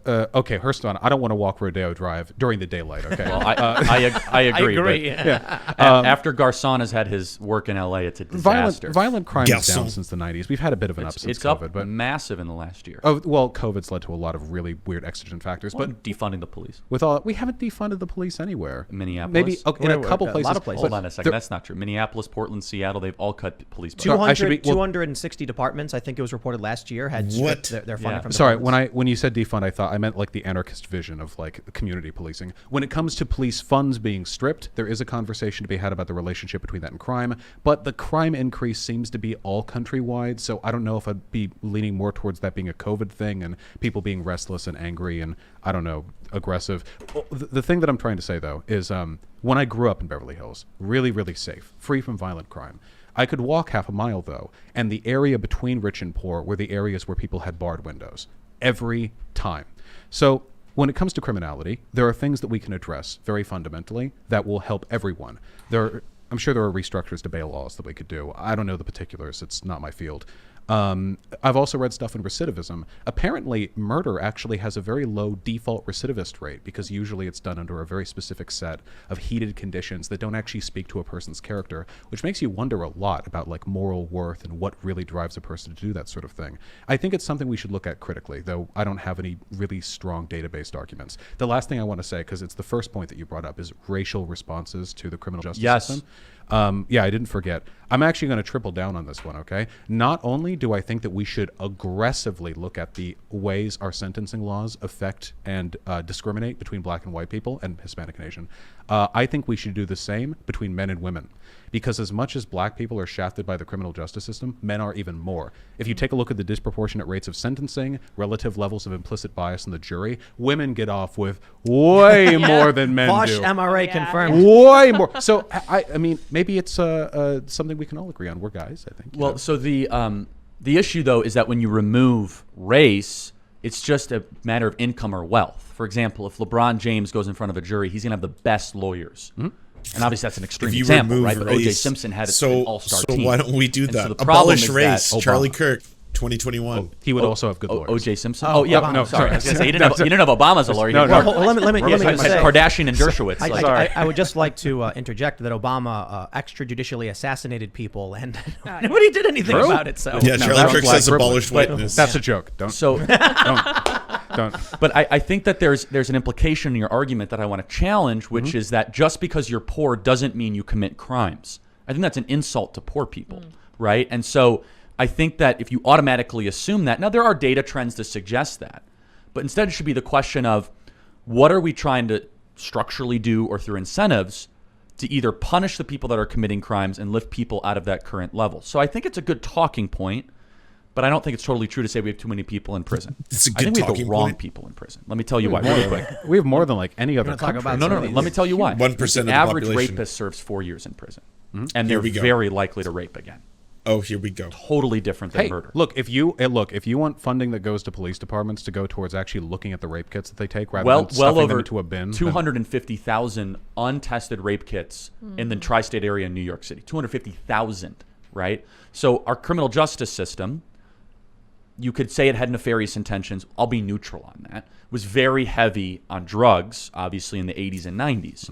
[SPEAKER 1] okay, Hurston, I don't want to walk Rodeo Drive during the daylight, okay?
[SPEAKER 2] Well, I agree. But after Garcon has had his work in LA, it's a disaster.
[SPEAKER 1] Violent crime is
[SPEAKER 4] Garçon.
[SPEAKER 1] down since the 90s. We've had a bit of an up since
[SPEAKER 2] It's
[SPEAKER 1] COVID,
[SPEAKER 2] up
[SPEAKER 1] but
[SPEAKER 2] massive in the last year.
[SPEAKER 1] oh, well, COVID's led to a lot of really weird exigent factors. But
[SPEAKER 2] Defunding the police.
[SPEAKER 1] with all, we haven't defunded the police anywhere.
[SPEAKER 2] Minneaplace?
[SPEAKER 1] Maybe okay, in a
[SPEAKER 3] Wait,
[SPEAKER 1] couple
[SPEAKER 3] a
[SPEAKER 1] places.
[SPEAKER 3] lot of places.
[SPEAKER 2] Hold on a second.
[SPEAKER 1] There-
[SPEAKER 2] That's not true. Minneapolis, Portland, Seattle, they've all cut police budgets.
[SPEAKER 3] 200,
[SPEAKER 1] I should be- well-
[SPEAKER 3] 260 departments, I think it was reported last year, had stripped
[SPEAKER 4] What?
[SPEAKER 3] their funding
[SPEAKER 2] Yeah.
[SPEAKER 3] from
[SPEAKER 1] Sorry,
[SPEAKER 3] departments.
[SPEAKER 1] when you said defund, I thought I meant like the anarchist vision of like community policing. When it comes to police funds being stripped, there is a conversation to be had about the relationship between that and crime. But the crime increase seems to be all countrywide, so I don't know if I'd be leaning more towards that being a COVID thing and people being restless and angry and I don't know, aggressive. Well, the thing that I'm trying to say though is when I grew up in Beverly Hills, really, really safe, free from violent crime. I could walk half a mile, though, and the area between rich and poor were the areas where people had barred windows. Every time. So when it comes to criminality, there are things that we can address very fundamentally that will help everyone. I'm sure there are restructures to bail laws that we could do. I don't know the particulars. It's not my field. I've also read stuff on recidivism. Apparently, murder actually has a very low default recidivist rate because usually it's done under a very specific set of heated conditions that don't actually speak to a person's character, which makes you wonder a lot about like moral worth and what really drives a person to do that sort of thing. I think it's something we should look at critically, though I don't have any really strong database arguments. The last thing I want to say, because it's the first point that you brought up, is racial responses to the criminal justice
[SPEAKER 2] Yes.
[SPEAKER 1] system. Yeah, I didn't forget. I'm actually going to triple down on this one, okay? Not only do I think that we should aggressively look at the ways our sentencing laws affect and discriminate between black and white people and Hispanic and Asian, I think we should do the same between men and women. Because as much as black people are shafted by the criminal justice system, men are even more. If you take a look at the disproportionate rates of sentencing, relative levels of implicit bias in the jury, women get off with way more than men
[SPEAKER 3] Vaush
[SPEAKER 1] do.
[SPEAKER 3] MRA
[SPEAKER 6] Yeah.
[SPEAKER 3] confirmed.
[SPEAKER 1] Way more. So I mean, maybe it's something we can all agree on. We're guys, I think. you
[SPEAKER 2] Well,
[SPEAKER 1] know?
[SPEAKER 2] so the issue though is that when you remove race, it's just a matter of income or wealth. For example, if LeBron James goes in front of a jury, he's gonna have the best lawyers. And obviously that's an extreme
[SPEAKER 4] If you
[SPEAKER 2] example,
[SPEAKER 4] remove
[SPEAKER 2] right? But
[SPEAKER 4] race,
[SPEAKER 2] O.J. Simpson had an all-star
[SPEAKER 4] so
[SPEAKER 2] team.
[SPEAKER 4] why don't we do
[SPEAKER 2] And so
[SPEAKER 4] that?
[SPEAKER 2] the problem
[SPEAKER 4] Abolish
[SPEAKER 2] is
[SPEAKER 4] race,
[SPEAKER 2] that
[SPEAKER 4] Charlie
[SPEAKER 2] Obama-
[SPEAKER 4] Kirk. 2021.
[SPEAKER 1] He would also have good lawyers.
[SPEAKER 2] O.J. Simpson.
[SPEAKER 3] Oh,
[SPEAKER 2] Oh, yeah.
[SPEAKER 3] Obama.
[SPEAKER 1] No,
[SPEAKER 2] sorry. I was gonna say, you didn't,
[SPEAKER 1] No,
[SPEAKER 2] have, you didn't have Obama as a lawyer.
[SPEAKER 1] No,
[SPEAKER 2] You
[SPEAKER 1] no.
[SPEAKER 2] had
[SPEAKER 3] Well, let me just say,
[SPEAKER 2] Kardashian and Dershowitz.
[SPEAKER 3] I,
[SPEAKER 2] like-
[SPEAKER 3] I, I would just like to interject that Obama extrajudicially assaminated people, and
[SPEAKER 6] yeah.
[SPEAKER 3] nobody did anything
[SPEAKER 1] True.
[SPEAKER 3] about it. So
[SPEAKER 4] Yeah,
[SPEAKER 1] No,
[SPEAKER 4] Charlie
[SPEAKER 1] that's
[SPEAKER 4] Kirk
[SPEAKER 1] black
[SPEAKER 4] says
[SPEAKER 1] privilege.
[SPEAKER 4] abolished
[SPEAKER 2] But
[SPEAKER 4] whiteness.
[SPEAKER 1] That's a joke. Don't.
[SPEAKER 2] So,
[SPEAKER 1] don't.
[SPEAKER 2] but I think that there's an implication in your argument that I want to challenge, which is that just because you're poor doesn't mean you commit crimes. I think that's an insult to poor people, right? And so I think that if you automatically assume that, now there are data trends to suggest that, but instead it should be the question of what are we trying to structurally do or through incentives to either punish the people that are committing crimes and lift people out of that current level. So I think it's a good talking point, but I don't think it's totally true to say we have too many people in prison.
[SPEAKER 4] It's a
[SPEAKER 2] I think
[SPEAKER 4] good
[SPEAKER 2] we have the
[SPEAKER 4] talking
[SPEAKER 2] wrong
[SPEAKER 4] point.
[SPEAKER 2] people in prison. Let me tell you why really quick.
[SPEAKER 1] We have more than like any other
[SPEAKER 3] gonna talk
[SPEAKER 1] country.
[SPEAKER 3] about
[SPEAKER 2] No,
[SPEAKER 3] some
[SPEAKER 2] no,
[SPEAKER 3] of
[SPEAKER 2] no.
[SPEAKER 3] these.
[SPEAKER 2] Let me tell you why.
[SPEAKER 4] 1% of the
[SPEAKER 2] average
[SPEAKER 4] population.
[SPEAKER 2] rapist serves 4 years in prison, and
[SPEAKER 4] Here
[SPEAKER 2] they're
[SPEAKER 4] we go.
[SPEAKER 2] very likely to rape again.
[SPEAKER 4] Oh, here we go.
[SPEAKER 2] Totally different than
[SPEAKER 1] Hey,
[SPEAKER 2] murder.
[SPEAKER 1] look, if you want funding that goes to police departments to go towards actually looking at the rape kits that they take rather than
[SPEAKER 2] well
[SPEAKER 1] stuffing them
[SPEAKER 2] over
[SPEAKER 1] into a bin, then-
[SPEAKER 2] 250,000 untested rape kits in the tri-state area in New York City. 250,000, right? So our criminal justice system, you could say it had nefarious intentions. I'll be neutral on that. Was very heavy on drugs, obviously in the 80s and 90s.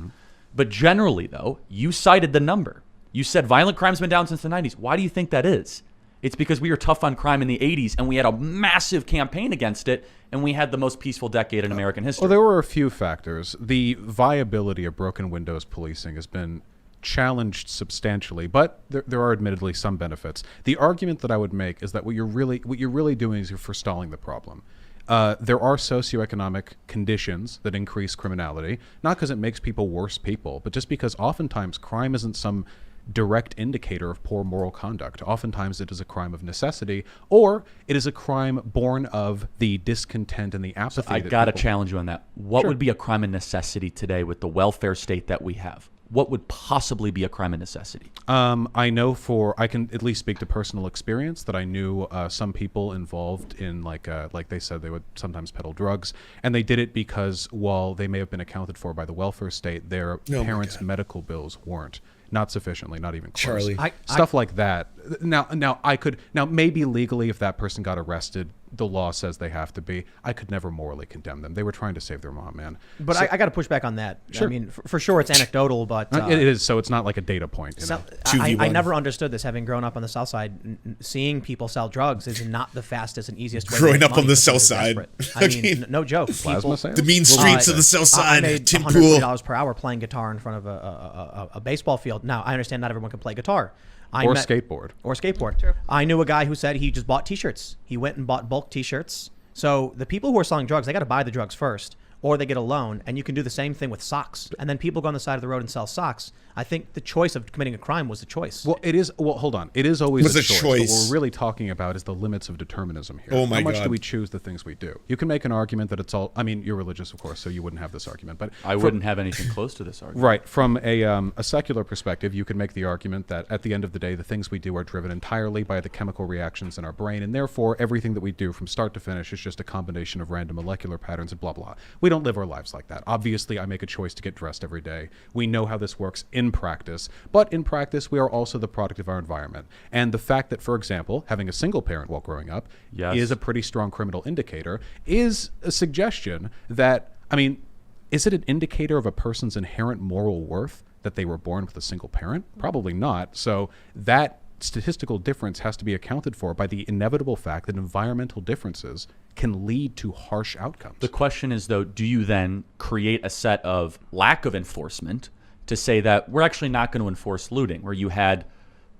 [SPEAKER 2] But generally, though, you cited the number. You said violent crime's been down since the 90s. Why do you think that is? It's because we were tough on crime in the 80s, and we had a massive campaign against it, and we had the most peaceful decade in American history.
[SPEAKER 1] Well, there were a few factors. The viability of broken windows policing has been challenged substantially, but there are admittedly some benefits. The argument that I would make is that what you're really doing is you're forestalling the problem. There are socioeconomic conditions that increase criminality, not because it makes people worse people, but just because oftentimes crime isn't some direct indicator of poor moral conduct. Oftentimes it is a crime of necessity, or it is a crime born of the discontent and the apathy.
[SPEAKER 2] I
[SPEAKER 1] that
[SPEAKER 2] got to
[SPEAKER 1] people-
[SPEAKER 2] challenge you on that. What
[SPEAKER 1] Sure.
[SPEAKER 2] would be a crime of necessity today with the welfare state that we have? What would possibly be a crime of necessity?
[SPEAKER 1] I know I can at least speak to personal experience that I knew some people involved in like they said they would sometimes peddle drugs, and they did it because while they may have been accounted for by the welfare state, their
[SPEAKER 4] my
[SPEAKER 1] parents'
[SPEAKER 4] God.
[SPEAKER 1] medical bills weren't. Not sufficiently, not even close.
[SPEAKER 4] Charlie.
[SPEAKER 1] Stuff like that. Now maybe legally if that person got arrested, the law says they have to be. I could never morally condemn them. They were trying to save their mom, man.
[SPEAKER 3] But I got to push back on that.
[SPEAKER 1] Sure.
[SPEAKER 3] I mean, for sure it's anecdotal, but
[SPEAKER 1] It is, so it's not like a data point. You know?
[SPEAKER 3] I
[SPEAKER 4] 2v1.
[SPEAKER 3] never understood this, having grown up on the South Side. Seeing people sell drugs is not the fastest and easiest way.
[SPEAKER 4] Growing
[SPEAKER 3] to make
[SPEAKER 4] up on
[SPEAKER 3] money
[SPEAKER 4] the
[SPEAKER 3] for someone
[SPEAKER 4] South
[SPEAKER 3] who's
[SPEAKER 4] Side.
[SPEAKER 3] desperate. I mean, no joke.
[SPEAKER 1] Plasma
[SPEAKER 3] People,
[SPEAKER 1] sales?
[SPEAKER 4] The mean streets of the South
[SPEAKER 3] I
[SPEAKER 4] Side.
[SPEAKER 3] made
[SPEAKER 4] Tim Pool.
[SPEAKER 3] $140 per hour playing guitar in front of a baseball field. Now I understand not everyone can play guitar.
[SPEAKER 1] Or skateboard.
[SPEAKER 3] Or skateboard.
[SPEAKER 6] True.
[SPEAKER 3] I knew a guy who said he just bought T-shirts. He went and bought bulk T-shirts. So the people who are selling drugs, they got to buy the drugs first, or they get a loan, and you can do the same thing with socks. And then people go on the side of the road and sell socks. I think the choice of committing a crime was the choice.
[SPEAKER 1] Well, it is. Well, hold on. It is always
[SPEAKER 4] Was
[SPEAKER 1] a
[SPEAKER 4] a
[SPEAKER 1] choice.
[SPEAKER 4] choice.
[SPEAKER 1] What we're really talking about is the limits of determinism here.
[SPEAKER 4] Oh my
[SPEAKER 1] How much
[SPEAKER 4] God.
[SPEAKER 1] do we choose the things we do? You can make an argument that it's all. I mean, you're religious, of course, so you wouldn't have this argument. But
[SPEAKER 2] I wouldn't have anything close to this argument.
[SPEAKER 1] Right. From a secular perspective, you can make the argument that at the end of the day, the things we do are driven entirely by the chemical reactions in our brain, and therefore everything that we do from start to finish is just a combination of random molecular patterns and blah, blah. We don't live our lives like that. Obviously, I make a choice to get dressed every day. We know how this works in practice, but in practice, we are also the product of our environment. And the fact that, for example, having a single parent while growing up
[SPEAKER 2] Yes.
[SPEAKER 1] is a pretty strong criminal indicator is a suggestion that, I mean, is it an indicator of a person's inherent moral worth that they were born with a single parent? Probably not. So that statistical difference has to be accounted for by the inevitable fact that environmental differences can lead to harsh outcomes.
[SPEAKER 2] The question is, though, do you then create a set of lack of enforcement to say that we're actually not going to enforce looting, where you had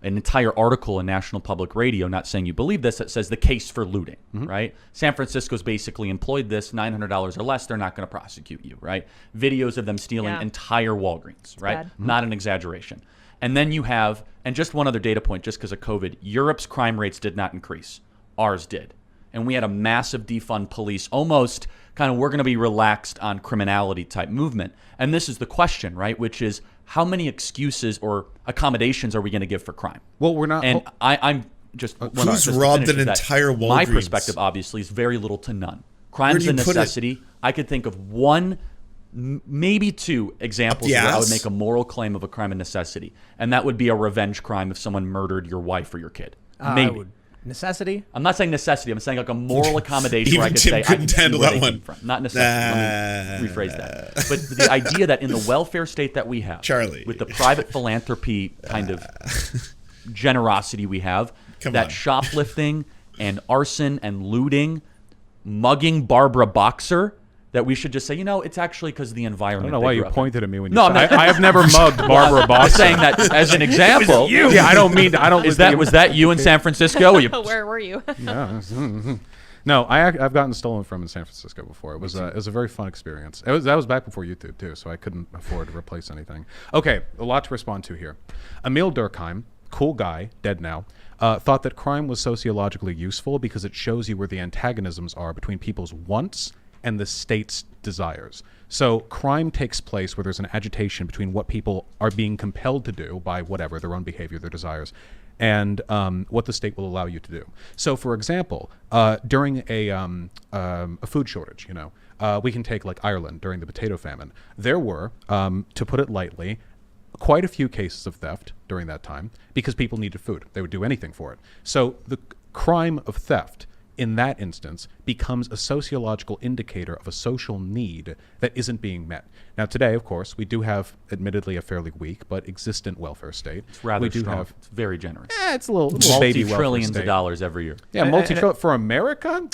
[SPEAKER 2] an entire article in National Public Radio, not saying you believe this, that says the case for looting, right? San Francisco's basically employed this, $900 or less, they're not going to prosecute you, right? Videos of them stealing
[SPEAKER 6] Yeah.
[SPEAKER 2] entire Walgreens, right?
[SPEAKER 6] bad.
[SPEAKER 2] Not an exaggeration. And then you have, and just one other data point, just because of COVID, Europe's crime rates did not increase. Ours did. And we had a massive defund police, almost kind of we're going to be relaxed on criminality type movement. And this is the question, right? Which is how many excuses or accommodations are we going to give for crime?
[SPEAKER 1] Well, we're not.
[SPEAKER 2] And I'm just
[SPEAKER 4] Who's
[SPEAKER 2] just to
[SPEAKER 4] robbed
[SPEAKER 2] finish
[SPEAKER 4] an
[SPEAKER 2] is that
[SPEAKER 4] entire
[SPEAKER 2] My
[SPEAKER 4] Walgreens?
[SPEAKER 2] perspective, obviously, is very little to none.
[SPEAKER 4] Where
[SPEAKER 2] Crime's
[SPEAKER 4] do
[SPEAKER 2] a
[SPEAKER 4] you put it?
[SPEAKER 2] necessity. I could think of one, maybe two examples
[SPEAKER 4] the
[SPEAKER 2] where I would
[SPEAKER 4] ass?
[SPEAKER 2] make a moral claim of a crime of necessity, and that would be a revenge crime if someone murdered your wife or your kid.
[SPEAKER 3] I
[SPEAKER 2] Maybe.
[SPEAKER 3] would necessity.
[SPEAKER 2] I'm not saying necessity. I'm saying like a moral accommodation where I
[SPEAKER 4] Even
[SPEAKER 2] could
[SPEAKER 4] Tim
[SPEAKER 2] say I
[SPEAKER 4] couldn't
[SPEAKER 2] can see
[SPEAKER 4] handle
[SPEAKER 2] where
[SPEAKER 4] that
[SPEAKER 2] they
[SPEAKER 4] one.
[SPEAKER 2] came from. Not necessity. Let me rephrase that. But the idea that in the welfare state that we have,
[SPEAKER 4] Charlie.
[SPEAKER 2] with the private philanthropy kind of generosity we have,
[SPEAKER 4] Come
[SPEAKER 2] that
[SPEAKER 4] on.
[SPEAKER 2] shoplifting and arson and looting, mugging Barbara Boxer, that we should just say, it's actually because of the
[SPEAKER 1] I
[SPEAKER 2] environment.
[SPEAKER 1] don't know
[SPEAKER 2] they
[SPEAKER 1] why you
[SPEAKER 2] grew up in.
[SPEAKER 1] pointed at me when you
[SPEAKER 2] No,
[SPEAKER 1] said
[SPEAKER 2] I'm not-
[SPEAKER 1] I have never mugged Barbara
[SPEAKER 2] I'm
[SPEAKER 1] Boxer.
[SPEAKER 2] saying that as an example.
[SPEAKER 1] Yeah, I don't mean. I don't.
[SPEAKER 2] Was that you in San Francisco? Were you-
[SPEAKER 6] Where were you?
[SPEAKER 1] No, I've gotten stolen from in San Francisco before. It was a very fun experience. That was back before YouTube too, so I couldn't afford to replace anything. Okay, a lot to respond to here. Emil Durkheim, cool guy, dead now, thought that crime was sociologically useful because it shows you where the antagonisms are between people's wants and the state's desires. So crime takes place where there's an agitation between what people are being compelled to do by whatever, their own behavior, their desires, and what the state will allow you to do. So, for example, during a food shortage, we can take like Ireland during the potato famine. There were, to put it lightly, quite a few cases of theft during that time because people needed food. They would do anything for it. So the crime of theft in that instance becomes a sociological indicator of a social need that isn't being met. Now today, of course, we do have admittedly a fairly weak but existent welfare state.
[SPEAKER 2] It's rather
[SPEAKER 1] we do
[SPEAKER 2] strong.
[SPEAKER 1] have
[SPEAKER 2] It's very generous.
[SPEAKER 1] it's a little baby welfare
[SPEAKER 2] Multi-trillions
[SPEAKER 1] state.
[SPEAKER 2] of dollars every year.
[SPEAKER 1] Yeah, multi-trillion for America?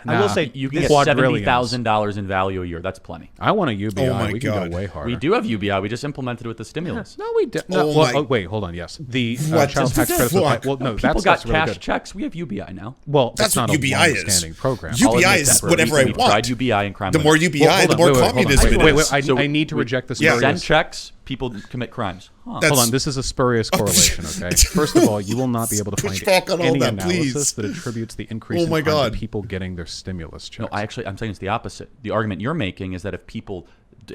[SPEAKER 3] I will say
[SPEAKER 2] You can
[SPEAKER 3] this-
[SPEAKER 2] get
[SPEAKER 1] Quadrillions.
[SPEAKER 2] $70,000 in value a year. That's plenty.
[SPEAKER 1] I want a UBI.
[SPEAKER 4] Oh my
[SPEAKER 1] we can
[SPEAKER 4] God.
[SPEAKER 1] go way harder.
[SPEAKER 2] We do have UBI. We just implemented it with the stimulus.
[SPEAKER 1] No, we don't. No,
[SPEAKER 4] Oh
[SPEAKER 1] well,
[SPEAKER 4] my-
[SPEAKER 1] wait, hold on. Yes, the
[SPEAKER 4] What
[SPEAKER 1] child
[SPEAKER 4] the
[SPEAKER 1] tax credits.
[SPEAKER 4] fuck?
[SPEAKER 1] Well, no,
[SPEAKER 2] People
[SPEAKER 1] that's
[SPEAKER 2] got
[SPEAKER 1] really
[SPEAKER 2] cash
[SPEAKER 1] good.
[SPEAKER 2] checks. We have UBI now.
[SPEAKER 1] Well,
[SPEAKER 4] That's
[SPEAKER 1] not
[SPEAKER 4] what
[SPEAKER 1] a
[SPEAKER 4] UBI is.
[SPEAKER 1] long-standing program.
[SPEAKER 4] UBI
[SPEAKER 1] I'll admit
[SPEAKER 4] is
[SPEAKER 1] that.
[SPEAKER 4] whatever I
[SPEAKER 2] we
[SPEAKER 4] want.
[SPEAKER 2] tried UBI and crime.
[SPEAKER 4] The more
[SPEAKER 2] limits.
[SPEAKER 4] UBI,
[SPEAKER 1] Well, hold
[SPEAKER 4] the
[SPEAKER 1] on,
[SPEAKER 4] more
[SPEAKER 1] wait, hold on.
[SPEAKER 4] communism it
[SPEAKER 1] Wait,
[SPEAKER 4] is.
[SPEAKER 1] I need to reject the
[SPEAKER 4] Yeah.
[SPEAKER 1] spurious.
[SPEAKER 2] Send checks. People commit crimes. Huh.
[SPEAKER 4] That's-
[SPEAKER 1] Hold on, this is a spurious correlation, okay? First of all, you will not be able to
[SPEAKER 4] Push
[SPEAKER 1] find
[SPEAKER 4] back on all
[SPEAKER 1] any
[SPEAKER 4] that,
[SPEAKER 1] analysis
[SPEAKER 4] please.
[SPEAKER 1] that attributes the increase
[SPEAKER 4] Oh
[SPEAKER 1] in
[SPEAKER 4] my
[SPEAKER 1] crime
[SPEAKER 4] God.
[SPEAKER 1] to people getting their stimulus checks.
[SPEAKER 2] No, I'm saying it's the opposite. The argument you're making is that if people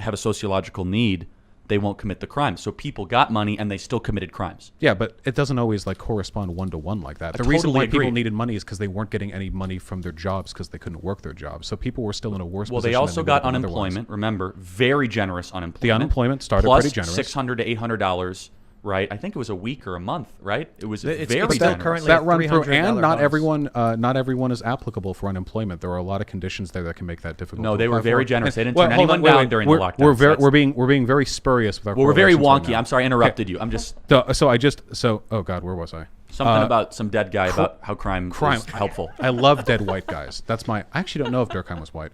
[SPEAKER 2] have a sociological need, they won't commit the crime. So people got money and they still committed crimes.
[SPEAKER 1] Yeah, but it doesn't always like correspond one-to-one like that.
[SPEAKER 2] I
[SPEAKER 1] The reason
[SPEAKER 2] totally
[SPEAKER 1] why
[SPEAKER 2] agree.
[SPEAKER 1] people needed money is because they weren't getting any money from their jobs because they couldn't work their jobs. So people were still in a worse
[SPEAKER 2] Well,
[SPEAKER 1] position.
[SPEAKER 2] they also
[SPEAKER 1] than
[SPEAKER 2] got
[SPEAKER 1] would have been
[SPEAKER 2] unemployment. Remember, very generous unemployment.
[SPEAKER 1] The unemployment started
[SPEAKER 2] plus
[SPEAKER 1] pretty generous.
[SPEAKER 2] $600 to $800, right? I think it was a week or a month, right? It was
[SPEAKER 3] It's
[SPEAKER 2] very
[SPEAKER 3] still
[SPEAKER 2] generous.
[SPEAKER 3] currently
[SPEAKER 1] that run through,
[SPEAKER 3] $300
[SPEAKER 1] and not
[SPEAKER 3] bonus.
[SPEAKER 1] not everyone is applicable for unemployment. There are a lot of conditions there that can make that difficult.
[SPEAKER 2] No,
[SPEAKER 1] to
[SPEAKER 2] they were
[SPEAKER 1] apply
[SPEAKER 2] very
[SPEAKER 1] for.
[SPEAKER 2] generous. They didn't
[SPEAKER 1] Well,
[SPEAKER 2] turn
[SPEAKER 1] hold on,
[SPEAKER 2] anyone down
[SPEAKER 1] wait.
[SPEAKER 2] during
[SPEAKER 1] we're,
[SPEAKER 2] the lockdown.
[SPEAKER 1] We're
[SPEAKER 2] So
[SPEAKER 1] very
[SPEAKER 2] that's-
[SPEAKER 1] we're being very spurious with our.
[SPEAKER 2] Well, we're very
[SPEAKER 1] correlations
[SPEAKER 2] wonky.
[SPEAKER 1] right now.
[SPEAKER 2] I'm sorry, I interrupted you. I'm just
[SPEAKER 1] Oh God, where was I?
[SPEAKER 2] something about some dead guy about how crime is helpful.
[SPEAKER 1] I love dead white guys. That's my. I actually don't know if Durkheim was white.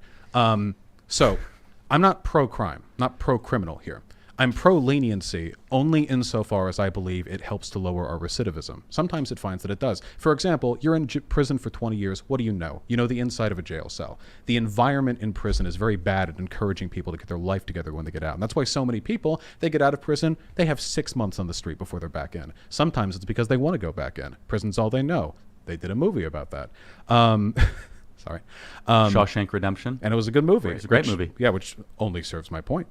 [SPEAKER 1] So I'm not pro-crime, not pro-criminal here. I'm pro-leniency only insofar as I believe it helps to lower our recidivism. Sometimes it finds that it does. For example, you're in prison for 20 years. What do you know? You know the inside of a jail cell. The environment in prison is very bad at encouraging people to get their life together when they get out. And that's why so many people, they get out of prison, they have 6 months on the street before they're back in. Sometimes it's because they want to go back in. Prison's all they know. They did a movie about that. Sorry.
[SPEAKER 2] Shawshank Redemption.
[SPEAKER 1] And it was a good movie.
[SPEAKER 2] It's a great
[SPEAKER 1] which-
[SPEAKER 2] movie.
[SPEAKER 1] Yeah, which only serves my point.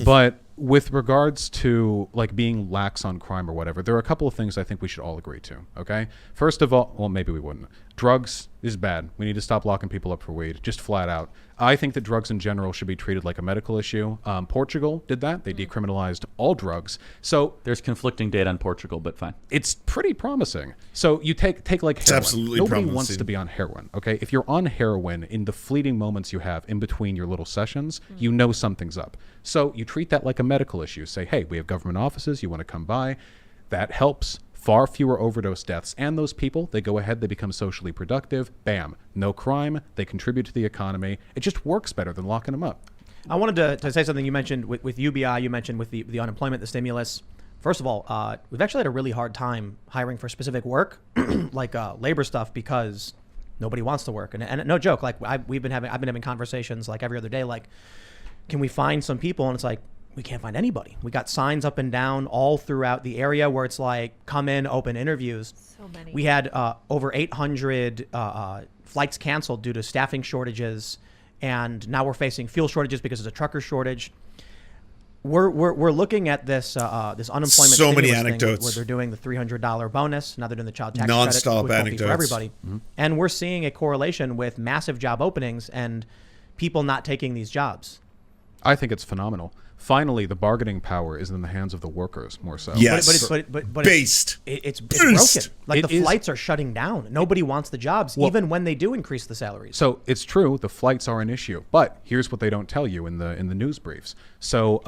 [SPEAKER 1] But with regards to like being lax on crime or whatever, there are a couple of things I think we should all agree to. Okay. First of all, well, maybe we wouldn't. Drugs is bad. We need to stop locking people up for weed, just flat out. I think that drugs in general should be treated like a medical issue. Portugal did that. They decriminalized all drugs. So
[SPEAKER 2] There's conflicting data on Portugal, but fine.
[SPEAKER 1] it's pretty promising. So you take like heroin.
[SPEAKER 4] absolutely
[SPEAKER 1] Nobody wants
[SPEAKER 4] promising.
[SPEAKER 1] to be on heroin, okay? If you're on heroin, in the fleeting moments you have in between your little sessions, you know something's up. So you treat that like a medical issue. Say, hey, we have government offices. You want to come by. That helps. Far fewer overdose deaths. And those people, they go ahead, they become socially productive. Bam. No crime. They contribute to the economy. It just works better than locking them up.
[SPEAKER 3] I wanted to say something you mentioned with UBI, you mentioned with the unemployment, the stimulus. First of all, we've actually had a really hard time hiring for specific work, like labor stuff, because nobody wants to work. And no joke, like I've been having conversations like every other day, like, can we find some people? And it's like, we can't find anybody. We got signs up and down all throughout the area where it's like, come in, open interviews.
[SPEAKER 6] So many.
[SPEAKER 3] We had over 800 flights canceled due to staffing shortages, and now we're facing fuel shortages because there's a trucker shortage. We're looking at this this unemployment.
[SPEAKER 4] So many
[SPEAKER 3] stimulus thing
[SPEAKER 4] anecdotes.
[SPEAKER 3] where they're doing the $300 bonus. Now they're doing the child tax
[SPEAKER 4] Non-stop
[SPEAKER 3] credit, which won't be for
[SPEAKER 4] anecdotes.
[SPEAKER 3] everybody. And we're seeing a correlation with massive job openings and people not taking these jobs.
[SPEAKER 1] I think it's phenomenal. finally the bargaining power is in the hands of the workers more so.
[SPEAKER 4] Yes.
[SPEAKER 3] But
[SPEAKER 4] Based.
[SPEAKER 3] it's
[SPEAKER 4] Based.
[SPEAKER 3] broken. Like
[SPEAKER 1] It
[SPEAKER 3] the
[SPEAKER 1] is-
[SPEAKER 3] flights are shutting down. Nobody wants the jobs, even when they do increase the salaries.
[SPEAKER 1] So it's true, the flights are an issue, but here's what they don't tell you in the news briefs. So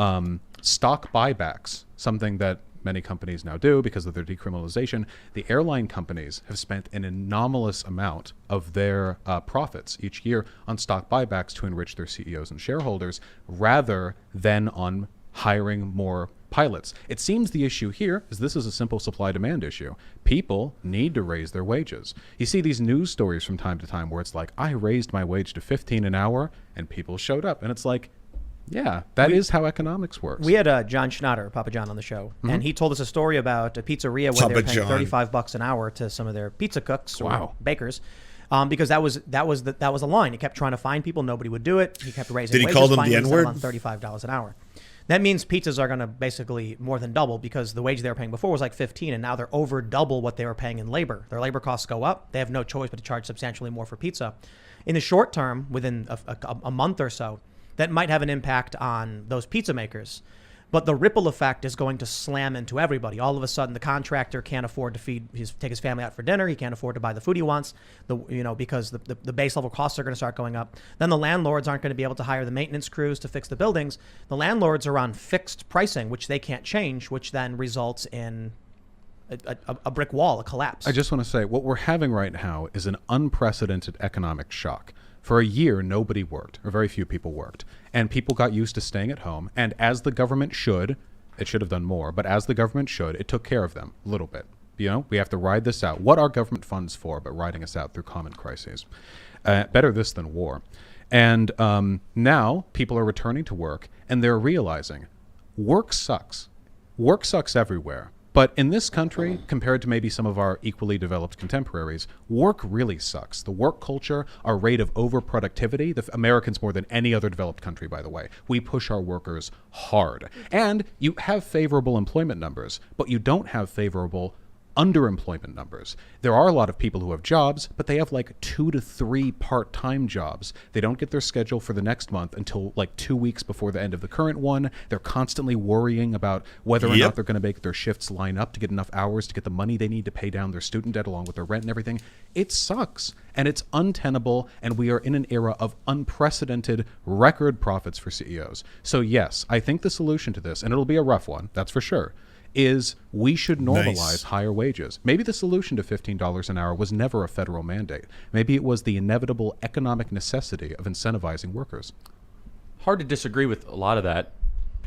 [SPEAKER 1] stock buybacks, something that many companies now do because of their decriminalization, the airline companies have spent an anomalous amount of their profits each year on stock buybacks to enrich their CEOs and shareholders rather than on hiring more pilots. It seems the issue here is this is a simple supply-demand issue. People need to raise their wages. You see these news stories from time to time where it's like, I raised my wage to $15 an hour and people showed up. And it's like, yeah, that is how economics works.
[SPEAKER 3] We had John Schnatter, Papa John, on the show, and he told us a story about a pizzeria where they were paying $35 an hour to some of their pizza cooks or bakers, because that was a line. He kept trying to find people, nobody would do it. He kept raising
[SPEAKER 4] Did he
[SPEAKER 3] wages.
[SPEAKER 4] call them
[SPEAKER 3] Finally
[SPEAKER 4] the
[SPEAKER 3] settled
[SPEAKER 4] N-word?
[SPEAKER 3] on $35 an hour. That means pizzas are going to basically more than double because the wage they were paying before was like 15, and now they're over double what they were paying in labor. Their labor costs go up. They have no choice but to charge substantially more for pizza. In the short term, within a month or so, that might have an impact on those pizza makers. But the ripple effect is going to slam into everybody. All of a sudden, the contractor can't afford to take his family out for dinner. He can't afford to buy the food he wants, because the base level costs are going to start going up. Then the landlords aren't going to be able to hire the maintenance crews to fix the buildings. The landlords are on fixed pricing, which they can't change, which then results in a brick wall, a collapse.
[SPEAKER 1] I just want to say what we're having right now is an unprecedented economic shock. For a year, nobody worked, or very few people worked. And people got used to staying at home. And as the government should, it should have done more, but as the government should, it took care of them a little bit. We have to ride this out. What are government funds for but riding us out through common crises? Better this than war. And now people are returning to work, and they're realizing work sucks. Work sucks everywhere. But in this country, compared to maybe some of our equally developed contemporaries, work really sucks. The work culture, our rate of overproductivity, the Americans more than any other developed country, by the way, we push our workers hard. And you have favorable employment numbers, but you don't have favorable underemployment numbers. There are a lot of people who have jobs, but they have like 2 to 3 part-time jobs. They don't get their schedule for the next month until like 2 weeks before the end of the current one. They're constantly worrying about whether or not they're going to make their shifts line up to get enough hours to get the money they need to pay down their student debt along with their rent and everything. It sucks, and it's untenable, and we are in an era of unprecedented record profits for CEOs. So yes, I think the solution to this, and it'll be a rough one, that's for sure, is we should normalize higher wages. Maybe the solution to $15 an hour was never a federal mandate. Maybe it was the inevitable economic necessity of incentivizing workers.
[SPEAKER 2] Hard to disagree with a lot of that.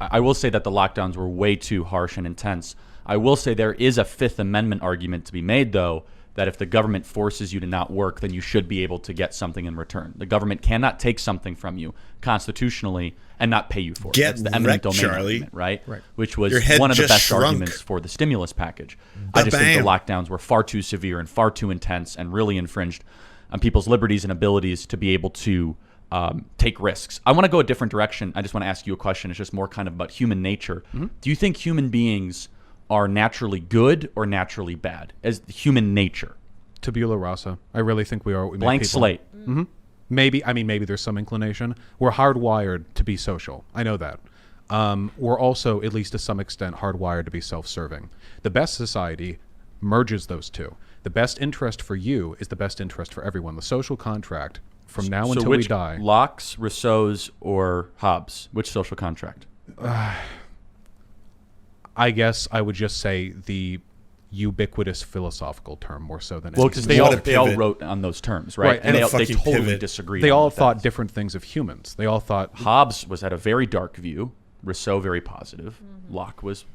[SPEAKER 2] I will say that the lockdowns were way too harsh and intense. I will say there is a Fifth Amendment argument to be made, though, that if the government forces you to not work, then you should be able to get something in return. The government cannot take something from you constitutionally and not pay you for it. That's the eminent domain argument, right? Which was one of the best arguments for the stimulus package. I just think the lockdowns were far too severe and far too intense and really infringed on people's liberties and abilities to be able to take risks. I want to go a different direction. I just want to ask you a question. It's just more kind of about human nature. Do you think human beings are naturally good or naturally bad as human nature?
[SPEAKER 1] Tabula rasa. I really think we are. We
[SPEAKER 2] Blank slate.
[SPEAKER 1] Maybe there's some inclination. We're hardwired to be social. I know that. We're also, at least to some extent, hardwired to be self-serving. The best society merges those two. The best interest for you is the best interest for everyone. The social contract, from now until we die.
[SPEAKER 2] Locke's, Rousseau's, or Hobbes? Which social contract?
[SPEAKER 1] I guess I would just say the ubiquitous philosophical term more so than
[SPEAKER 2] well, because they all wrote on those terms, right? And they totally disagreed.
[SPEAKER 1] They all thought different things of humans. They all thought
[SPEAKER 2] Hobbes had a very dark view. Rousseau very positive. Locke was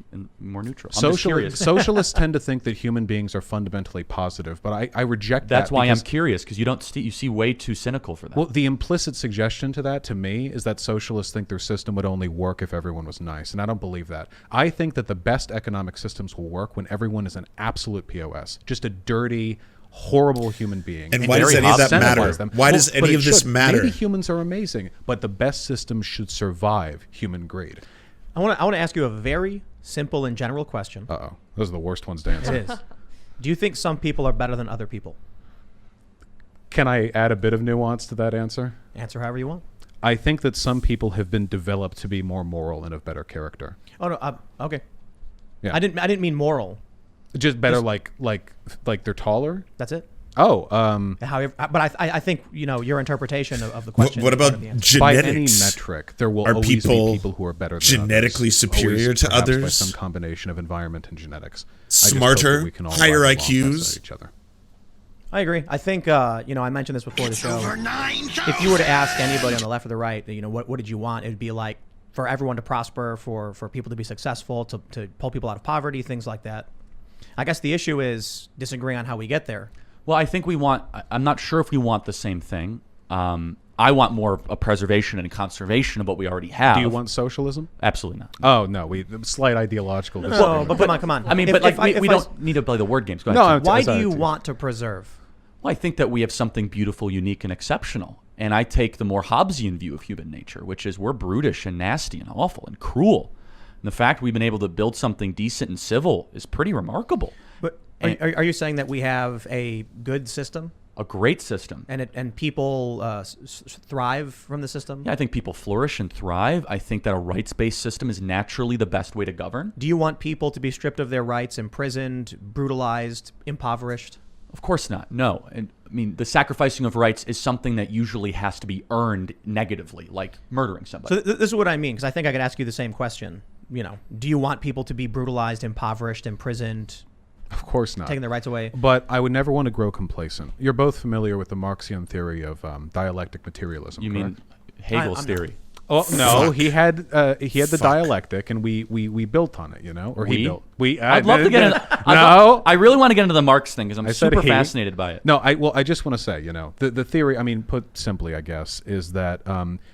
[SPEAKER 2] more neutral. I'm just curious.
[SPEAKER 1] Socialists tend to think that human beings are fundamentally positive, but I reject that.
[SPEAKER 2] That's why I'm curious, because you see way too cynical for that.
[SPEAKER 1] Well, the implicit suggestion to that, to me, is that socialists think their system would only work if everyone was nice, and I don't believe that. I think that the best economic systems will work when everyone is an absolute POS, just a dirty, horrible human being.
[SPEAKER 4] And why does any of that matter? Why does any of this matter?
[SPEAKER 1] Maybe humans are amazing, but the best systems should survive human greed.
[SPEAKER 3] I want to ask you a very simple and general question.
[SPEAKER 1] Uh-oh. Those are the worst ones to answer.
[SPEAKER 3] It is. Do you think some people are better than other people?
[SPEAKER 1] Can I add a bit of nuance to that answer?
[SPEAKER 3] Answer however you want.
[SPEAKER 1] I think that some people have been developed to be more moral and of better character.
[SPEAKER 3] Oh no, okay.
[SPEAKER 1] Yeah.
[SPEAKER 3] I didn't mean moral.
[SPEAKER 1] Just better, like they're taller.
[SPEAKER 3] That's it.
[SPEAKER 1] Oh,
[SPEAKER 3] However, but I think your interpretation of the question.
[SPEAKER 4] What
[SPEAKER 3] is part
[SPEAKER 4] about
[SPEAKER 3] of the answer.
[SPEAKER 1] by any
[SPEAKER 4] genetics?
[SPEAKER 1] metric, there will
[SPEAKER 4] Are
[SPEAKER 1] always be
[SPEAKER 4] people
[SPEAKER 1] people who are better than
[SPEAKER 4] genetically
[SPEAKER 1] others.
[SPEAKER 4] superior
[SPEAKER 1] Always,
[SPEAKER 4] to
[SPEAKER 1] perhaps by
[SPEAKER 4] others?
[SPEAKER 1] some combination of environment and genetics. I just hope
[SPEAKER 4] Smarter,
[SPEAKER 1] that we can all
[SPEAKER 4] higher
[SPEAKER 1] rise along
[SPEAKER 4] IQs?
[SPEAKER 1] beside each other.
[SPEAKER 3] I agree. I think I mentioned this before the show. If you were to ask anybody on the left or the right, what did you want? It'd be like for everyone to prosper, for people to be successful, to pull people out of poverty, things like that. I guess the issue is disagreeing on how we get there.
[SPEAKER 2] Well, I think I'm not sure if we want the same thing. I want more a preservation and conservation of what we already have.
[SPEAKER 1] Do you want socialism?
[SPEAKER 2] Absolutely not.
[SPEAKER 1] Oh no, slight ideological.
[SPEAKER 3] No, but come on.
[SPEAKER 2] I mean, we don't need to play the word games. Go ahead.
[SPEAKER 1] No,
[SPEAKER 2] Tim.
[SPEAKER 1] I'm
[SPEAKER 3] Why
[SPEAKER 1] sorry,
[SPEAKER 3] do you
[SPEAKER 1] Tim.
[SPEAKER 3] want to preserve?
[SPEAKER 2] Well, I think that we have something beautiful, unique, and exceptional. And I take the more Hobbesian view of human nature, which is we're brutish and nasty and awful and cruel. And the fact we've been able to build something decent and civil is pretty remarkable.
[SPEAKER 3] But are you saying that we have a good system
[SPEAKER 2] A great system.
[SPEAKER 3] and people thrive from the system?
[SPEAKER 2] Yeah, I think people flourish and thrive. I think that a rights-based system is naturally the best way to govern.
[SPEAKER 3] Do you want people to be stripped of their rights, imprisoned, brutalized, impoverished?
[SPEAKER 2] Of course not. No. And I mean, the sacrificing of rights is something that usually has to be earned negatively, like murdering somebody.
[SPEAKER 3] So this is what I mean, because I think I could ask you the same question. Do you want people to be brutalized, impoverished, imprisoned,
[SPEAKER 1] Of course not.
[SPEAKER 3] taking their rights away?
[SPEAKER 1] But I would never want to grow complacent. You're both familiar with the Marxian theory of dialectic materialism.
[SPEAKER 2] you
[SPEAKER 1] correct?
[SPEAKER 2] mean Hegel's
[SPEAKER 3] I'm
[SPEAKER 2] theory?
[SPEAKER 1] Oh no,
[SPEAKER 4] Fuck.
[SPEAKER 1] he had the
[SPEAKER 4] Fuck.
[SPEAKER 1] dialectic, and we built on it, or
[SPEAKER 2] We?
[SPEAKER 1] he built. We.
[SPEAKER 2] I'd love to get into.
[SPEAKER 1] No,
[SPEAKER 2] I really want to get into the Marx thing because I'm
[SPEAKER 1] said
[SPEAKER 2] super
[SPEAKER 1] he.
[SPEAKER 2] fascinated by it.
[SPEAKER 1] No, I just want to say, the theory, I mean, put simply, I guess, is that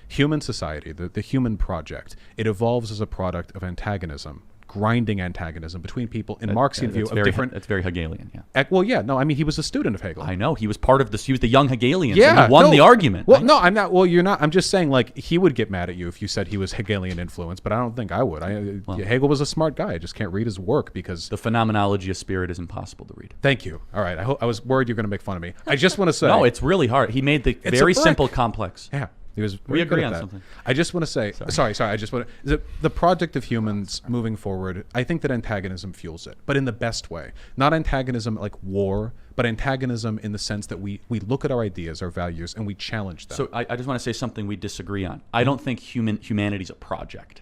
[SPEAKER 1] human society, the human project, it evolves as a product of antagonism, grinding antagonism between people in Marxian view of different.
[SPEAKER 2] That's very Hegelian. Yeah.
[SPEAKER 1] Well, yeah, no, I mean, he was a student of Hegel.
[SPEAKER 2] I know he was part of this. He was the young Hegelian.
[SPEAKER 1] Yeah,
[SPEAKER 2] and he won
[SPEAKER 1] no,
[SPEAKER 2] the argument.
[SPEAKER 1] Well,
[SPEAKER 2] right?
[SPEAKER 1] no, I'm not. Well, you're not. I'm just saying, like, he would get mad at you if you said he was Hegelian influence, but I don't think I would. Hegel was a smart guy. I just can't read his work because.
[SPEAKER 2] The phenomenology of spirit is impossible to read.
[SPEAKER 1] Thank you. All right. I was worried you're going to make fun of me. I just want to say.
[SPEAKER 2] No, it's really hard. He made the
[SPEAKER 1] a
[SPEAKER 2] very
[SPEAKER 1] brick.
[SPEAKER 2] simple complex.
[SPEAKER 1] Yeah. He was
[SPEAKER 2] We
[SPEAKER 1] very
[SPEAKER 2] agree
[SPEAKER 1] good at
[SPEAKER 2] on
[SPEAKER 1] that.
[SPEAKER 2] something.
[SPEAKER 1] I just want to say, sorry. I just want to, the project of humans moving forward, I think that antagonism fuels it, but in the best way. Not antagonism like war, but antagonism in the sense that we look at our ideas, our values, and we challenge them.
[SPEAKER 2] So I just want to say something we disagree on. I don't think humanity's a project.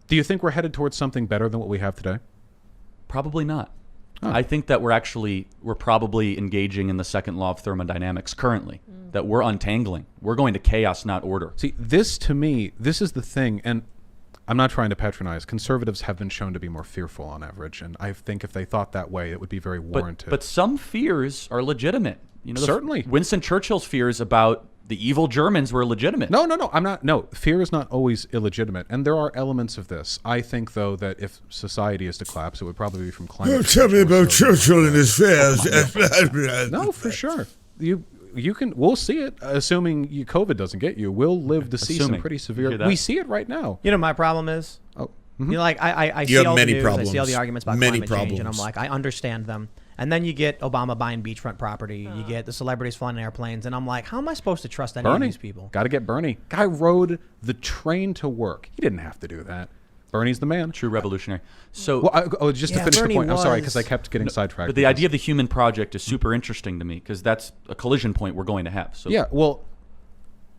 [SPEAKER 1] Do you think we're headed towards something better than what we have today?
[SPEAKER 2] Probably not. I think that we're probably engaging in the second law of thermodynamics currently, that we're untangling. We're going to chaos, not order.
[SPEAKER 1] See, this to me, this is the thing, and I'm not trying to patronize. Conservatives have been shown to be more fearful on average, and I think if they thought that way, it would be very warranted.
[SPEAKER 2] But some fears are legitimate.
[SPEAKER 1] Certainly.
[SPEAKER 2] Winston Churchill's fears about the evil Germans were legitimate.
[SPEAKER 1] No, I'm not. No, fear is not always illegitimate, and there are elements of this. I think, though, that if society is to collapse, it would probably be from climate change.
[SPEAKER 4] Tell me
[SPEAKER 1] more
[SPEAKER 4] about
[SPEAKER 1] so than-
[SPEAKER 4] Churchill and his fears.
[SPEAKER 1] No, for sure. You can. We'll see it, assuming COVID doesn't get you. We'll live to see some
[SPEAKER 2] Assuming.
[SPEAKER 1] pretty
[SPEAKER 2] You
[SPEAKER 1] severe.
[SPEAKER 2] hear that?
[SPEAKER 1] We see it right now.
[SPEAKER 3] My problem is,
[SPEAKER 1] Oh,
[SPEAKER 3] I see
[SPEAKER 4] have
[SPEAKER 3] all
[SPEAKER 4] many
[SPEAKER 3] the news, I see all
[SPEAKER 4] problems.
[SPEAKER 3] the arguments about
[SPEAKER 4] Many
[SPEAKER 3] climate change, and I'm
[SPEAKER 4] problems.
[SPEAKER 3] like, I understand them. And then you get Obama buying beachfront property, you get the celebrities flying in airplanes, and I'm like, how am I supposed to trust any of
[SPEAKER 1] Bernie.
[SPEAKER 3] these people?
[SPEAKER 1] Got to get Bernie. Guy rode the train to work. He didn't have to do that. Bernie's the man.
[SPEAKER 2] True revolutionary. So,
[SPEAKER 1] Well, just to
[SPEAKER 3] Yeah,
[SPEAKER 1] finish
[SPEAKER 3] Bernie
[SPEAKER 1] the point. I'm sorry because I
[SPEAKER 3] was-
[SPEAKER 1] kept getting sidetracked.
[SPEAKER 2] but the idea of the human project is super interesting to me because that's a collision point we're going to have. So
[SPEAKER 1] Yeah, well,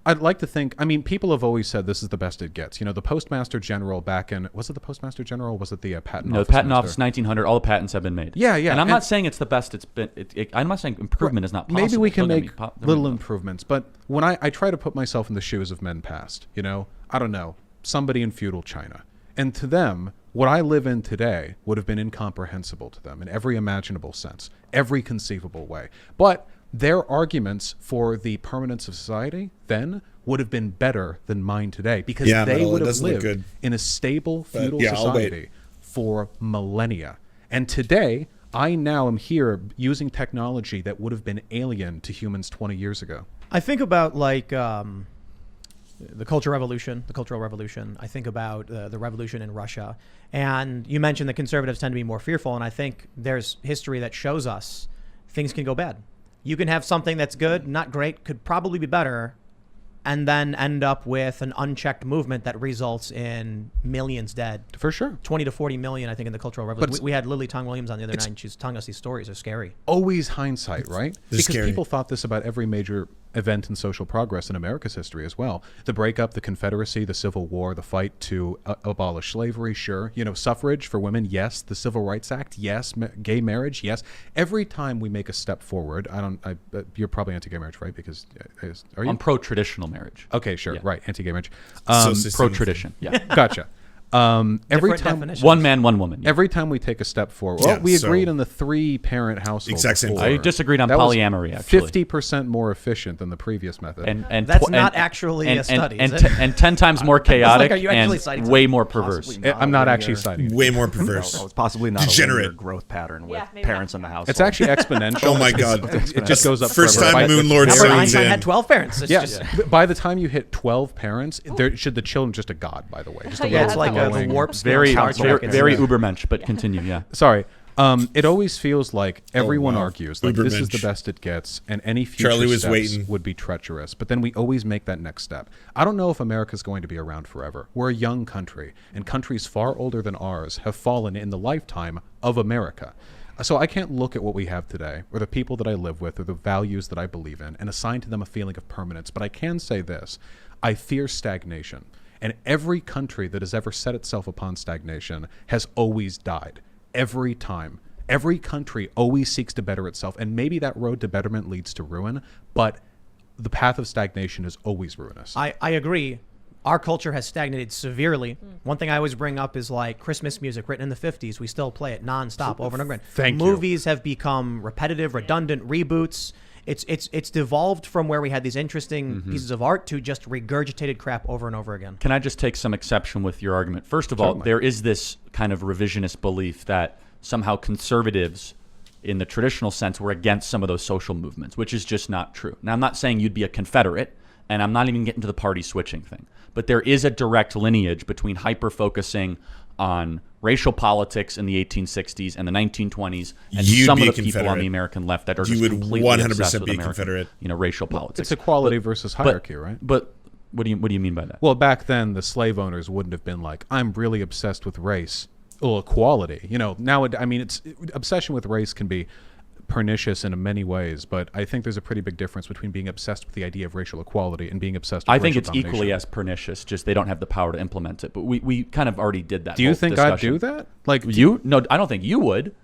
[SPEAKER 1] I'd like to think. I mean, people have always said this is the best it gets. The Postmaster General back in was it the Postmaster General? Or was it the Patent
[SPEAKER 2] No,
[SPEAKER 1] Office?
[SPEAKER 2] the patent
[SPEAKER 1] master?
[SPEAKER 2] office 1900. All the patents have been made.
[SPEAKER 1] Yeah, yeah,
[SPEAKER 2] And I'm
[SPEAKER 1] and-
[SPEAKER 2] not saying it's the best it's been. I'm not saying improvement is not possible.
[SPEAKER 1] Maybe we can
[SPEAKER 2] Don't get
[SPEAKER 1] make
[SPEAKER 2] me don't get
[SPEAKER 1] little
[SPEAKER 2] me-
[SPEAKER 1] improvements, but when I try to put myself in the shoes of men past, I don't know, somebody in feudal China, and to them, what I live in today would have been incomprehensible to them in every imaginable sense, every conceivable way. But their arguments for the permanence of society then would have been better than mine today because
[SPEAKER 4] Yeah,
[SPEAKER 1] they
[SPEAKER 4] no, it
[SPEAKER 1] would have
[SPEAKER 4] doesn't look
[SPEAKER 1] lived
[SPEAKER 4] good.
[SPEAKER 1] in a stable feudal
[SPEAKER 4] yeah, I'll wait.
[SPEAKER 1] society for millennia. And today, I now am here using technology that would have been alien to humans 20 years ago.
[SPEAKER 3] I think about the Cultural Revolution. I think about the revolution in Russia. And you mentioned that conservatives tend to be more fearful, and I think there's history that shows us things can go bad. You can have something that's good, not great, could probably be better, and then end up with an unchecked movement that results in millions dead.
[SPEAKER 1] For sure.
[SPEAKER 3] 20 to 40 million, I think, in the Cultural Revolution. We had Lily Tong Williams on the other night, and she was telling us these stories are scary.
[SPEAKER 1] Always hindsight, right?
[SPEAKER 4] This is
[SPEAKER 1] Because
[SPEAKER 4] scary.
[SPEAKER 1] people thought this about every major event in social progress in America's history as well. The breakup, the Confederacy, the Civil War, the fight to abolish slavery, sure. You know, suffrage for women, yes. The Civil Rights Act, yes. Gay marriage, yes. Every time we make a step forward, you're probably anti-gay marriage, right? Because are you?
[SPEAKER 2] I'm pro-traditional marriage.
[SPEAKER 1] Okay, sure,
[SPEAKER 2] Yeah.
[SPEAKER 1] right. Anti-gay marriage.
[SPEAKER 2] Pro-tradition. Yeah.
[SPEAKER 1] Gotcha. Every
[SPEAKER 3] Different
[SPEAKER 1] time,
[SPEAKER 3] definitions.
[SPEAKER 2] One man, one woman. Yeah.
[SPEAKER 1] every time we take a step forward,
[SPEAKER 4] Yeah,
[SPEAKER 1] well, we
[SPEAKER 4] so-
[SPEAKER 1] agreed on the 3-parent household.
[SPEAKER 4] Exact same
[SPEAKER 1] before.
[SPEAKER 4] thing.
[SPEAKER 2] I disagreed on
[SPEAKER 1] That was
[SPEAKER 2] polyamory, actually.
[SPEAKER 1] 50% more efficient than the previous method.
[SPEAKER 2] And
[SPEAKER 3] That's
[SPEAKER 2] tw-
[SPEAKER 3] not
[SPEAKER 2] and-
[SPEAKER 3] actually
[SPEAKER 2] and,
[SPEAKER 3] a study,
[SPEAKER 2] and,
[SPEAKER 3] is
[SPEAKER 2] and,
[SPEAKER 3] it?
[SPEAKER 2] and 10 times more chaotic
[SPEAKER 3] are you actually
[SPEAKER 2] and
[SPEAKER 3] citing
[SPEAKER 2] way
[SPEAKER 3] something?
[SPEAKER 2] more perverse.
[SPEAKER 5] Possibly
[SPEAKER 1] I'm not
[SPEAKER 5] a
[SPEAKER 1] actually
[SPEAKER 5] linear-
[SPEAKER 1] citing it.
[SPEAKER 4] Way more
[SPEAKER 5] No,
[SPEAKER 4] perverse.
[SPEAKER 5] it's possibly not a
[SPEAKER 4] Degenerate.
[SPEAKER 5] linear growth pattern with
[SPEAKER 6] Yeah, maybe
[SPEAKER 5] parents in the house.
[SPEAKER 1] It's actually exponential.
[SPEAKER 4] Oh my God.
[SPEAKER 1] It just goes up
[SPEAKER 4] First
[SPEAKER 1] forever.
[SPEAKER 4] time
[SPEAKER 1] By-
[SPEAKER 4] Moon Lord
[SPEAKER 3] Albert
[SPEAKER 4] signs
[SPEAKER 3] Einstein
[SPEAKER 4] in.
[SPEAKER 3] had 12 parents. It's
[SPEAKER 1] Yeah.
[SPEAKER 3] just,
[SPEAKER 1] By the time you hit 12 parents, there should the children just a god, by the way. Just a
[SPEAKER 6] Yeah,
[SPEAKER 1] little
[SPEAKER 3] it's like the
[SPEAKER 1] glowing-
[SPEAKER 3] warp scale
[SPEAKER 2] Very,
[SPEAKER 3] Star
[SPEAKER 2] very,
[SPEAKER 3] Trek.
[SPEAKER 2] very Ubermensch, but continue, yeah.
[SPEAKER 1] Sorry. It always feels like everyone
[SPEAKER 4] wow.
[SPEAKER 1] argues like this is the
[SPEAKER 4] Ubermensch.
[SPEAKER 1] best it gets, and any future
[SPEAKER 4] Charlie was
[SPEAKER 1] steps
[SPEAKER 4] waiting.
[SPEAKER 1] would be treacherous. But then we always make that next step. I don't know if America's going to be around forever. We're a young country, and countries far older than ours have fallen in the lifetime of America. So I can't look at what we have today, or the people that I live with, or the values that I believe in, and assign to them a feeling of permanence. But I can say this: I fear stagnation. And every country that has ever set itself upon stagnation has always died. Every time. Every country always seeks to better itself. And maybe that road to betterment leads to ruin, but the path of stagnation is always ruinous.
[SPEAKER 3] I agree. Our culture has stagnated severely. One thing I always bring up is like Christmas music written in the 50s. We still play it nonstop over and over again.
[SPEAKER 1] Thank you.
[SPEAKER 3] Movies have become repetitive, redundant, reboots. It's devolved from where we had these interesting pieces of art to just regurgitated crap over and over again.
[SPEAKER 2] Can I just take some exception with your argument? First of all,
[SPEAKER 1] Certainly.
[SPEAKER 2] there is this kind of revisionist belief that somehow conservatives, in the traditional sense, were against some of those social movements, which is just not true. Now, I'm not saying you'd be a Confederate, and I'm not even getting to the party switching thing, but there is a direct lineage between hyper-focusing on racial politics in the 1860s and the 1920s, and
[SPEAKER 4] You'd
[SPEAKER 2] some
[SPEAKER 4] be
[SPEAKER 2] of
[SPEAKER 4] a
[SPEAKER 2] the people on
[SPEAKER 4] Confederate.
[SPEAKER 2] the American left that are
[SPEAKER 4] You
[SPEAKER 2] just
[SPEAKER 4] would
[SPEAKER 2] completely
[SPEAKER 4] 100%
[SPEAKER 2] obsessed with
[SPEAKER 4] be a
[SPEAKER 2] American,
[SPEAKER 4] Confederate.
[SPEAKER 2] racial politics.
[SPEAKER 1] It's equality versus hierarchy, right?
[SPEAKER 2] But what do you mean by that?
[SPEAKER 1] Well, back then, the slave owners wouldn't have been like, I'm really obsessed with race. Well, equality. You know, now, it's obsession with race can be pernicious in many ways, but I think there's a pretty big difference between being obsessed with the idea of racial equality and being obsessed with
[SPEAKER 2] I think
[SPEAKER 1] racial
[SPEAKER 2] it's
[SPEAKER 1] domination.
[SPEAKER 2] equally as pernicious, just they don't have the power to implement it. But we kind of already did that.
[SPEAKER 1] Do you
[SPEAKER 2] whole
[SPEAKER 1] think
[SPEAKER 2] discussion.
[SPEAKER 1] I'd do that? Like,
[SPEAKER 2] You? No, I don't think you would.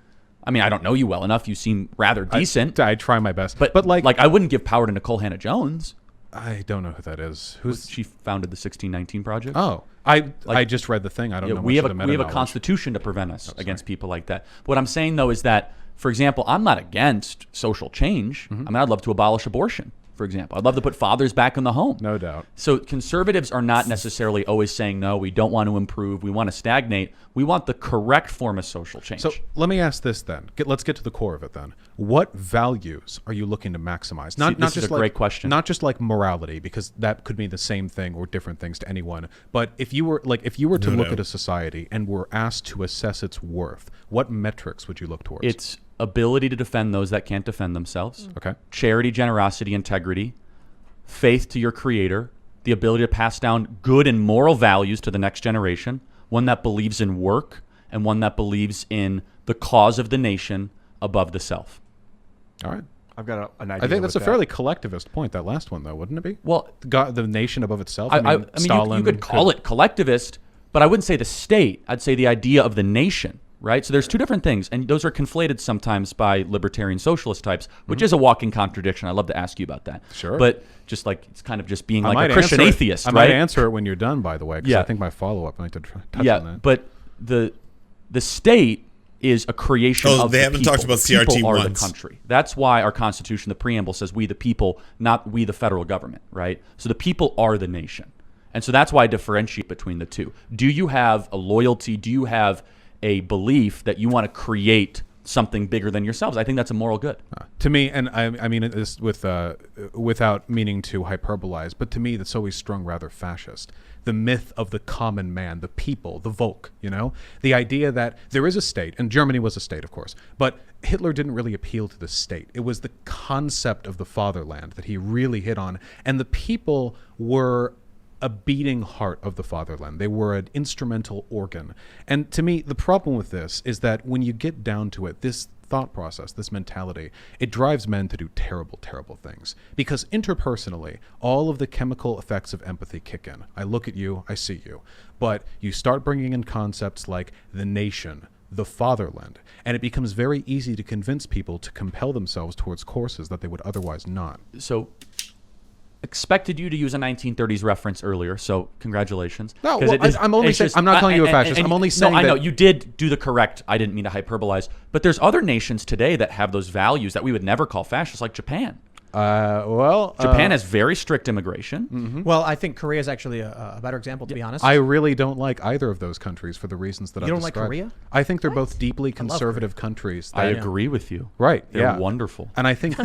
[SPEAKER 2] I mean, I don't know you well enough. You seem rather decent.
[SPEAKER 1] I try my best.
[SPEAKER 2] but
[SPEAKER 1] like
[SPEAKER 2] I wouldn't give power to Nicole Hannah-Jones.
[SPEAKER 1] I don't know who that is. Who's
[SPEAKER 2] She founded the 1619 Project.
[SPEAKER 1] Oh, I just read the thing. I don't
[SPEAKER 2] Yeah,
[SPEAKER 1] know.
[SPEAKER 2] we
[SPEAKER 1] much
[SPEAKER 2] have
[SPEAKER 1] of the
[SPEAKER 2] a we have a
[SPEAKER 1] meta-knowledge.
[SPEAKER 2] constitution to prevent us against people like that. What I'm saying though is that, for example, I'm not against social change.
[SPEAKER 1] Mm-hmm.
[SPEAKER 2] I mean, I'd love to abolish abortion, for example. I'd love to put fathers back in the home.
[SPEAKER 1] No doubt.
[SPEAKER 2] So conservatives are not necessarily always saying, no, we don't want to improve. We want to stagnate. We want the correct form of social change.
[SPEAKER 1] So let me ask this then. Let's get to the core of it then. What values are you looking to maximize? Not
[SPEAKER 2] this
[SPEAKER 1] just
[SPEAKER 2] is a
[SPEAKER 1] like,
[SPEAKER 2] great question.
[SPEAKER 1] Not just like morality, because that could mean the same thing or different things to anyone. But if you were to
[SPEAKER 4] No
[SPEAKER 1] look
[SPEAKER 4] doubt.
[SPEAKER 1] at a society and were asked to assess its worth, what metrics would you look towards?
[SPEAKER 2] it's ability to defend those that can't defend themselves.
[SPEAKER 1] Okay.
[SPEAKER 2] Charity, generosity, integrity, faith to your creator, the ability to pass down good and moral values to the next generation, one that believes in work and one that believes in the cause of the nation above the self.
[SPEAKER 1] All right.
[SPEAKER 5] I've got an idea.
[SPEAKER 1] I think that's a
[SPEAKER 5] with
[SPEAKER 1] fairly collectivist point, that last one, though, wouldn't it be?
[SPEAKER 2] Well,
[SPEAKER 1] The nation above itself?
[SPEAKER 2] I mean,
[SPEAKER 1] Stalin
[SPEAKER 2] you could call it collectivist, but I wouldn't say the state. I'd say the idea of the nation, right? So there's two different things, and those are conflated sometimes by libertarian socialist types, which is a walking contradiction. I'd love to ask you about that.
[SPEAKER 1] Sure.
[SPEAKER 2] But just like it's kind of just being
[SPEAKER 1] I
[SPEAKER 2] like
[SPEAKER 1] might
[SPEAKER 2] a Christian
[SPEAKER 1] answer it.
[SPEAKER 2] atheist,
[SPEAKER 1] I
[SPEAKER 2] right?
[SPEAKER 1] might answer it when you're done, by the way, because
[SPEAKER 2] Yeah.
[SPEAKER 1] I think my follow-up might touch on that.
[SPEAKER 2] But the state is a creation
[SPEAKER 4] Oh,
[SPEAKER 2] of
[SPEAKER 4] they
[SPEAKER 2] the
[SPEAKER 4] haven't
[SPEAKER 2] people.
[SPEAKER 4] talked about
[SPEAKER 2] The people
[SPEAKER 4] CRT
[SPEAKER 2] are
[SPEAKER 4] once.
[SPEAKER 2] the country. That's why our Constitution, the preamble, says we the people, not we the federal government, right? So the people are the nation. And so that's why I differentiate between the two. Do you have a loyalty? Do you have a belief that you want to create something bigger than yourselves. I think that's a moral good.
[SPEAKER 1] To me, and I mean this without meaning to hyperbolize, but to me that's always strung rather fascist. The myth of the common man, the people, the Volk, the idea that there is a state, and Germany was a state, of course, but Hitler didn't really appeal to the state. It was the concept of the fatherland that he really hit on, and the people were a beating heart of the fatherland. They were an instrumental organ. And to me, the problem with this is that when you get down to it, this thought process, this mentality, it drives men to do terrible, terrible things. Because interpersonally, all of the chemical effects of empathy kick in. I look at you, I see you. But you start bringing in concepts like the nation, the fatherland, and it becomes very easy to convince people to compel themselves towards courses that they would otherwise not.
[SPEAKER 2] So expected you to use a 1930s reference earlier, so congratulations.
[SPEAKER 1] No, well, I'm only saying, I'm not calling you a fascist. I'm only saying
[SPEAKER 2] no, I know
[SPEAKER 1] that
[SPEAKER 2] you did do the correct. I didn't mean to hyperbolize, but there's other nations today that have those values that we would never call fascist, like Japan. Japan has very strict immigration.
[SPEAKER 3] Mm-hmm. Well, I think Korea is actually a better example, to be honest.
[SPEAKER 1] I really don't like either of those countries for the reasons that I've described.
[SPEAKER 3] You don't like Korea?
[SPEAKER 1] I think they're both deeply conservative countries.
[SPEAKER 2] I agree with you.
[SPEAKER 1] Right.
[SPEAKER 2] They're wonderful.
[SPEAKER 1] And I think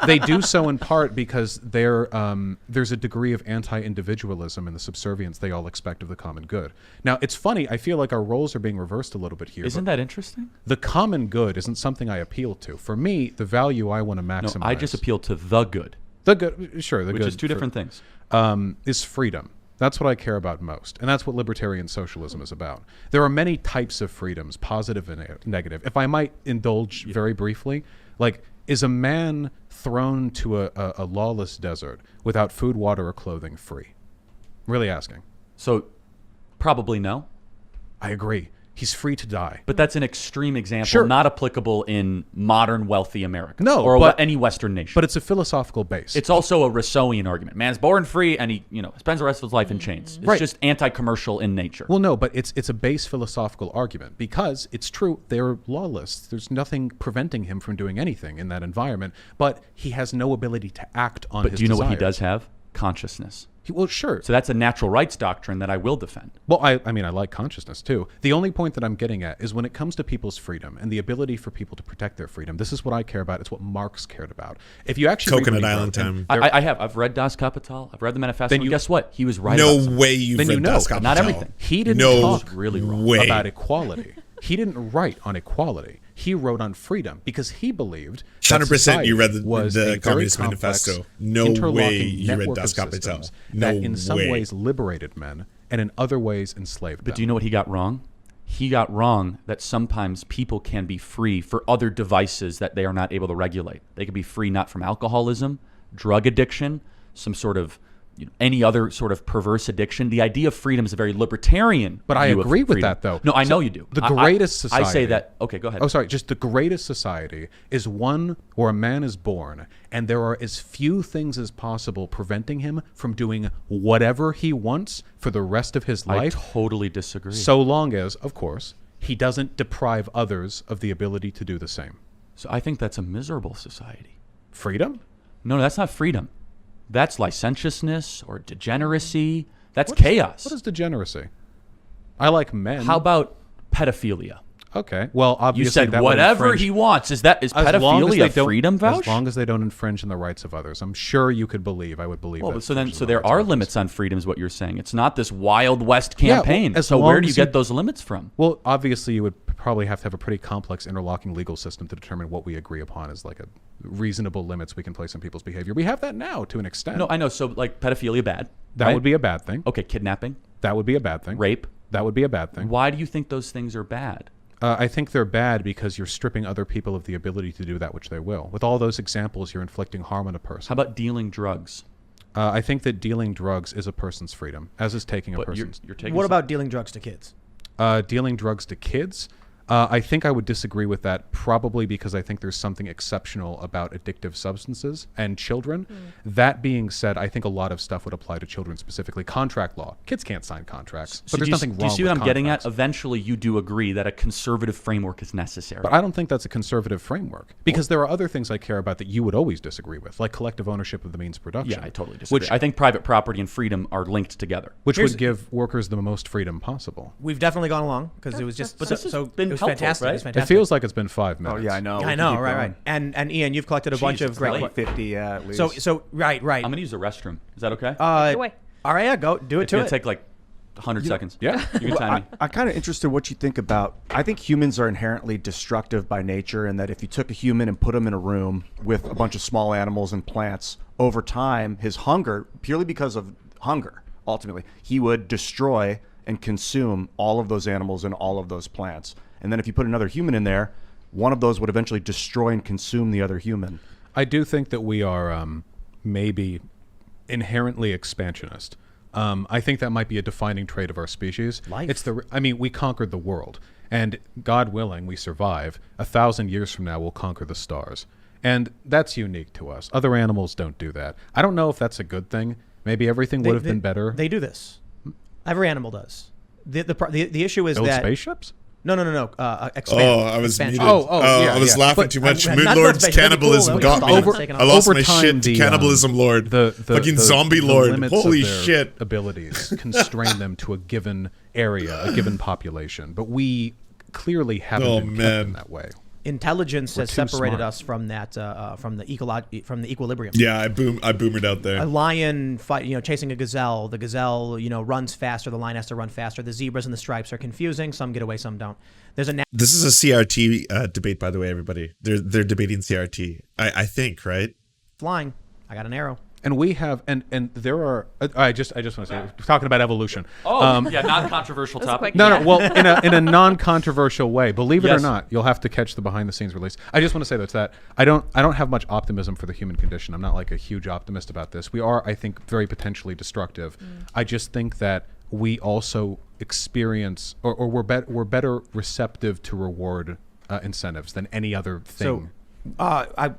[SPEAKER 1] they do so in part because there's a degree of anti-individualism in the subservience they all expect of the common good. Now, it's funny. I feel like our roles are being reversed a little bit here.
[SPEAKER 2] Isn't that interesting?
[SPEAKER 1] The common good isn't something I appeal to. For me, the value I want to maximize.
[SPEAKER 2] No, I just appeal to the good.
[SPEAKER 1] The good, sure.
[SPEAKER 2] Which is two different things.
[SPEAKER 1] Is freedom. That's what I care about most. And that's what libertarian socialism is about. There are many types of freedoms, positive and negative. If I might indulge very briefly, like, is a man thrown to a lawless desert without food, water, or clothing free? I'm really asking.
[SPEAKER 2] So, probably no.
[SPEAKER 1] I agree. He's free to die.
[SPEAKER 2] But that's an extreme example,
[SPEAKER 1] Sure.
[SPEAKER 2] not applicable in modern wealthy America.
[SPEAKER 1] No,
[SPEAKER 2] or
[SPEAKER 1] but-
[SPEAKER 2] any Western nation.
[SPEAKER 1] But it's a philosophical base.
[SPEAKER 2] It's also a Rousseauian argument. Man's born free, and he, spends the rest of his life in chains. It's
[SPEAKER 1] Right.
[SPEAKER 2] just anti-commercial in nature.
[SPEAKER 1] Well, no, but it's a base philosophical argument because it's true they're lawless. There's nothing preventing him from doing anything in that environment, but he has no ability to act on
[SPEAKER 2] But
[SPEAKER 1] his
[SPEAKER 2] do you know what he
[SPEAKER 1] desires.
[SPEAKER 2] does have? Consciousness.
[SPEAKER 1] Well, sure.
[SPEAKER 2] So that's a natural rights doctrine that I will defend.
[SPEAKER 1] Well, I mean, I like consciousness too. The only point that I'm getting at is when it comes to people's freedom and the ability for people to protect their freedom, this is what I care about. It's what Marx cared about. If you actually read
[SPEAKER 4] Coconut
[SPEAKER 1] what he
[SPEAKER 4] Island
[SPEAKER 1] wrote,
[SPEAKER 4] time.
[SPEAKER 1] and
[SPEAKER 2] I have. I've read Das Kapital. I've read the manifesto.
[SPEAKER 1] Then
[SPEAKER 2] And
[SPEAKER 1] you-
[SPEAKER 2] guess what? He was right.
[SPEAKER 4] No
[SPEAKER 2] about something.
[SPEAKER 4] way you've
[SPEAKER 1] Then
[SPEAKER 4] read
[SPEAKER 1] you know,
[SPEAKER 4] Das
[SPEAKER 1] but
[SPEAKER 2] not
[SPEAKER 4] Kapital.
[SPEAKER 2] everything.
[SPEAKER 1] He didn't
[SPEAKER 4] No
[SPEAKER 1] talk
[SPEAKER 2] really wrong
[SPEAKER 4] way.
[SPEAKER 1] about equality. He didn't write on equality. He wrote on freedom because he believed
[SPEAKER 4] 100% you read the
[SPEAKER 1] was a very
[SPEAKER 4] Communist
[SPEAKER 1] complex,
[SPEAKER 4] Manifesto. No
[SPEAKER 1] interlocking
[SPEAKER 4] way you read
[SPEAKER 1] network
[SPEAKER 4] Das
[SPEAKER 1] of
[SPEAKER 4] Kapital.
[SPEAKER 1] systems
[SPEAKER 4] No
[SPEAKER 1] that in some
[SPEAKER 4] way.
[SPEAKER 1] ways liberated men and in other ways enslaved them.
[SPEAKER 2] But do you know what he got wrong? He got wrong that sometimes people can be free for other devices that they are not able to regulate. They can be free not from alcoholism, drug addiction, some sort of any other sort of perverse addiction. The idea of freedom is a very libertarian.
[SPEAKER 1] But I
[SPEAKER 2] view of
[SPEAKER 1] agree with
[SPEAKER 2] freedom.
[SPEAKER 1] that, though.
[SPEAKER 2] No, I
[SPEAKER 1] So
[SPEAKER 2] know you do.
[SPEAKER 1] the greatest
[SPEAKER 2] I say
[SPEAKER 1] society-
[SPEAKER 2] that. Okay, go ahead.
[SPEAKER 1] Oh, sorry. Just the greatest society is one where a man is born and there are as few things as possible preventing him from doing whatever he wants for the rest of his
[SPEAKER 2] I
[SPEAKER 1] life,
[SPEAKER 2] totally disagree.
[SPEAKER 1] so long as, of course, he doesn't deprive others of the ability to do the same.
[SPEAKER 2] So I think that's a miserable society.
[SPEAKER 1] Freedom?
[SPEAKER 2] No, that's not freedom. That's licentiousness or degeneracy. That's chaos.
[SPEAKER 1] What is degeneracy? I like men.
[SPEAKER 2] How about pedophilia?
[SPEAKER 1] Okay. Well,
[SPEAKER 2] You
[SPEAKER 1] obviously
[SPEAKER 2] said
[SPEAKER 1] that would
[SPEAKER 2] whatever
[SPEAKER 1] infringe-
[SPEAKER 2] he wants. Is pedophilia freedom, Vaush?
[SPEAKER 1] As long as they don't infringe on the rights of others. I'm sure you could believe. I would believe
[SPEAKER 2] Well,
[SPEAKER 1] that.
[SPEAKER 2] so then,
[SPEAKER 1] infringes
[SPEAKER 2] so
[SPEAKER 1] on the
[SPEAKER 2] there
[SPEAKER 1] rights of
[SPEAKER 2] are
[SPEAKER 1] others.
[SPEAKER 2] limits on freedom, is what you're saying. It's not this Wild West
[SPEAKER 1] Yeah, well,
[SPEAKER 2] campaign.
[SPEAKER 1] as
[SPEAKER 2] So
[SPEAKER 1] long
[SPEAKER 2] where do you
[SPEAKER 1] as
[SPEAKER 2] get
[SPEAKER 1] you-
[SPEAKER 2] those limits from?
[SPEAKER 1] Well, obviously, you would probably have to have a pretty complex interlocking legal system to determine what we agree upon as like a reasonable limits we can place on people's behavior. We have that now to an extent.
[SPEAKER 2] No, I know. So like pedophilia, bad.
[SPEAKER 1] that
[SPEAKER 2] right?
[SPEAKER 1] would be a bad thing.
[SPEAKER 2] Okay, kidnapping,
[SPEAKER 1] That would be a bad thing.
[SPEAKER 2] rape.
[SPEAKER 1] That would be a bad thing.
[SPEAKER 2] Why do you think those things are bad?
[SPEAKER 1] I think they're bad because you're stripping other people of the ability to do that which they will. With all those examples, you're inflicting harm on a person.
[SPEAKER 2] How about dealing drugs?
[SPEAKER 1] I think that dealing drugs is a person's freedom, as is taking a
[SPEAKER 2] But
[SPEAKER 1] person's.
[SPEAKER 2] you're taking.
[SPEAKER 3] What
[SPEAKER 2] some-
[SPEAKER 3] about dealing drugs to kids?
[SPEAKER 1] Dealing drugs to kids? I think I would disagree with that, probably because I think there's something exceptional about addictive substances and children. That being said, I think a lot of stuff would apply to children specifically. Contract law. Kids can't sign contracts.
[SPEAKER 2] So
[SPEAKER 1] But there's nothing wrong
[SPEAKER 2] do you see
[SPEAKER 1] with
[SPEAKER 2] what I'm getting at?
[SPEAKER 1] contracts.
[SPEAKER 2] Eventually, you do agree that a conservative framework is necessary.
[SPEAKER 1] But I don't think that's a conservative framework because there are other things I care about that you would always disagree with, like collective ownership of the means of production.
[SPEAKER 2] Yeah, I totally disagree.
[SPEAKER 1] Which,
[SPEAKER 2] I think private property and freedom are linked together.
[SPEAKER 1] which
[SPEAKER 3] Here's-
[SPEAKER 1] would give workers the most freedom possible.
[SPEAKER 3] We've definitely gone along because it was just
[SPEAKER 2] But this has been
[SPEAKER 3] was
[SPEAKER 2] helpful,
[SPEAKER 3] fantastic. It was
[SPEAKER 2] right?
[SPEAKER 1] It
[SPEAKER 3] fantastic.
[SPEAKER 1] feels like it's been 5
[SPEAKER 5] Oh
[SPEAKER 1] minutes.
[SPEAKER 5] yeah, I know.
[SPEAKER 3] I know, right. And Ian, you've collected a bunch of
[SPEAKER 2] Jesus,
[SPEAKER 3] great.
[SPEAKER 2] really?
[SPEAKER 5] Like 50, yeah, at least.
[SPEAKER 3] So right.
[SPEAKER 2] I'm gonna use the restroom. Is that okay?
[SPEAKER 6] Take it away.
[SPEAKER 3] All right, yeah, go do it
[SPEAKER 2] it's
[SPEAKER 3] to
[SPEAKER 2] gonna
[SPEAKER 3] it.
[SPEAKER 2] take like 100 seconds.
[SPEAKER 1] Yeah.
[SPEAKER 2] You can time me.
[SPEAKER 5] I'm kind of interested in what you think about. I think humans are inherently destructive by nature, and that if you took a human and put him in a room with a bunch of small animals and plants, over time, his hunger, purely because of hunger, ultimately, he would destroy and consume all of those animals and all of those plants. And then if you put another human in there, one of those would eventually destroy and consume the other human.
[SPEAKER 1] I do think that we are maybe inherently expansionist. I think that might be a defining trait of our species.
[SPEAKER 3] Life.
[SPEAKER 1] It's we conquered the world, and God willing, we survive. 1,000 years from now, we'll conquer the stars, and that's unique to us. Other animals don't do that. I don't know if that's a good thing. Maybe everything would have been better.
[SPEAKER 3] They do this. Every animal does. The issue is
[SPEAKER 1] Build
[SPEAKER 3] that
[SPEAKER 1] spaceships?
[SPEAKER 3] no. Expand,
[SPEAKER 4] I was
[SPEAKER 3] expansion.
[SPEAKER 4] muted.
[SPEAKER 1] yeah,
[SPEAKER 4] I was
[SPEAKER 1] yeah.
[SPEAKER 4] laughing
[SPEAKER 1] But
[SPEAKER 4] too much.
[SPEAKER 3] I-
[SPEAKER 4] Moon
[SPEAKER 3] not
[SPEAKER 4] Lord's
[SPEAKER 3] that that'd be cool.
[SPEAKER 4] cannibalism
[SPEAKER 3] That'd
[SPEAKER 4] got
[SPEAKER 3] be
[SPEAKER 4] me.
[SPEAKER 3] fun. Taking
[SPEAKER 4] I lost
[SPEAKER 1] Over
[SPEAKER 4] my
[SPEAKER 1] time,
[SPEAKER 4] shit to
[SPEAKER 1] the,
[SPEAKER 4] cannibalism lord. Fucking zombie lord.
[SPEAKER 1] limits
[SPEAKER 4] Holy
[SPEAKER 1] of their
[SPEAKER 4] shit.
[SPEAKER 1] abilities constrain them to a given area, a given population. But we clearly haven't
[SPEAKER 4] Oh,
[SPEAKER 1] been kept
[SPEAKER 4] man.
[SPEAKER 1] in that way.
[SPEAKER 3] Intelligence has
[SPEAKER 1] too
[SPEAKER 3] separated
[SPEAKER 1] smart.
[SPEAKER 3] us from that from the equilibrium.
[SPEAKER 4] Yeah, I boomered out
[SPEAKER 3] A
[SPEAKER 4] there.
[SPEAKER 3] lion chasing a gazelle. The gazelle, runs faster. The lion has to run faster. The zebras and the stripes are confusing. Some get away, some don't. There's a
[SPEAKER 4] This is a CRT debate, by the way, everybody. They're debating CRT. I think, right?
[SPEAKER 3] flying. I got an arrow.
[SPEAKER 1] And we have, and there are. I just want to say, we're talking about evolution.
[SPEAKER 2] Yeah, non-controversial
[SPEAKER 6] That was
[SPEAKER 2] topic.
[SPEAKER 6] quick.
[SPEAKER 1] No,
[SPEAKER 6] Yeah.
[SPEAKER 1] no. Well, in a non-controversial way. Believe it or
[SPEAKER 2] Yes.
[SPEAKER 1] not, you'll have to catch the behind-the-scenes release. I just want to say that I don't have much optimism for the human condition. I'm not like a huge optimist about this. We are, I think, very potentially destructive. I just think that we also experience, or we're better receptive to reward incentives than any other thing.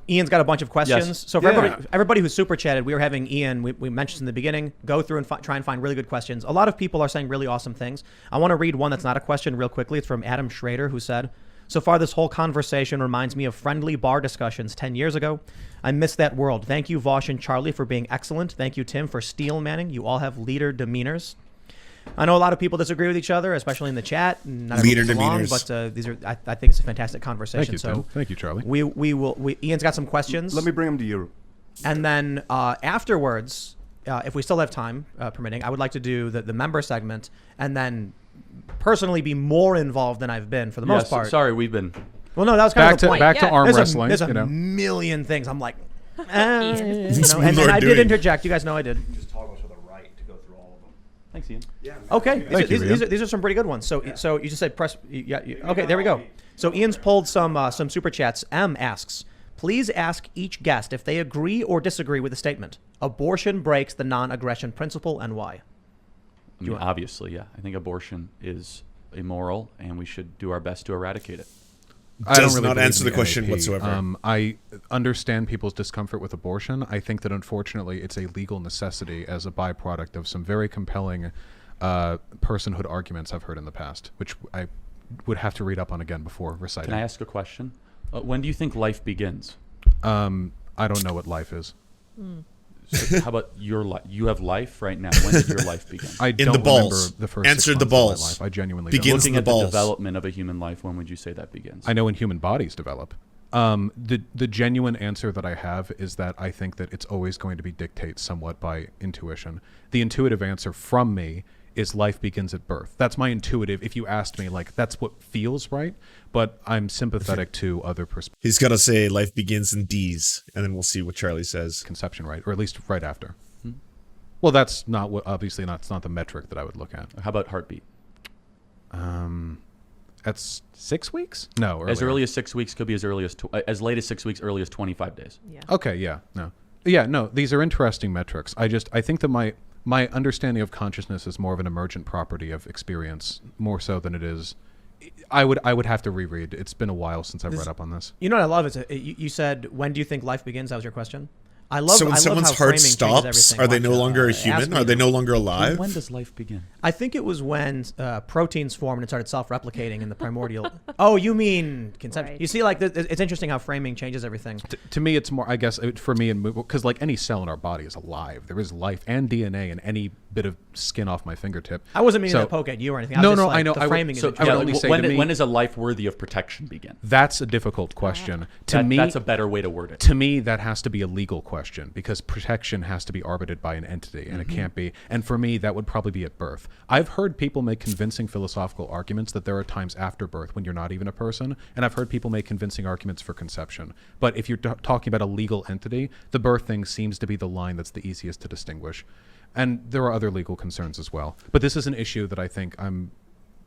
[SPEAKER 3] Ian's got a bunch of questions.
[SPEAKER 2] Yes.
[SPEAKER 3] So for
[SPEAKER 5] Yeah.
[SPEAKER 3] everybody who super chatted, we were having Ian, we mentioned in the beginning, go through and try and find really good questions. A lot of people are saying really awesome things. I want to read one that's not a question real quickly. It's from Adam Schrader, who said, so far this whole conversation reminds me of friendly bar discussions 10 years ago. I miss that world. Thank you, Vaush and Charlie, for being excellent. Thank you, Tim, for steel manning. You all have leader demeanors. I know a lot of people disagree with each other, especially in the chat. Not
[SPEAKER 4] Leader
[SPEAKER 3] everyone's along,
[SPEAKER 4] demeanors.
[SPEAKER 3] but these are. I think it's a fantastic conversation.
[SPEAKER 1] Thank you,
[SPEAKER 3] so
[SPEAKER 1] Tim. Thank you, Charlie.
[SPEAKER 3] Ian's got some questions.
[SPEAKER 5] Let me bring them to you.
[SPEAKER 3] And then afterwards, if we still have time permitting, I would like to do the member segment and then personally be more involved than I've been for the most part.
[SPEAKER 2] Sorry, we've been.
[SPEAKER 3] Well, no, that was kind of the point.
[SPEAKER 1] back to
[SPEAKER 6] Yeah.
[SPEAKER 1] arm
[SPEAKER 3] There's
[SPEAKER 1] wrestling.
[SPEAKER 3] There's a
[SPEAKER 1] you know.
[SPEAKER 3] million things. I'm like, and
[SPEAKER 4] Lord
[SPEAKER 3] I did
[SPEAKER 4] doing.
[SPEAKER 3] interject. You guys know I did.
[SPEAKER 5] Just toggle to the right to go through all of them.
[SPEAKER 2] Thanks, Ian.
[SPEAKER 3] Okay,
[SPEAKER 1] Thank you, Ian.
[SPEAKER 3] these are some pretty good ones. So you just said press. Okay, there we go. So Ian's pulled some super chats. M asks, please ask each guest if they agree or disagree with the statement. Abortion breaks the non-aggression principle and why.
[SPEAKER 2] I mean, obviously, yeah. I think abortion is immoral, and we should do our best to eradicate it.
[SPEAKER 1] I don't
[SPEAKER 4] Does
[SPEAKER 1] really
[SPEAKER 4] not
[SPEAKER 1] believe
[SPEAKER 4] answer
[SPEAKER 1] in
[SPEAKER 4] the question
[SPEAKER 1] NAP.
[SPEAKER 4] whatsoever.
[SPEAKER 1] I understand people's discomfort with abortion. I think that unfortunately it's a legal necessity as a byproduct of some very compelling personhood arguments I've heard in the past, which I would have to read up on again before reciting.
[SPEAKER 2] Can I ask a question? When do you think life begins?
[SPEAKER 1] I don't know what life is.
[SPEAKER 2] So how about your life? You have life right now. When did your life begin?
[SPEAKER 1] I
[SPEAKER 4] the
[SPEAKER 1] don't
[SPEAKER 4] balls.
[SPEAKER 1] remember the first
[SPEAKER 4] Answer
[SPEAKER 1] 6
[SPEAKER 4] the
[SPEAKER 1] months of my
[SPEAKER 4] balls.
[SPEAKER 1] life. I genuinely
[SPEAKER 4] Begins
[SPEAKER 1] don't.
[SPEAKER 2] Looking
[SPEAKER 4] the
[SPEAKER 2] at
[SPEAKER 4] balls.
[SPEAKER 2] the development of a human life, when would you say that begins?
[SPEAKER 1] I know when human bodies develop. The genuine answer that I have is that I think that it's always going to be dictated somewhat by intuition. The intuitive answer from me is life begins at birth. That's my intuitive. If you asked me, like, that's what feels right, but I'm sympathetic to other perspectives.
[SPEAKER 4] He's got to say life begins in D's, and then we'll see what Charlie says.
[SPEAKER 1] Conception, right? Or at least right after. Well, that's not what, obviously not, it's not the metric that I would look at.
[SPEAKER 2] How about heartbeat?
[SPEAKER 1] That's 6 weeks? No.
[SPEAKER 2] As
[SPEAKER 1] earlier.
[SPEAKER 2] early as 6 weeks, could be as early as late as 6 weeks, early as 25 days.
[SPEAKER 6] Yeah.
[SPEAKER 1] Okay, yeah, no. Yeah, no, these are interesting metrics. I think that my understanding of consciousness is more of an emergent property of experience, more so than it is. I would have to reread. It's been a while since I've read up on this.
[SPEAKER 3] You know what I love is you said, when do you think life begins? That was your question. I love.
[SPEAKER 4] So when
[SPEAKER 3] I love
[SPEAKER 4] someone's
[SPEAKER 3] how
[SPEAKER 4] heart
[SPEAKER 3] framing changes
[SPEAKER 4] stops,
[SPEAKER 3] everything.
[SPEAKER 4] are they no
[SPEAKER 3] Watch,
[SPEAKER 4] longer a
[SPEAKER 3] ask
[SPEAKER 4] human?
[SPEAKER 3] me.
[SPEAKER 4] Are they no longer alive?
[SPEAKER 2] When does life begin?
[SPEAKER 3] I think it was when proteins formed and started self-replicating in the primordial. Oh, you mean conception?
[SPEAKER 6] Right.
[SPEAKER 3] You see, like it's interesting how framing changes everything.
[SPEAKER 1] To me, it's more, I guess, for me, because like any cell in our body is alive. There is life and DNA in any bit of skin off my fingertip.
[SPEAKER 3] I wasn't meaning
[SPEAKER 1] So-
[SPEAKER 3] to poke at you or anything. I
[SPEAKER 1] No,
[SPEAKER 3] was just
[SPEAKER 1] no,
[SPEAKER 3] like,
[SPEAKER 1] I know.
[SPEAKER 3] The
[SPEAKER 1] I would-
[SPEAKER 3] framing
[SPEAKER 2] So
[SPEAKER 3] is
[SPEAKER 1] I would
[SPEAKER 2] yeah,
[SPEAKER 1] only say
[SPEAKER 2] when,
[SPEAKER 1] to me-
[SPEAKER 2] when does a life worthy of protection begin?
[SPEAKER 1] That's a difficult question. To me,
[SPEAKER 2] That's a better way to word it.
[SPEAKER 1] to me, that has to be a legal question because protection has to be arbitered by an entity, and it can't be. And for me, that would probably be at birth. I've heard people make convincing philosophical arguments that there are times after birth when you're not even a person, and I've heard people make convincing arguments for conception. But if you're talking about a legal entity, the birth thing seems to be the line that's the easiest to distinguish. And there are other legal concerns as well. But this is an issue that I think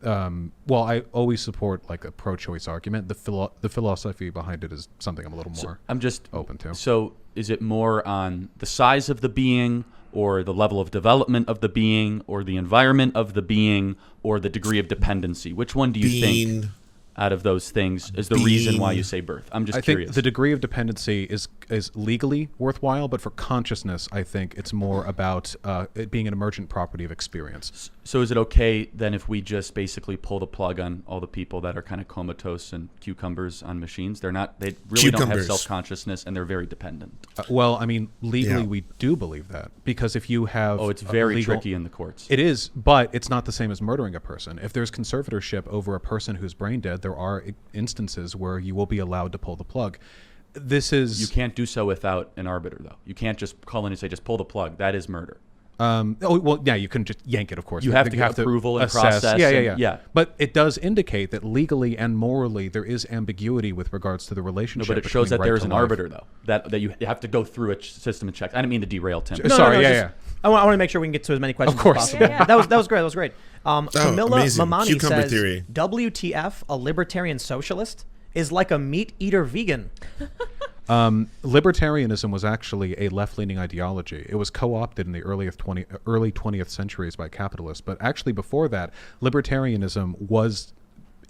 [SPEAKER 1] well, I always support like a pro-choice argument. The philosophy behind it is something I'm a little more
[SPEAKER 2] I'm just
[SPEAKER 1] open to.
[SPEAKER 2] So is it more on the size of the being, or the level of development of the being, or the environment of the being, or the degree of dependency? Which one do you think out of those things is the reason why you say birth? I'm just
[SPEAKER 1] I
[SPEAKER 2] curious.
[SPEAKER 1] think the degree of dependency is legally worthwhile, but for consciousness, I think it's more about it being an emergent property of experience.
[SPEAKER 2] So is it okay then if we just basically pull the plug on all the people that are kind of comatose and cucumbers on machines? They really don't have
[SPEAKER 4] Cucumbers.
[SPEAKER 2] self-consciousness, and they're very dependent.
[SPEAKER 1] Well, I mean, legally
[SPEAKER 4] Yeah.
[SPEAKER 1] we do believe that because if you have
[SPEAKER 2] Oh, it's
[SPEAKER 1] a
[SPEAKER 2] very
[SPEAKER 1] legal-
[SPEAKER 2] tricky in the courts.
[SPEAKER 1] It is, but it's not the same as murdering a person. If there's conservatorship over a person who's brain dead, there are instances where you will be allowed to pull the plug. This is
[SPEAKER 2] You can't do so without an arbiter, though. You can't just call in and say, just pull the plug. That is murder.
[SPEAKER 1] you can just yank it, of course.
[SPEAKER 2] You have to get approval and
[SPEAKER 1] assess.
[SPEAKER 2] process
[SPEAKER 1] Yeah.
[SPEAKER 2] and-
[SPEAKER 1] But it does indicate that legally and morally there is ambiguity with regards to the
[SPEAKER 2] No,
[SPEAKER 1] relationship.
[SPEAKER 2] but it shows
[SPEAKER 1] between
[SPEAKER 2] that there
[SPEAKER 1] right
[SPEAKER 2] is
[SPEAKER 1] to
[SPEAKER 2] an
[SPEAKER 1] life.
[SPEAKER 2] arbiter, though. That you have to go through a system of checks. I didn't mean to derail Tim.
[SPEAKER 1] Sorry,
[SPEAKER 3] just-
[SPEAKER 1] yeah.
[SPEAKER 3] I want to make sure we can get to as many questions
[SPEAKER 1] Of course.
[SPEAKER 3] as possible.
[SPEAKER 6] Yeah.
[SPEAKER 3] That was great. That was great. Camilla
[SPEAKER 4] amazing.
[SPEAKER 3] Mamani
[SPEAKER 4] Cucumber
[SPEAKER 3] says,
[SPEAKER 4] theory.
[SPEAKER 3] WTF, a libertarian socialist, is like a meat eater vegan.
[SPEAKER 1] Libertarianism was actually a left-leaning ideology. It was co-opted in the early 20th centuries by capitalists, but actually before that, libertarianism was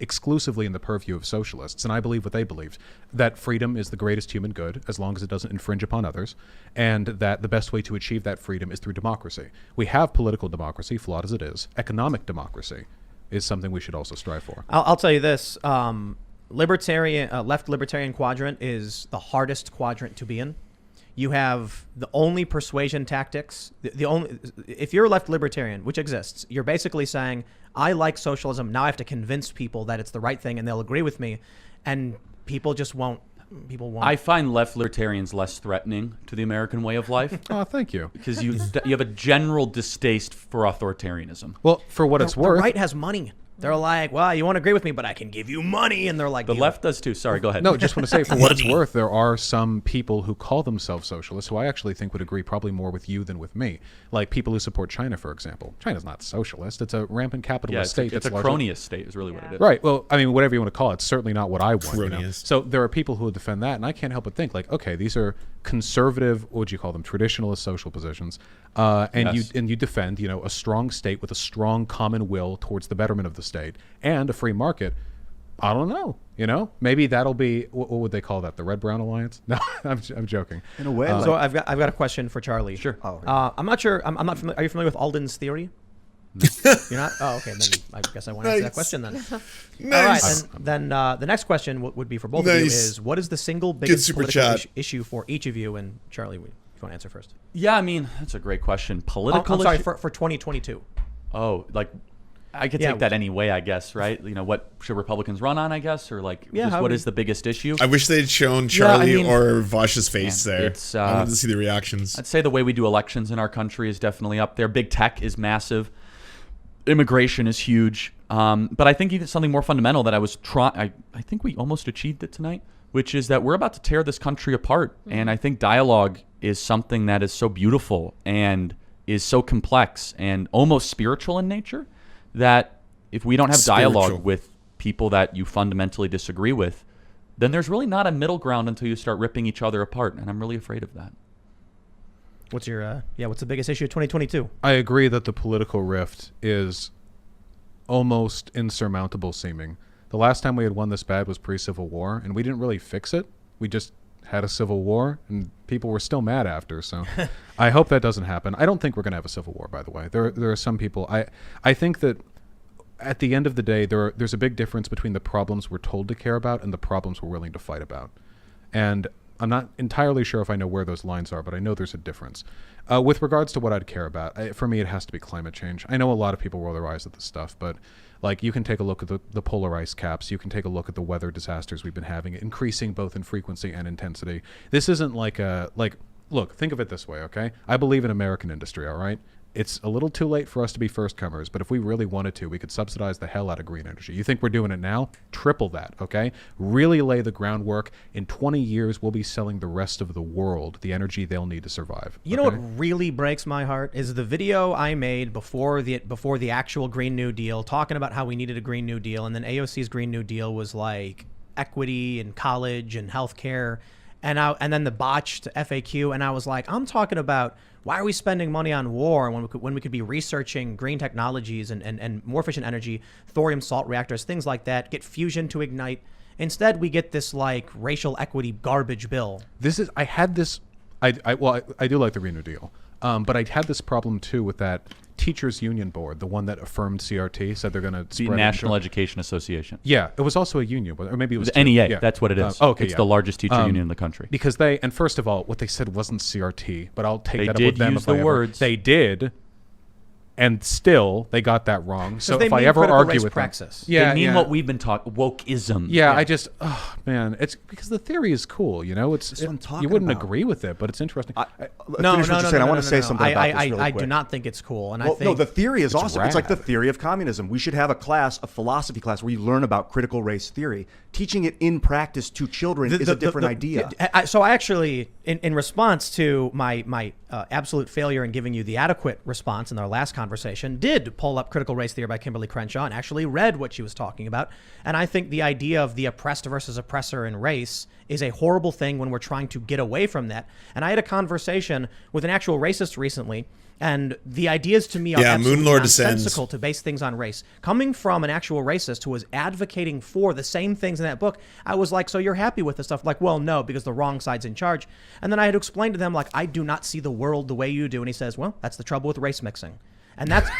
[SPEAKER 1] exclusively in the purview of socialists, and I believe what they believed, that freedom is the greatest human good as long as it doesn't infringe upon others, and that the best way to achieve that freedom is through democracy. We have political democracy, flawed as it is. Economic democracy is something we should also strive for.
[SPEAKER 3] I'll tell you this. Left libertarian quadrant is the hardest quadrant to be in. You have the only persuasion tactics. The only, if you're a left libertarian, which exists, you're basically saying, I like socialism. Now I have to convince people that it's the right thing and they'll agree with me. And people just won't. People won't.
[SPEAKER 2] I find left libertarians less threatening to the American way of life
[SPEAKER 1] Oh, thank you.
[SPEAKER 2] because you have a general distaste for authoritarianism.
[SPEAKER 1] Well, for what it's
[SPEAKER 3] the
[SPEAKER 1] worth,
[SPEAKER 3] right has money. They're like, well, you won't agree with me, but I can give you money. And they're like,
[SPEAKER 2] The
[SPEAKER 3] "You-
[SPEAKER 2] left does too. Sorry, go ahead.
[SPEAKER 1] No, just want to say, for what it's worth, there are some people who call themselves socialists who I actually think would agree probably more with you than with me. Like people who support China, for example. China's not socialist. It's a rampant
[SPEAKER 2] yeah,
[SPEAKER 1] capitalist
[SPEAKER 2] it's
[SPEAKER 1] state.
[SPEAKER 2] a
[SPEAKER 1] that's largely-
[SPEAKER 2] cronyist state is really what it is.
[SPEAKER 1] Right. Well, I mean, whatever you want to call it, it's certainly not what I want. You know?
[SPEAKER 4] Cronyist.
[SPEAKER 1] So there are people who would defend that, and I can't help but think, like, okay, these are conservative, what would you call them, traditionalist social positions, and
[SPEAKER 2] Yes.
[SPEAKER 1] you defend, a strong state with a strong common will towards the betterment of the state and a free market. I don't know. Maybe that'll be what would they call that? The Red Brown Alliance? No, I'm joking.
[SPEAKER 5] In a way,
[SPEAKER 3] So I've got a question for Charlie.
[SPEAKER 2] Sure.
[SPEAKER 5] Oh.
[SPEAKER 3] I'm not sure. I'm not familiar. Are you familiar with Alden's theory? You're not. Oh, okay. Then I guess I want to answer that
[SPEAKER 4] Nice.
[SPEAKER 3] question then.
[SPEAKER 4] Nice.
[SPEAKER 3] All right. And then the next question would be for both of you
[SPEAKER 4] Nice.
[SPEAKER 3] is what is the single biggest
[SPEAKER 4] super
[SPEAKER 3] political
[SPEAKER 4] chat.
[SPEAKER 3] issue for each of you? And Charlie, if you want to answer first.
[SPEAKER 2] Yeah, I mean, that's a great question.
[SPEAKER 3] Oh,
[SPEAKER 2] Political
[SPEAKER 3] I'm sorry
[SPEAKER 2] issue-
[SPEAKER 3] for 2022.
[SPEAKER 2] Oh, like I could
[SPEAKER 3] Yeah.
[SPEAKER 2] take that any way, I guess, right? What should Republicans run on, I guess, or like
[SPEAKER 3] Yeah,
[SPEAKER 2] just
[SPEAKER 3] how
[SPEAKER 2] what
[SPEAKER 3] would-
[SPEAKER 2] is the biggest issue?
[SPEAKER 4] I wish they'd shown
[SPEAKER 2] I
[SPEAKER 4] Charlie
[SPEAKER 2] mean-
[SPEAKER 4] or Vaush's face
[SPEAKER 2] Man,
[SPEAKER 4] there.
[SPEAKER 2] it's,
[SPEAKER 4] I wanted to see the reactions.
[SPEAKER 2] I'd say the way we do elections in our country is definitely up there. Big tech is massive. Immigration is huge. But I think even something more fundamental that I was trying, I think we almost achieved it tonight, which is that we're about to tear this country apart. And I think dialogue is something that is so beautiful and is so complex and almost spiritual in nature that if we don't have dialogue
[SPEAKER 4] Spiritual.
[SPEAKER 2] with people that you fundamentally disagree with, then there's really not a middle ground until you start ripping each other apart. And I'm really afraid of that.
[SPEAKER 3] What's your what's the biggest issue of 2022?
[SPEAKER 1] I agree that the political rift is almost insurmountable seeming. The last time we had won this bad was pre-Civil War, and we didn't really fix it. We just had a civil war, and people were still mad after. So I hope that doesn't happen. I don't think we're going to have a civil war, by the way. There are some people. I think that at the end of the day, there's a big difference between the problems we're told to care about and the problems we're willing to fight about. And I'm not entirely sure if I know where those lines are, but I know there's a difference. With regards to what I'd care about, for me, it has to be climate change. I know a lot of people roll their eyes at this stuff, but like you can take a look at the polar ice caps. You can take a look at the weather disasters we've been having, increasing both in frequency and intensity. This isn't look, think of it this way, okay? I believe in American industry, all right? It's a little too late for us to be first comers, but if we really wanted to, we could subsidize the hell out of green energy. You think we're doing it now? Triple that, okay? Really lay the groundwork. In 20 years, we'll be selling the rest of the world the energy they'll need to survive.
[SPEAKER 3] You know what really breaks my heart is the video I made before the actual Green New Deal, talking about how we needed a Green New Deal, and then AOC's Green New Deal was like equity and college and healthcare, and then the botched FAQ, and I was like, I'm talking about why are we spending money on war when we could be researching green technologies and more efficient energy, thorium salt reactors, things like that, get fusion to ignite. Instead, we get this like racial equity garbage bill.
[SPEAKER 1] I do like the Green New Deal, but I had this problem too with that teachers union board, the one that affirmed CRT, said they're going to
[SPEAKER 2] the National Education Association.
[SPEAKER 1] Yeah, it was also a union, or maybe it was
[SPEAKER 2] the NEA.
[SPEAKER 1] Yeah.
[SPEAKER 2] That's what it is.
[SPEAKER 1] Okay,
[SPEAKER 2] it's the largest teacher union in the country.
[SPEAKER 1] Because and first of all, what they said wasn't CRT, but I'll take that up
[SPEAKER 2] did
[SPEAKER 1] with them
[SPEAKER 2] use
[SPEAKER 1] if
[SPEAKER 2] the
[SPEAKER 1] I ever.
[SPEAKER 2] words.
[SPEAKER 1] They did, and still they got that wrong. So
[SPEAKER 3] they
[SPEAKER 1] if I
[SPEAKER 3] mean
[SPEAKER 1] ever
[SPEAKER 3] critical
[SPEAKER 1] argue
[SPEAKER 3] race
[SPEAKER 1] with
[SPEAKER 3] praxis.
[SPEAKER 1] them,
[SPEAKER 2] They mean what we've been talking, wokeism.
[SPEAKER 1] Yeah, I just, oh man, it's because the theory is cool, you know.
[SPEAKER 5] That's what I'm talking
[SPEAKER 1] you wouldn't
[SPEAKER 5] about.
[SPEAKER 1] agree with it, but it's interesting.
[SPEAKER 3] No,
[SPEAKER 5] I want to say something about this really
[SPEAKER 3] I
[SPEAKER 5] quick.
[SPEAKER 3] do not think it's cool, and
[SPEAKER 5] Well,
[SPEAKER 3] I think
[SPEAKER 5] no, the theory is awesome. It's like the
[SPEAKER 1] rad.
[SPEAKER 5] theory of communism. We should have a philosophy class where you learn about critical race theory. Teaching it in practice to children is a different idea.
[SPEAKER 3] So I actually, in response to my absolute failure in giving you the adequate response in our last conversation, did pull up Critical Race Theory by Kimberly Crenshaw and actually read what she was talking about. And I think the idea of the oppressed versus oppressor in race is a horrible thing when we're trying to get away from that. And I had a conversation with an actual racist recently, and the ideas to me are absolutely
[SPEAKER 4] Moonlord
[SPEAKER 3] nonsensical
[SPEAKER 4] descends.
[SPEAKER 3] to base things on race. Coming from an actual racist who was advocating for the same things in that book, I was like, so you're happy with this stuff? Like, well, no, because the wrong side's in charge. And then I had to explain to them, like, I do not see the world the way you do. And he says, well, that's the trouble with race mixing. And that's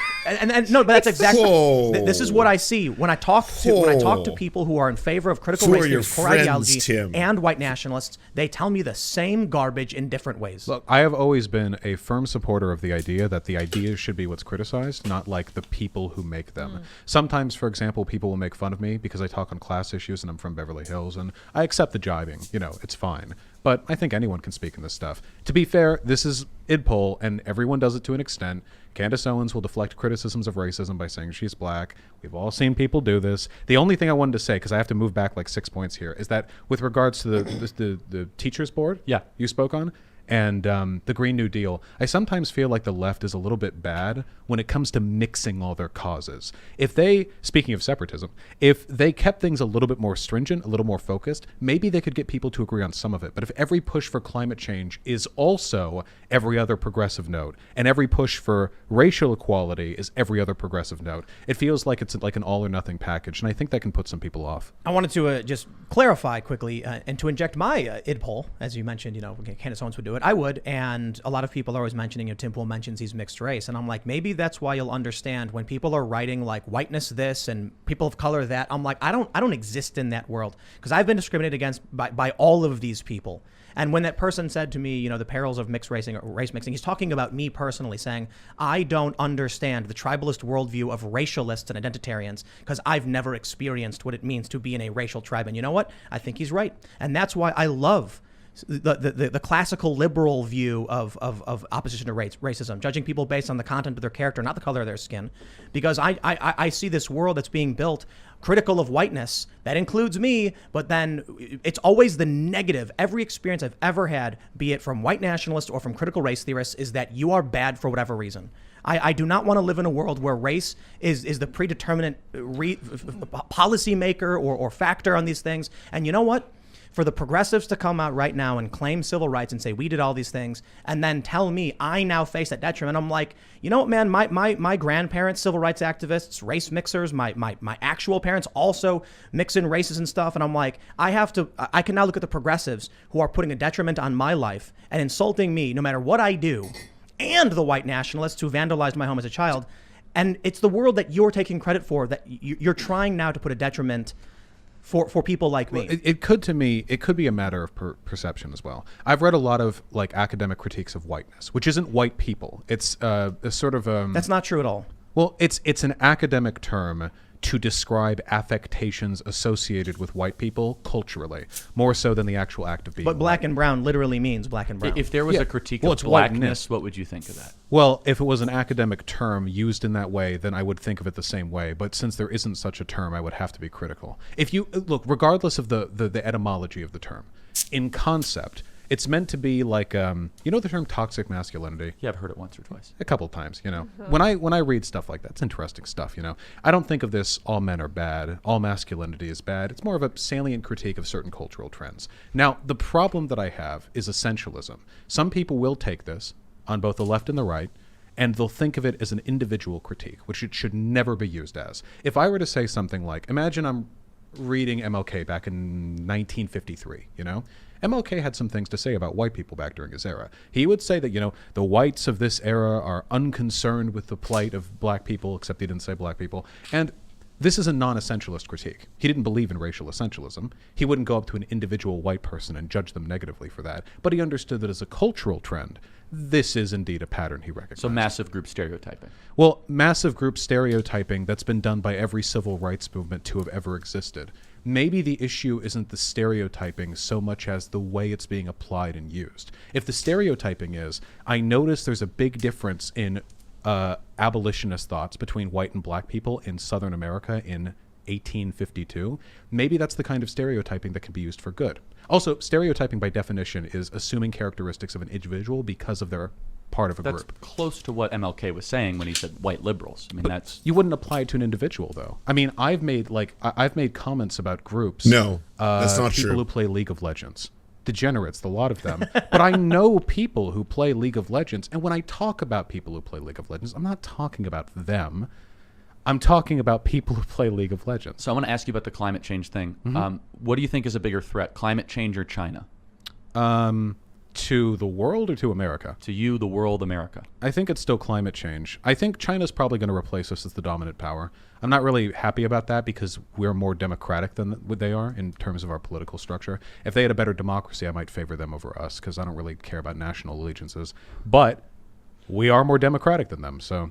[SPEAKER 3] no, but that's exactly this is what I see when I talk to people who are in favor of critical
[SPEAKER 4] Who
[SPEAKER 3] race
[SPEAKER 4] are your
[SPEAKER 3] theory, core
[SPEAKER 4] friends,
[SPEAKER 3] ideology,
[SPEAKER 4] Tim?
[SPEAKER 3] and white nationalists. They tell me the same garbage in different ways.
[SPEAKER 1] Look, I have always been a firm supporter of the idea that the ideas should be what's criticized, not like the people who make them. Sometimes, for example, people will make fun of me because I talk on class issues and I'm from Beverly Hills, and I accept the jibing. You know, it's fine. But I think anyone can speak in this stuff. To be fair, this is idpol, and everyone does it to an extent. Candace Owens will deflect criticisms of racism by saying she's black. We've all seen people do this. The only thing I wanted to say, because I have to move back like 6 points here, is that with regards to the teachers board you spoke on, and the Green New Deal, I sometimes feel like the left is a little bit bad when it comes to mixing all their causes. If they, speaking of separatism, if they kept things a little bit more stringent, a little more focused, maybe they could get people to agree on some of it. But if every push for climate change is also every other progressive note, and every push for racial equality is every other progressive note, it feels like it's like an all or nothing package, and I think that can put some people off.
[SPEAKER 3] I wanted to just clarify quickly and to inject my idpol, as you mentioned, you know, Candace Owens would do it. I would, and a lot of people are always mentioning, you know, Tim Pool mentions he's mixed race, and I'm like, maybe that's why you'll understand when people are writing like whiteness this and people of color that. I'm like, I don't exist in that world because I've been discriminated against by all of these people. And when that person said to me, you know, the perils of mixed racing or race mixing, he's talking about me personally, saying, I don't understand the tribalist worldview of racialists and identitarians because I've never experienced what it means to be in a racial tribe. And you know what? I think he's right. And that's why I love the classical liberal view of opposition to racism, judging people based on the content of their character, not the color of their skin, because I see this world that's being built critical of whiteness. That includes me, but then it's always the negative. Every experience I've ever had, be it from white nationalists or from critical race theorists, is that you are bad for whatever reason. I do not want to live in a world where race is the predeterminant policymaker or factor on these things. And you know what? For the progressives to come out right now and claim civil rights and say we did all these things and then tell me I now face that detriment, I'm like, you know what, man, my grandparents, civil rights activists, race mixers, my actual parents also mix in races and stuff. And I'm like, I can now look at the progressives who are putting a detriment on my life and insulting me no matter what I do, and the white nationalists who vandalized my home as a child. And it's the world that you're taking credit for, that you're trying now to put a detriment for people like me.
[SPEAKER 1] Well, it could to me, it could be a matter of perception as well. I've read a lot of like academic critiques of whiteness, which isn't white people. It's a sort of
[SPEAKER 3] That's not true at all.
[SPEAKER 1] well, it's an academic term to describe affectations associated with white people culturally, more so than the actual act of being
[SPEAKER 3] But black
[SPEAKER 1] white.
[SPEAKER 3] and brown literally means black and brown.
[SPEAKER 2] If there was
[SPEAKER 1] Yeah.
[SPEAKER 2] a critique
[SPEAKER 1] Well,
[SPEAKER 2] of
[SPEAKER 1] it's whiteness.
[SPEAKER 2] blackness, what would you think of that?
[SPEAKER 1] Well, if it was an academic term used in that way, then I would think of it the same way. But since there isn't such a term, I would have to be critical. If you look, regardless of the etymology of the term, in concept, it's meant to be like you know the term toxic masculinity.
[SPEAKER 2] Yeah, I've heard it once or twice.
[SPEAKER 1] A couple times, you know. When I read stuff like that, it's interesting stuff, you know. I don't think of this all men are bad, all masculinity is bad. It's more of a salient critique of certain cultural trends. Now, the problem that I have is essentialism. Some people will take this on both the left and the right, and they'll think of it as an individual critique, which it should never be used as. If I were to say something like, imagine I'm reading MLK back in 1953, you know? MLK had some things to say about white people back during his era. He would say that, you know, the whites of this era are unconcerned with the plight of black people, except he didn't say black people. And this is a non-essentialist critique. He didn't believe in racial essentialism. He wouldn't go up to an individual white person and judge them negatively for that. But he understood that as a cultural trend, this is indeed a pattern he recognized.
[SPEAKER 2] So massive group stereotyping.
[SPEAKER 1] Well, massive group stereotyping that's been done by every civil rights movement to have ever existed. Maybe the issue isn't the stereotyping so much as the way it's being applied and used. If the stereotyping is, I notice there's a big difference in abolitionist thoughts between white and black people in Southern America in 1852, maybe that's the kind of stereotyping that can be used for good. Also, stereotyping by definition is assuming characteristics of an individual because of their part of a
[SPEAKER 2] That's
[SPEAKER 1] group.
[SPEAKER 2] close to what MLK was saying when he said white liberals. I mean, that's
[SPEAKER 1] You wouldn't apply it to an individual, though. I mean, I've made comments about groups.
[SPEAKER 4] No, that's not
[SPEAKER 1] people
[SPEAKER 4] true.
[SPEAKER 1] who play League of Legends. Degenerates, the lot of them. But I know people who play League of Legends, and when I talk about people who play League of Legends, I'm not talking about them. I'm talking about people who play League of Legends.
[SPEAKER 2] So I want to ask you about the climate change thing. What do you think is a bigger threat, climate change or China?
[SPEAKER 1] To the world or to America?
[SPEAKER 2] To you, the world, America.
[SPEAKER 1] I think it's still climate change. I think China's probably going to replace us as the dominant power. I'm not really happy about that because we're more democratic than what they are in terms of our political structure. If they had a better democracy, I might favor them over us because I don't really care about national allegiances. But we are more democratic than them, so...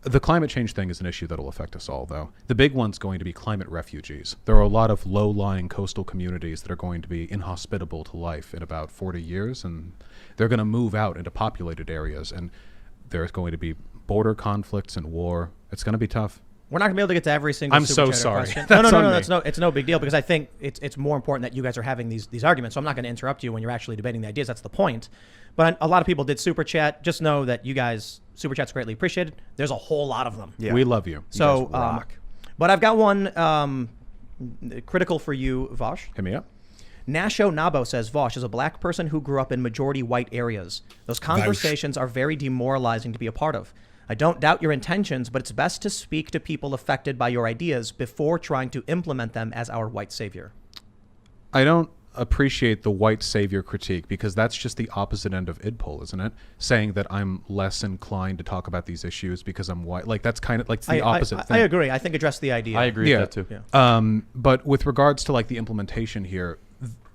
[SPEAKER 1] The climate change thing is an issue that will affect us all, though. The big one's going to be climate refugees. There are a lot of low-lying coastal communities that are going to be inhospitable to life in about 40 years, and they're going to move out into populated areas, and there's going to be border conflicts and war. It's going to be tough.
[SPEAKER 3] We're not gonna be able to get to every single.
[SPEAKER 1] I'm
[SPEAKER 3] Super
[SPEAKER 1] so
[SPEAKER 3] Chatter
[SPEAKER 1] sorry.
[SPEAKER 3] question.
[SPEAKER 1] That's
[SPEAKER 3] No.
[SPEAKER 1] on me.
[SPEAKER 3] It's no big deal because I think it's more important that you guys are having these arguments. So I'm not going to interrupt you when you're actually debating the ideas. That's the point. But a lot of people did super chat. Just know that you guys super chats greatly appreciated. There's a whole lot of them.
[SPEAKER 5] Yeah.
[SPEAKER 1] We love you.
[SPEAKER 3] So,
[SPEAKER 5] guys rock.
[SPEAKER 3] but I've got one critical for you, Vaush.
[SPEAKER 1] Hit me up.
[SPEAKER 3] Nasho Nabo says, Vaush is a black person who grew up in majority white areas. Those conversations are very demoralizing to be a part of. I don't doubt your intentions, but it's best to speak to people affected by your ideas before trying to implement them as our white savior.
[SPEAKER 1] I don't appreciate the white savior critique because that's just the opposite end of idpol, isn't it? Saying that I'm less inclined to talk about these issues because I'm white. Like that's kind of like the opposite thing.
[SPEAKER 3] I agree. I think address the idea.
[SPEAKER 2] I agree
[SPEAKER 1] Yeah.
[SPEAKER 2] with that too.
[SPEAKER 3] Yeah.
[SPEAKER 1] But with regards to like the implementation here,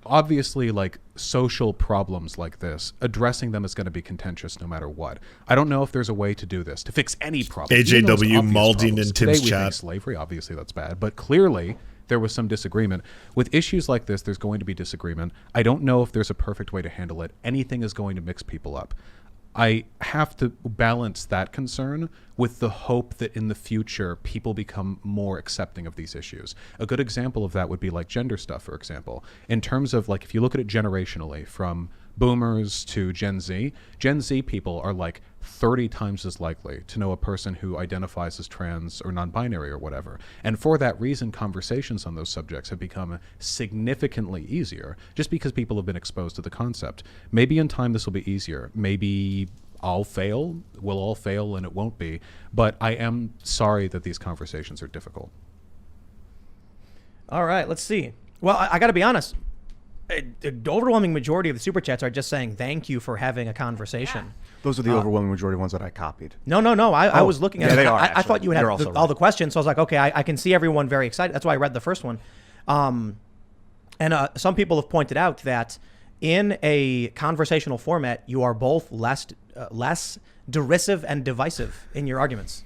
[SPEAKER 1] obviously like social problems like this, addressing them is going to be contentious no matter what. I don't know if there's a way to do this to fix any problem. Even those
[SPEAKER 4] AJW
[SPEAKER 1] obvious
[SPEAKER 4] Malding
[SPEAKER 1] problems.
[SPEAKER 4] in
[SPEAKER 1] Today
[SPEAKER 4] Tim's
[SPEAKER 1] we think
[SPEAKER 4] chat.
[SPEAKER 1] slavery, obviously that's bad, but clearly there was some disagreement. With issues like this, there's going to be disagreement. I don't know if there's a perfect way to handle it. Anything is going to mix people up. I have to balance that concern with the hope that in the future people become more accepting of these issues. A good example of that would be like gender stuff, for example. In terms of like, if you look at it generationally from boomers to Gen Z people are like 30 times as likely to know a person who identifies as trans or non-binary or whatever. And for that reason, conversations on those subjects have become significantly easier just because people have been exposed to the concept. Maybe in time this will be easier. Maybe I'll fail, we'll all fail, and it won't be. But I am sorry that these conversations are difficult.
[SPEAKER 3] All right, let's see. Well, I got to be honest. The overwhelming majority of the super chats are just saying thank you for having a conversation.
[SPEAKER 5] Those are the overwhelming majority ones that I copied.
[SPEAKER 3] No. I was looking at
[SPEAKER 5] yeah,
[SPEAKER 3] it.
[SPEAKER 5] they are,
[SPEAKER 3] I
[SPEAKER 5] actually.
[SPEAKER 3] thought you would
[SPEAKER 5] You're
[SPEAKER 3] have
[SPEAKER 5] also
[SPEAKER 3] all
[SPEAKER 5] right.
[SPEAKER 3] the questions, so I was like, okay, I can see everyone very excited. That's why I read the first one. And some people have pointed out that in a conversational format, you are both less derisive and divisive in your arguments.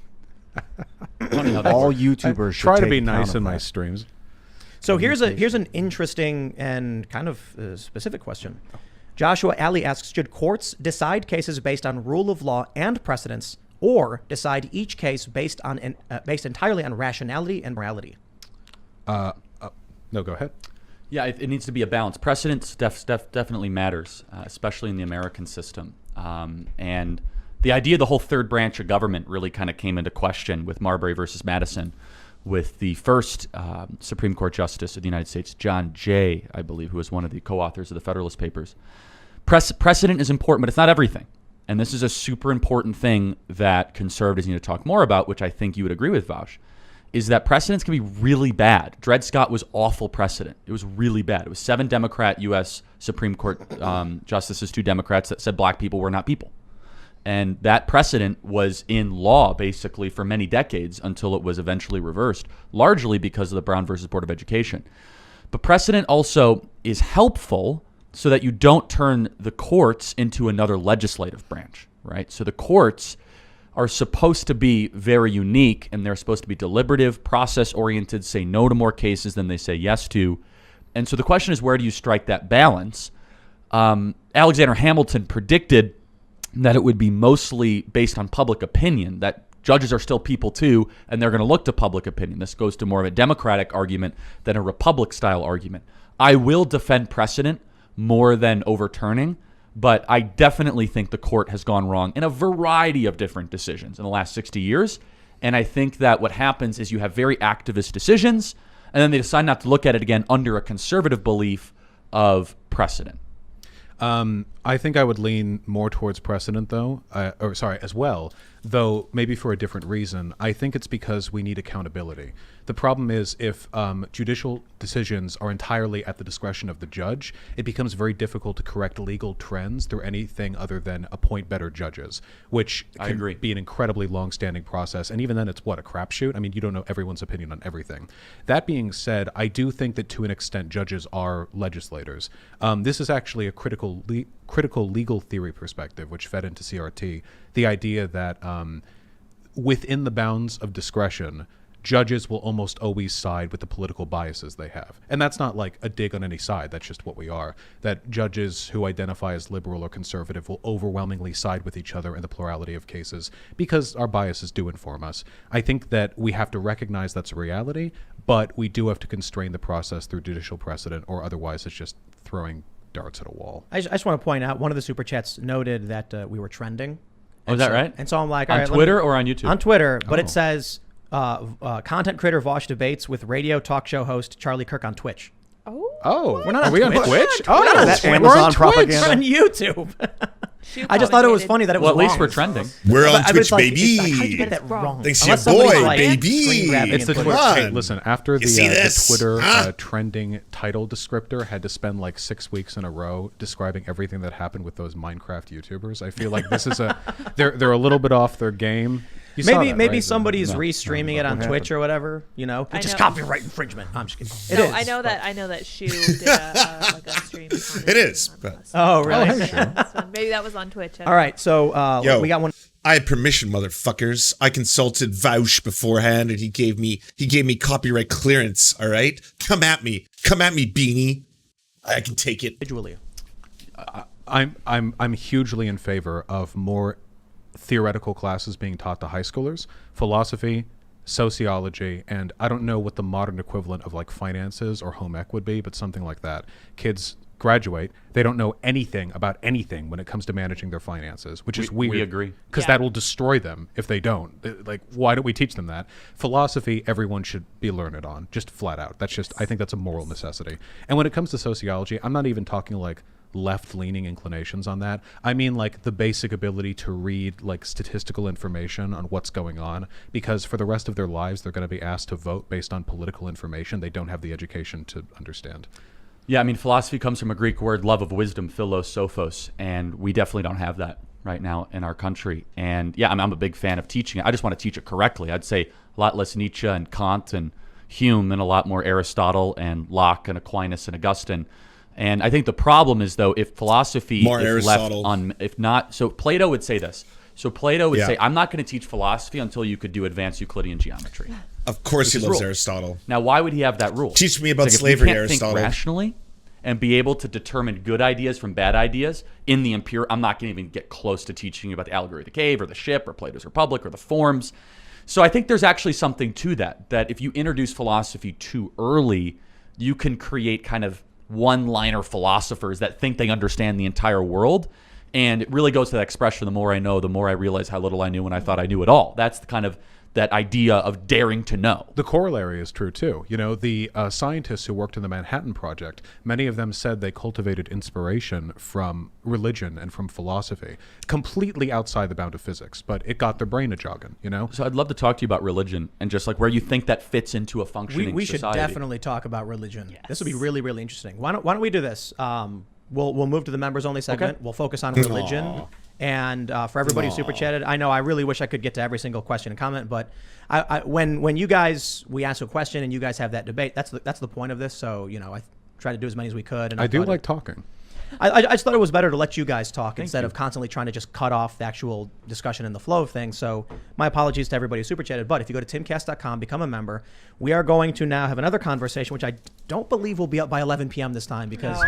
[SPEAKER 2] Funny how that
[SPEAKER 5] All
[SPEAKER 2] works.
[SPEAKER 5] YouTubers should
[SPEAKER 1] Try to
[SPEAKER 5] take
[SPEAKER 1] be
[SPEAKER 5] account
[SPEAKER 1] nice
[SPEAKER 5] of
[SPEAKER 1] in my
[SPEAKER 5] that.
[SPEAKER 1] streams.
[SPEAKER 3] So here's an interesting and kind of specific question. Joshua Alley asks, should courts decide cases based on rule of law and precedents, or decide each case based entirely on rationality and morality?
[SPEAKER 1] No, go ahead.
[SPEAKER 2] Yeah, it needs to be a balance. Precedence definitely matters, especially in the American system. And the idea of the whole third branch of government really kind of came into question with Marbury versus Madison, with the first Supreme Court Justice of the United States, John Jay, I believe, who was one of the co-authors of the Federalist Papers. Precedent is important, but it's not everything. And this is a super important thing that conservatives need to talk more about, which I think you would agree with, Vaush, is that precedents can be really bad. Dred Scott was awful precedent. It was really bad. It was 7 Democrat U.S. Supreme Court justices, 2 Democrats, that said black people were not people. And that precedent was in law basically for many decades until it was eventually reversed, largely because of the Brown versus Board of Education. But precedent also is helpful so that you don't turn the courts into another legislative branch, right? So the courts are supposed to be very unique, and they're supposed to be deliberative, process-oriented, say no to more cases than they say yes to. And so the question is, where do you strike that balance? Alexander Hamilton predicted that it would be mostly based on public opinion, that judges are still people too, and they're going to look to public opinion. This goes to more of a Democratic argument than a Republic-style argument. I will defend precedent more than overturning, but I definitely think the court has gone wrong in a variety of different decisions in the last 60 years. And I think that what happens is you have very activist decisions, and then they decide not to look at it again under a conservative belief of precedent.
[SPEAKER 1] I think I would lean more towards precedent, though, as well, though maybe for a different reason. I think it's because we need accountability. The problem is if judicial decisions are entirely at the discretion of the judge, it becomes very difficult to correct legal trends through anything other than appoint better judges, which
[SPEAKER 2] I
[SPEAKER 1] can
[SPEAKER 2] agree.
[SPEAKER 1] be an incredibly long-standing process. And even then, it's what, a crapshoot? I mean, you don't know everyone's opinion on everything. That being said, I do think that to an extent, judges are legislators. This is actually a critical legal theory perspective, which fed into CRT. The idea that within the bounds of discretion, judges will almost always side with the political biases they have. And that's not like a dig on any side. That's just what we are. That judges who identify as liberal or conservative will overwhelmingly side with each other in the plurality of cases because our biases do inform us. I think that we have to recognize that's a reality, but we do have to constrain the process through judicial precedent, or otherwise it's just throwing darts at a wall.
[SPEAKER 3] I just want to point out, one of the super chats noted that we were trending.
[SPEAKER 2] Oh, is that right?
[SPEAKER 3] And so I'm like,
[SPEAKER 2] On
[SPEAKER 3] all right,
[SPEAKER 2] Twitter or on YouTube?
[SPEAKER 3] On Twitter, but
[SPEAKER 1] Oh.
[SPEAKER 3] it says content creator Vaush debates with radio talk show host Charlie Kirk on Twitch.
[SPEAKER 1] Oh,
[SPEAKER 3] We're not
[SPEAKER 1] are
[SPEAKER 3] on
[SPEAKER 1] we on
[SPEAKER 3] Twitch.
[SPEAKER 1] Twitch?
[SPEAKER 3] We're not on
[SPEAKER 1] Oh,
[SPEAKER 3] Twitch.
[SPEAKER 1] we're
[SPEAKER 5] Amazon
[SPEAKER 1] on Twitch.
[SPEAKER 5] propaganda.
[SPEAKER 3] We're on YouTube. I just thought it was funny that it was
[SPEAKER 2] Well, at least
[SPEAKER 3] wrong.
[SPEAKER 2] we're trending.
[SPEAKER 4] We're on
[SPEAKER 3] But
[SPEAKER 4] Twitch,
[SPEAKER 3] it's like,
[SPEAKER 4] baby.
[SPEAKER 3] it's like, how did you get that wrong?
[SPEAKER 4] Thanks to
[SPEAKER 3] Unless
[SPEAKER 4] your
[SPEAKER 3] somebody's,
[SPEAKER 4] boy,
[SPEAKER 3] like,
[SPEAKER 4] baby.
[SPEAKER 3] screen grabbing
[SPEAKER 1] It's the
[SPEAKER 3] and
[SPEAKER 1] Twitter.
[SPEAKER 3] putting it
[SPEAKER 1] Hey,
[SPEAKER 4] on.
[SPEAKER 1] listen, after
[SPEAKER 4] You
[SPEAKER 1] the
[SPEAKER 4] see this?
[SPEAKER 1] Twitter
[SPEAKER 4] Huh?
[SPEAKER 1] trending title descriptor had to spend like 6 weeks in a row describing everything that happened with those Minecraft YouTubers, I feel like this is they're a little bit off their game. You saw
[SPEAKER 3] Maybe
[SPEAKER 1] that,
[SPEAKER 3] maybe
[SPEAKER 1] right?
[SPEAKER 3] somebody's
[SPEAKER 1] No.
[SPEAKER 3] restreaming it on
[SPEAKER 5] What
[SPEAKER 3] Twitch
[SPEAKER 5] happened?
[SPEAKER 3] or whatever. You know,
[SPEAKER 6] I
[SPEAKER 3] it's just
[SPEAKER 6] know.
[SPEAKER 3] copyright infringement. I'm just kidding. It
[SPEAKER 6] No,
[SPEAKER 3] is.
[SPEAKER 6] I know that Shu did like a stream.
[SPEAKER 4] It is, but-
[SPEAKER 3] Oh, really?
[SPEAKER 6] Maybe that was on Twitch.
[SPEAKER 3] All right, so
[SPEAKER 4] Yo.
[SPEAKER 3] we got one.
[SPEAKER 4] I had permission, motherfuckers. I consulted Vaush beforehand, and he gave me copyright clearance. All right, come at me, beanie. I can take it.
[SPEAKER 3] Individually.
[SPEAKER 1] I'm hugely in favor of more theoretical classes being taught to high schoolers, philosophy, sociology, and I don't know what the modern equivalent of like finances or home ec would be, but something like that. Kids graduate, they don't know anything about anything when it comes to managing their finances, which is weird.
[SPEAKER 2] We agree.
[SPEAKER 1] Because
[SPEAKER 6] Yeah.
[SPEAKER 1] that will destroy them if they don't. Like, why don't we teach them that? Philosophy, everyone should be learned on, just flat out. That's just, I think that's a moral necessity. And when it comes to sociology, I'm not even talking like left-leaning inclinations on that. I mean like the basic ability to read like statistical information on what's going on, because for the rest of their lives they're going to be asked to vote based on political information they don't have the education to understand.
[SPEAKER 2] Yeah, I mean, philosophy comes from a Greek word, love of wisdom, philos, sophos, and we definitely don't have that right now in our country. And yeah, I'm a big fan of teaching it. I just want to teach it correctly. I'd say a lot less Nietzsche and Kant and Hume and a lot more Aristotle and Locke and Aquinas and Augustine. And I think the problem is, though, if philosophy
[SPEAKER 4] More
[SPEAKER 2] is left
[SPEAKER 4] Aristotle.
[SPEAKER 2] if not, so Plato would say this. So Plato would
[SPEAKER 4] Yeah.
[SPEAKER 2] say, I'm not going to teach philosophy until you could do advanced Euclidean geometry.
[SPEAKER 4] Of course he
[SPEAKER 2] is
[SPEAKER 4] loves
[SPEAKER 2] rule.
[SPEAKER 4] Aristotle.
[SPEAKER 2] Now, why would he have that rule?
[SPEAKER 4] Teach me about
[SPEAKER 2] It's like,
[SPEAKER 4] slavery,
[SPEAKER 2] if you can't
[SPEAKER 4] Aristotle.
[SPEAKER 2] think rationally and be able to determine good ideas from bad ideas in the I'm not going to even get close to teaching you about the allegory of the cave or the ship or Plato's Republic or the forms. So I think there's actually something to that if you introduce philosophy too early, you can create kind of one-liner philosophers that think they understand the entire world. And it really goes to that expression, the more I know, the more I realize how little I knew when I thought I knew it all. That's the kind of that idea of daring to know.
[SPEAKER 1] The corollary is true too. You know, the scientists who worked in the Manhattan Project, many of them said they cultivated inspiration from religion and from philosophy, completely outside the bound of physics, but it got their brain a jogging, you know?
[SPEAKER 2] So I'd love to talk to you about religion and just like where you think that fits into a functioning
[SPEAKER 3] We should
[SPEAKER 2] society.
[SPEAKER 3] definitely talk about religion. This would be really, really interesting. Why don't we do this? We'll move to the members only segment.
[SPEAKER 2] Okay.
[SPEAKER 3] We'll focus on religion. And for everybody who super chatted, I know I really wish I could get to every single question and comment, but when you guys, we ask a question and you guys have that debate, that's the point of this. So, you know, I try to do as many as we could. And
[SPEAKER 1] I do
[SPEAKER 3] thought
[SPEAKER 1] like talking.
[SPEAKER 3] I just thought it was better to let you guys talk instead
[SPEAKER 2] you.
[SPEAKER 3] of constantly trying to just cut off the actual discussion and the flow of things. So my apologies to everybody who super chatted. But if you go to timcast.com, become a member, we are going to now have another conversation, which I don't believe will be up by 11 p.m. this time because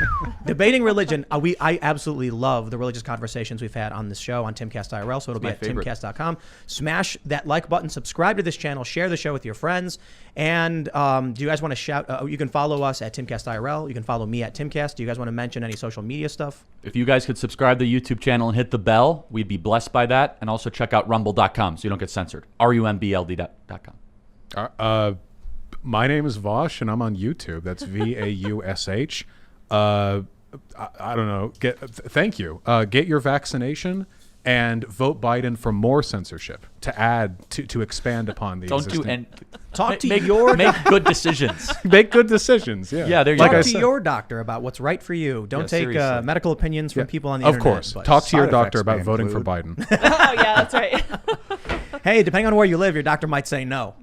[SPEAKER 3] debating religion, I absolutely love the religious conversations we've had on this show on Timcast IRL. So it'll be
[SPEAKER 2] my
[SPEAKER 3] at
[SPEAKER 2] favorite.
[SPEAKER 3] timcast.com. Smash that like button, subscribe to this channel, share the show with your friends. And do you guys want to shout? You can follow us at Timcast IRL. You can follow me at Timcast. Do you guys want to mention any social media stuff?
[SPEAKER 2] If you guys could subscribe to the YouTube channel and hit the bell, we'd be blessed by that. And also check out rumble.com so you don't get censored. rumbld.com.
[SPEAKER 1] My name is Vaush, and I'm on YouTube. That's VAUSH. I don't know. Thank you. Get your vaccination and vote Biden for more censorship to add to expand upon the
[SPEAKER 2] Don't do
[SPEAKER 1] existing.
[SPEAKER 2] and
[SPEAKER 3] Talk to
[SPEAKER 2] make
[SPEAKER 3] your
[SPEAKER 2] make good decisions.
[SPEAKER 1] Make good decisions. Yeah.
[SPEAKER 2] Yeah, there you
[SPEAKER 1] like
[SPEAKER 2] go.
[SPEAKER 1] I
[SPEAKER 3] Talk to
[SPEAKER 1] said.
[SPEAKER 3] your doctor about what's right for you. Don't
[SPEAKER 2] Yeah,
[SPEAKER 3] take
[SPEAKER 2] seriously.
[SPEAKER 3] medical opinions from people on the
[SPEAKER 1] Of
[SPEAKER 3] internet.
[SPEAKER 1] course.
[SPEAKER 3] but-
[SPEAKER 1] Talk to your
[SPEAKER 5] Side
[SPEAKER 1] doctor
[SPEAKER 5] effects
[SPEAKER 1] about
[SPEAKER 5] may
[SPEAKER 1] voting for
[SPEAKER 5] include-
[SPEAKER 1] Biden.
[SPEAKER 6] Oh yeah, that's right.
[SPEAKER 3] Hey, depending on where you live, your doctor might say no.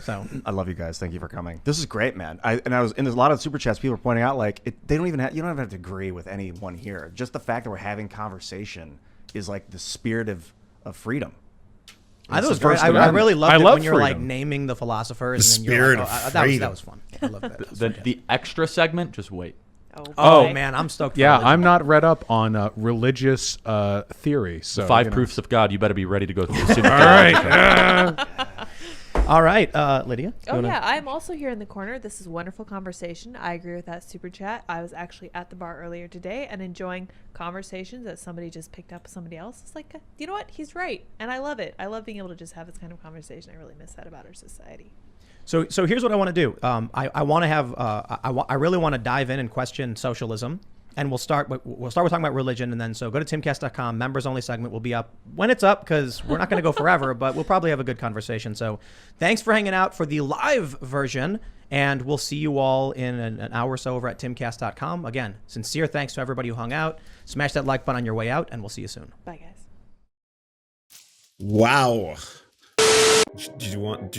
[SPEAKER 3] So
[SPEAKER 5] I love you guys. Thank you for coming. This is great, man. There's a lot of super chats. People are pointing out like they don't even have, you don't even have to agree with anyone here. Just the fact that we're having conversation is like the spirit of freedom.
[SPEAKER 3] I thought it was
[SPEAKER 5] the
[SPEAKER 3] great.
[SPEAKER 5] first
[SPEAKER 3] I
[SPEAKER 5] amendment.
[SPEAKER 3] really loved
[SPEAKER 1] I
[SPEAKER 3] it
[SPEAKER 1] love
[SPEAKER 3] when you're like
[SPEAKER 1] freedom.
[SPEAKER 3] naming the philosophers.
[SPEAKER 4] The
[SPEAKER 3] and then you're
[SPEAKER 4] spirit
[SPEAKER 3] like,
[SPEAKER 4] of
[SPEAKER 3] that
[SPEAKER 4] freedom.
[SPEAKER 3] was fun. I love that. That was
[SPEAKER 2] The
[SPEAKER 3] fantastic.
[SPEAKER 2] extra segment, just wait.
[SPEAKER 3] Oh
[SPEAKER 6] boy.
[SPEAKER 3] man, I'm stoked. For
[SPEAKER 1] Yeah,
[SPEAKER 3] religion.
[SPEAKER 1] I'm not read up on religious theory. So
[SPEAKER 2] 5
[SPEAKER 1] you know.
[SPEAKER 2] proofs of God. You better be ready to go through. All
[SPEAKER 1] right.
[SPEAKER 3] All right, Lydia.
[SPEAKER 6] Oh yeah, I'm also here in the corner. This is wonderful conversation. I agree with that super chat. I was actually at the bar earlier today and enjoying conversations that somebody just picked up somebody else. It's like, you know what? He's right, and I love it. I love being able to just have this kind of conversation. I really miss that about our society.
[SPEAKER 3] So here's what I want to do. I want to have. I really want to dive in and question socialism. And we'll start with talking about religion, and then so go to timcast.com. Members only segment will be up when it's up because we're not going to go forever, but we'll probably have a good conversation. So thanks for hanging out for the live version, and we'll see you all in an hour or so over at timcast.com. Again, sincere thanks to everybody who hung out. Smash that like button on your way out, and we'll see you soon.
[SPEAKER 6] Bye, guys.
[SPEAKER 4] Wow. Do you want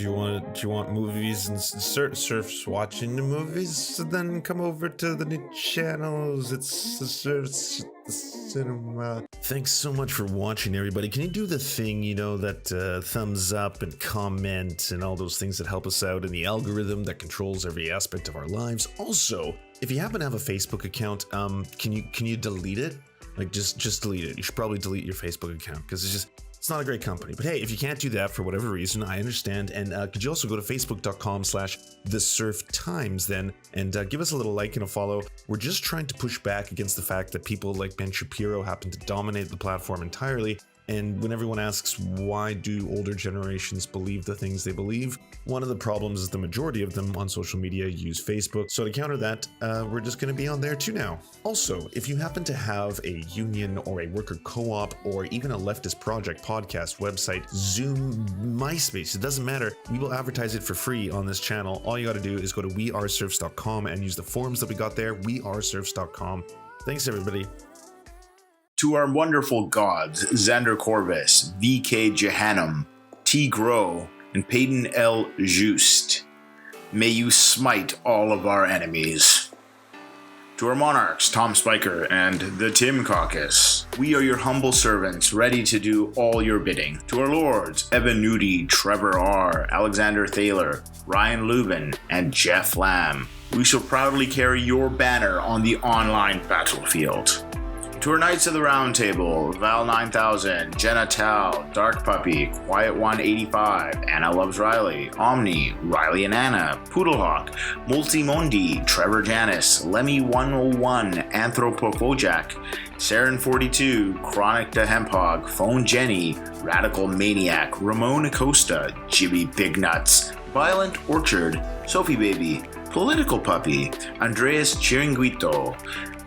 [SPEAKER 4] movies and Serfs watching the movies? So then come over to the new channels. It's the Serfs Cinema. Thanks so much for watching, everybody. Can you do the thing, that thumbs up and comment and all those things that help us out in the algorithm that controls every aspect of our lives? Also, if you happen to have a Facebook account, can you delete it? Like just delete it. You should probably delete your Facebook account because it's not a great company. But hey, if you can't do that for whatever reason, I understand. And could you also go to facebook.com/thesurftimes then and give us a little like and a follow. We're just trying to push back against the fact that people like Ben Shapiro happen to dominate the platform entirely. And when everyone asks why do older generations believe the things they believe, one of the problems is the majority of them on social media use Facebook. So to counter that, we're just going to be on there too now. Also, if you happen to have a union or a worker co-op or even a leftist project podcast, website, Zoom, MySpace, it doesn't matter. We will advertise it for free on this channel. All you got to do is go to weareserfs.com and use the forms that we got there, weareserfs.com. Thanks, everybody.
[SPEAKER 7] To our wonderful gods, Xander Corvus, VK Jehannam, T. Grow, and Peyton L. Just. may you smite all of our enemies. To our monarchs, Tom Spiker and the Tim Caucus, we are your humble servants, ready to do all your bidding. To our lords, Evan Nudie, Trevor R., Alexander Thaler, Ryan Lubin, and Jeff Lamb, we shall proudly carry your banner on the online battlefield. To our Knights of the Round Table, Val 9000, Jenna Tal, Dark Puppy, Quiet 185, Anna Loves Riley, Omni, Riley and Anna, Poodlehawk, Multimondi, Trevor Janis, Lemmy 101, Anthropophojack, Saren 42, Chronic the Hemphog, Phone Jenny, Radical Maniac, Ramon Acosta, Jibby Big Nuts, Violent Orchard, Sophie Baby, Political Puppy, Andreas Chiringuito,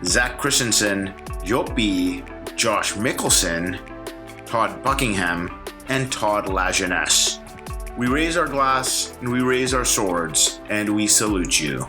[SPEAKER 7] Zach Christensen, Yopi, Josh Mickelson, Todd Buckingham, and Todd Lajeunesse. We raise our glass and we raise our swords and we salute you.